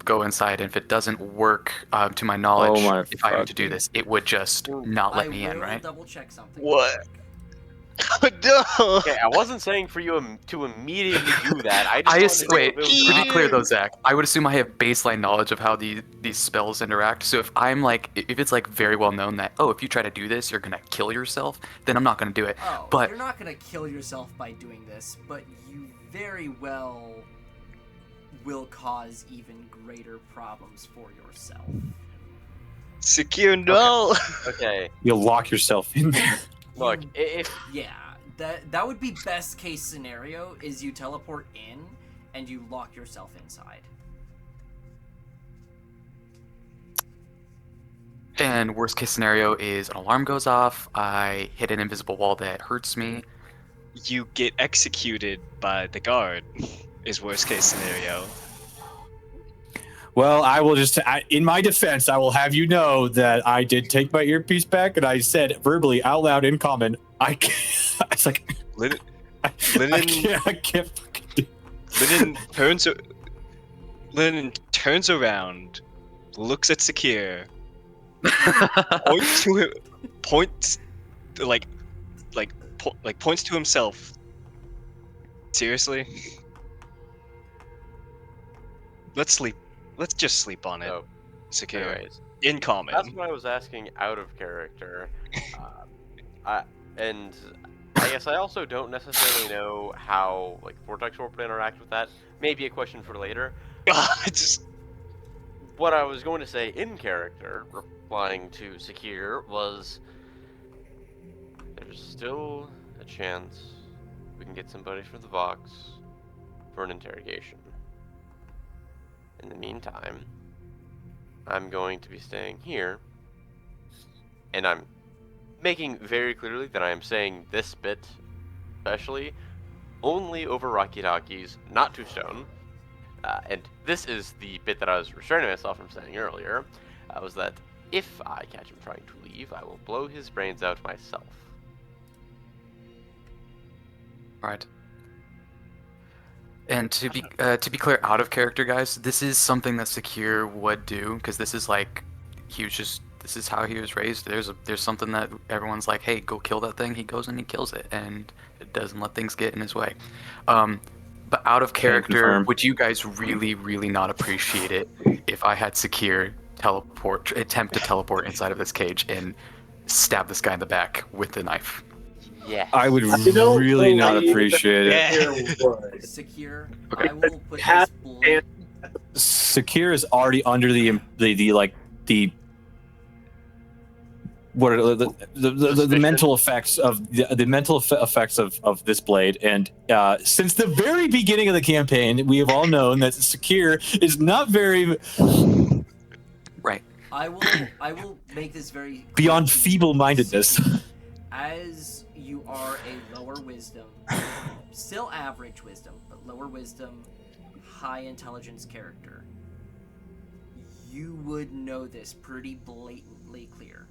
go inside, and if it doesn't work, to my knowledge, Oh my if I am to do fucking- this, it would just not let me in, right? Double check something. What? No. Okay, I wasn't saying for you to immediately do that. I just wanted to know if it was to be an clear though, option. Zach, I would assume I have baseline knowledge of how these spells interact. So if I'm like, if it's like very well known that, oh, if you try to do this, you're gonna kill yourself, then I'm not gonna do it. Oh, But you're not gonna kill yourself by doing this, but you very well will cause even greater problems for yourself. Secure, no. Okay, You'll lock yourself in there. look, if Yeah, that would be best case scenario is you teleport in and you lock yourself inside. and worst case scenario is an alarm goes off, I hit an invisible wall that hurts me. You get executed by the guard. Is worst case scenario. Well, I will just, in my defense, I will have you know that I did take my earpiece back and I said verbally out loud in common, I can't, it's like, Lynn, I can't fucking do Lynn turns around, looks at Secure, points to him, points points to himself. Seriously? Let's sleep. Let's just sleep on it. so, Secure. anyways, In common. that's what I was asking out of character. And I guess I also don't necessarily know how like Vortex Warp would interact with that. Maybe a question for later. Just What I was going to say in character, replying to Secure, was there's still a chance we can get somebody from the Vox for an interrogation. In the meantime, I'm going to be staying here, and I'm making very clearly that I am saying this bit, especially, only over Rocky Talkies, not to Stone. And this is the bit that I was restraining myself from saying earlier, was that if I catch him trying to leave, I will blow his brains out myself. Right. And to be clear, out of character, guys, this is something that Secure would do because this is like, this is how he was raised. There's something that everyone's like, hey, go kill that thing. He goes and he kills it, and it doesn't let things get in his way. But out of character, confirm. would you guys really, really not appreciate it if I had Secure attempt to teleport inside of this cage and stab this guy in the back with the knife? Yeah. I would I don't really not believe appreciate it. Yeah. Secure. Okay. I will put Have- this blade. Secure is already under the what are the mental effects of the mental effects of this blade, and since the very beginning of the campaign, we have all known that Secure is not very Right. I will make this very clear beyond to you. feeble-mindedness. As you are a lower wisdom, still average wisdom, but lower wisdom, high intelligence character, you would know this pretty blatantly clear.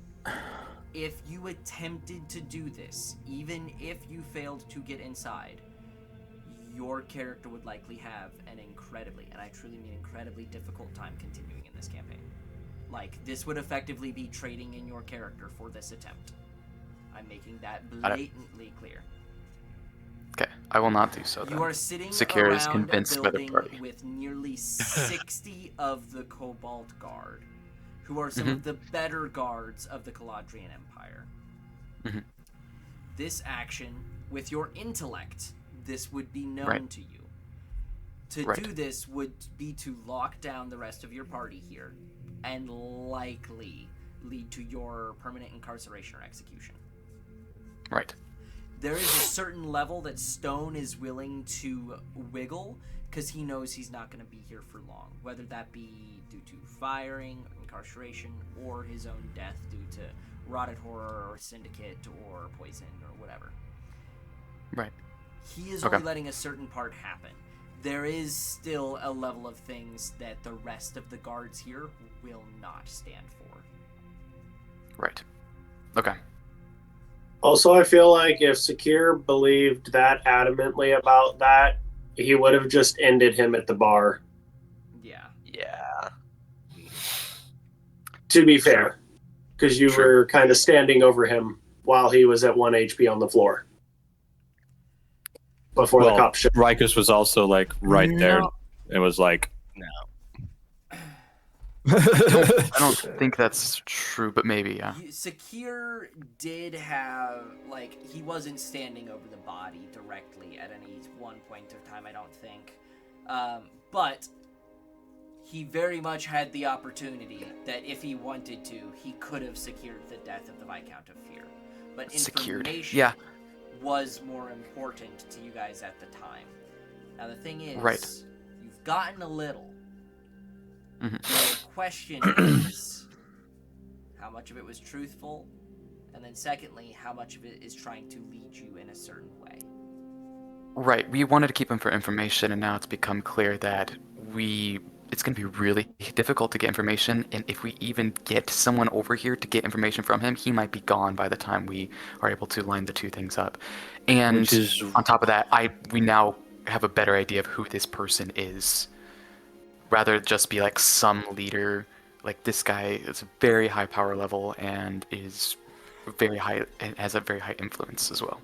If you attempted to do this, even if you failed to get inside, your character would likely have an incredibly, and I truly mean incredibly, difficult time continuing in this campaign. Like, this would effectively be trading in your character for this attempt. I'm making that blatantly clear. Okay, I will not do so then. You are sitting Secure is around convinced a by the building party. with nearly 60 of the Cobalt Guard, who are some Mhm. of the better guards of the Caladrian Empire. Mhm. This action, with your intellect, this would be known Right. to you. To Right. do this would be to lock down the rest of your party here, and likely lead to your permanent incarceration or execution. Right. There is a certain level that Stone is willing to wiggle because he knows he's not going to be here for long, whether that be due to firing, incarceration, or his own death due to rotted horror or syndicate or poison or whatever. Right. He is Okay. only letting a certain part happen. There is still a level of things that the rest of the guards here will not stand for. Right. Okay. Also, I feel like if Secure believed that adamantly about that, he would have just ended him at the bar. Yeah. Yeah. To be fair, because you True. were kind of standing over him while he was at 1 HP on the floor before the Well, cops showed. Rikus was also like right there. No. It was like, No. I don't think that's true, but maybe, yeah. Secure did have, like, he wasn't standing over the body directly at any one point of time, I don't think. But he very much had the opportunity that if he wanted to, he could have secured the death of the Viscount of Fear. But Secured. information Yeah. was more important to you guys at the time. Now the thing is, Right. you've gotten a little. Mhm. The question is, how much of it was truthful? And then secondly, how much of it is trying to lead you in a certain way? Right. We wanted to keep him for information, and now it's become clear that it's going to be really difficult to get information, and if we even get someone over here to get information from him, he might be gone by the time we are able to line the two things up. And which is on top of that, we now have a better idea of who this person is. Rather just be like some leader, like this guy is a very high power level and is very high and has a very high influence as well.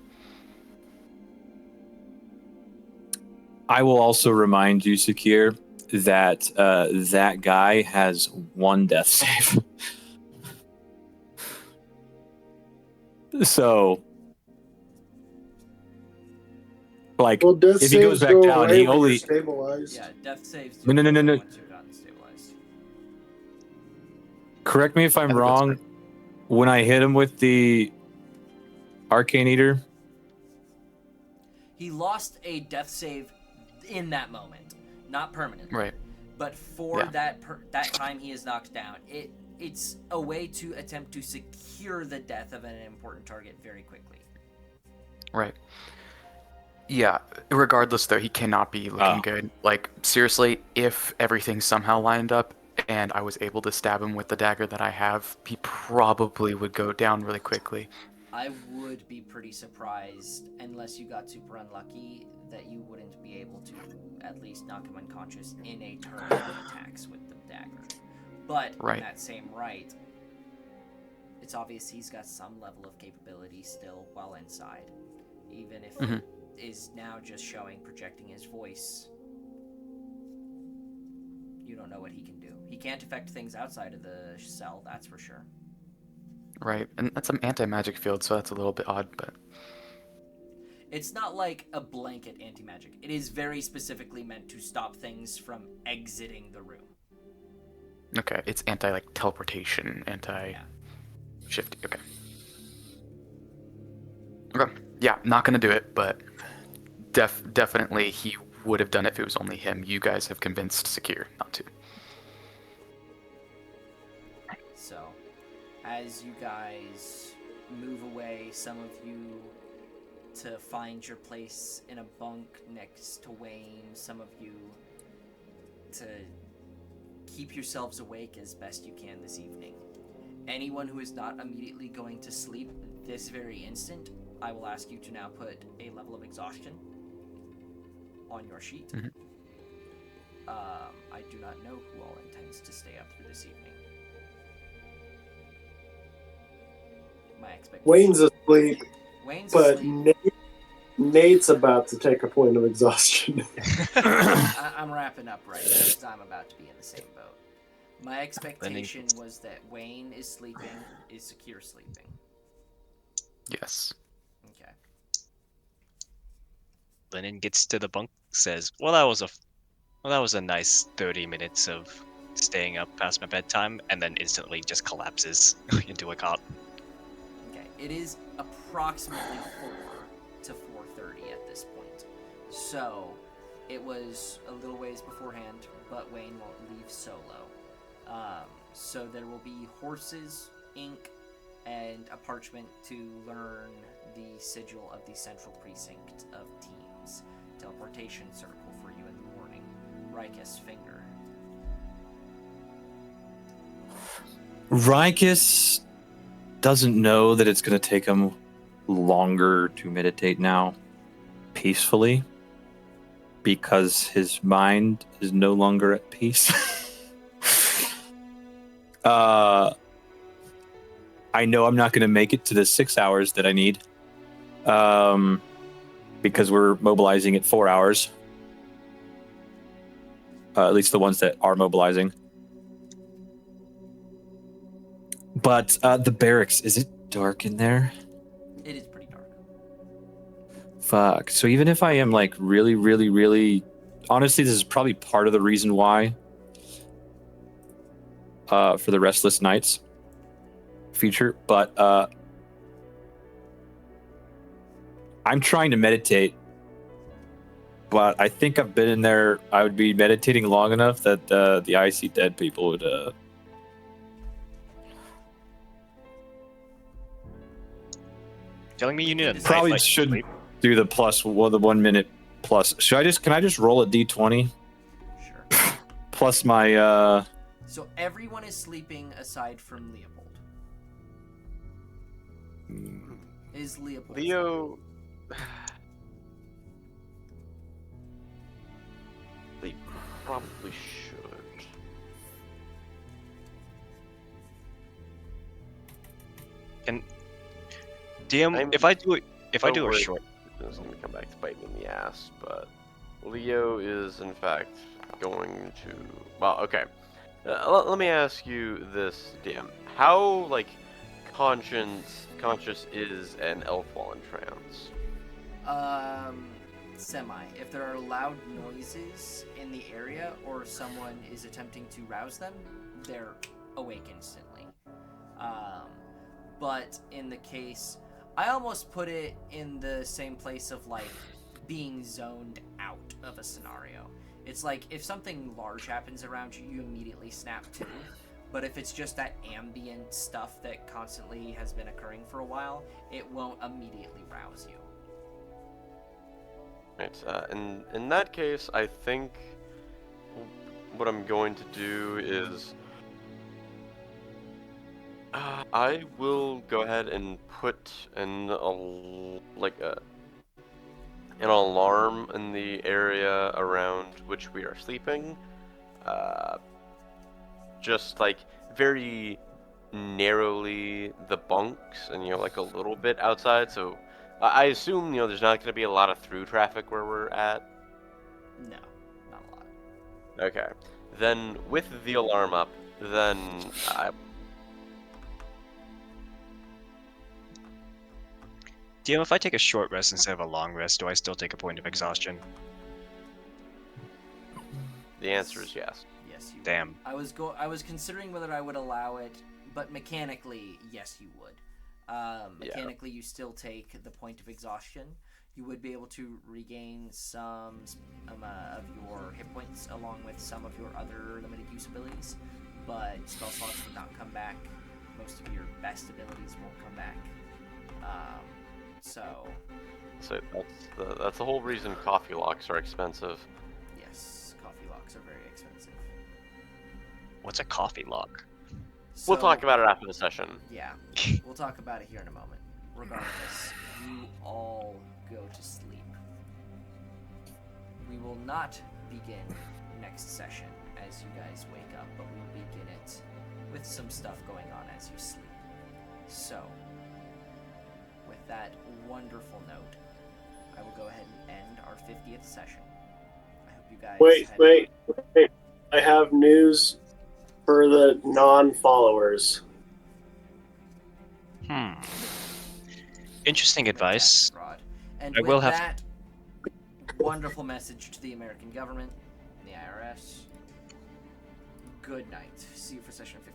I will also remind you, Secure, that that guy has 1 death save. So, like, Well, death if he goes saves back go down, away he when only. you're stabilized. Yeah, death saves No, no, no, no, no. once you've gotten stabilized. Correct me if I'm I think that's wrong. When I hit him with the Arcane Eater, He lost a death save in that moment, not permanently. Right. But for Yeah. that time he is knocked down, it's a way to attempt to secure the death of an important target very quickly. Right. Yeah. Regardless, though, he cannot be looking good. Like, seriously, if everything somehow lined up and I was able to stab him with the dagger that I have, he probably would go down really quickly. I would be pretty surprised, unless you got super unlucky, that you wouldn't be able to at least knock him unconscious in a turn of attacks with the dagger. But Right. in that same right, it's obvious he's got some level of capability still while inside. Even if Mhm. it is now just showing, projecting his voice, you don't know what he can do. He can't affect things outside of the cell, that's for sure. Right. And that's an anti-magic field, so that's a little bit odd, but It's not like a blanket anti-magic. It is very specifically meant to stop things from exiting the room. okay. It's anti, like, teleportation, Yeah. anti-shifty. Okay. Okay. Yeah, not gonna do it, but definitely he would have done it if it was only him. You guys have convinced Secure not to. So, as you guys move away, some of you to find your place in a bunk next to Wayne, some of you to keep yourselves awake as best you can this evening. Anyone who is not immediately going to sleep this very instant, I will ask you to now put a level of exhaustion on your sheet. Mhm. I do not know who all intends to stay up through this evening. My expectation. Wayne's asleep, Wayne's but asleep. Nate's about to take a point of exhaustion. I'm wrapping up right now because I'm about to be in the same boat. My expectation was that Wayne is sleeping, is Secure sleeping. Yes. Okay. Lennon gets to the bunk, says, "Well, that was a nice 30 minutes of staying up past my bedtime," and then instantly just collapses into a cot. Okay. It is approximately 4 to 4:30 at this point. So, it was a little ways beforehand, but Wayne won't leave solo. So there will be horses, ink, and a parchment to learn the sigil of the central precinct of teams. Teleportation circle for you in the morning. Rikus finger. Rikus doesn't know that it's going to take him longer to meditate now peacefully because his mind is no longer at peace. I know I'm not going to make it to the 6 hours that I need because we're mobilizing at 4 hours. At least the ones that are mobilizing. But the barracks, is it dark in there? It is pretty dark. Fuck. So even if I am like really, really, really... Honestly, this is probably part of the reason why for the Restless Nights feature, but I'm trying to meditate, but I think I've been in there. I would be meditating long enough that the I See Dead people would Telling me you need a probably nightlight to shouldn't sleep? do the plus, well, the 1 minute plus. Can I just roll a d20 Sure. plus my So everyone is sleeping aside from Leopold. Is Leopold Leo. They probably should. And DM, I'm if I do a worried short, It's going to come back to bite me in the ass, but Leo is in fact going to. Well, okay. Let me ask you this, DM. How conscious is an elf while in trance? Semi. If there are loud noises in the area or someone is attempting to rouse them, they're awake instantly. But in the case, I almost put it in the same place of like being zoned out of a scenario. It's like if something large happens around you, you immediately snap to. But if it's just that ambient stuff that constantly has been occurring for a while, it won't immediately rouse you. Right. In that case, I think what I'm going to do is I will go ahead and put an alarm in the area around which we are sleeping. Just like very narrowly the bunks and like a little bit outside, so I assume there's not going to be a lot of through traffic where we're at. No, not a lot. Okay, then with the alarm up, then DM, if I take a short rest instead of a long rest, do I still take a point of exhaustion? the answer is yes. Yes, you would. Damn. I was considering whether I would allow it, but mechanically, yes, you would. Mechanically, you still take the point of exhaustion. You would be able to regain some of your hit points along with some of your other limited use abilities, but spell slots would not come back. Most of your best abilities won't come back. So that's the whole reason coffee locks are expensive. yes, coffee locks are very expensive. What's a coffee lock? We'll So- talk about it after the session. Yeah, we'll talk about it here in a moment. Regardless, you all go to sleep. We will not begin next session as you guys wake up, but we'll begin it with some stuff going on as you sleep. So, with that wonderful note, I will go ahead and end our 50th session. I hope you guys Wait. I have news for the non-followers. Interesting advice. Rod. And I with will have- that wonderful message to the American government and the IRS, good night. See you for session 50.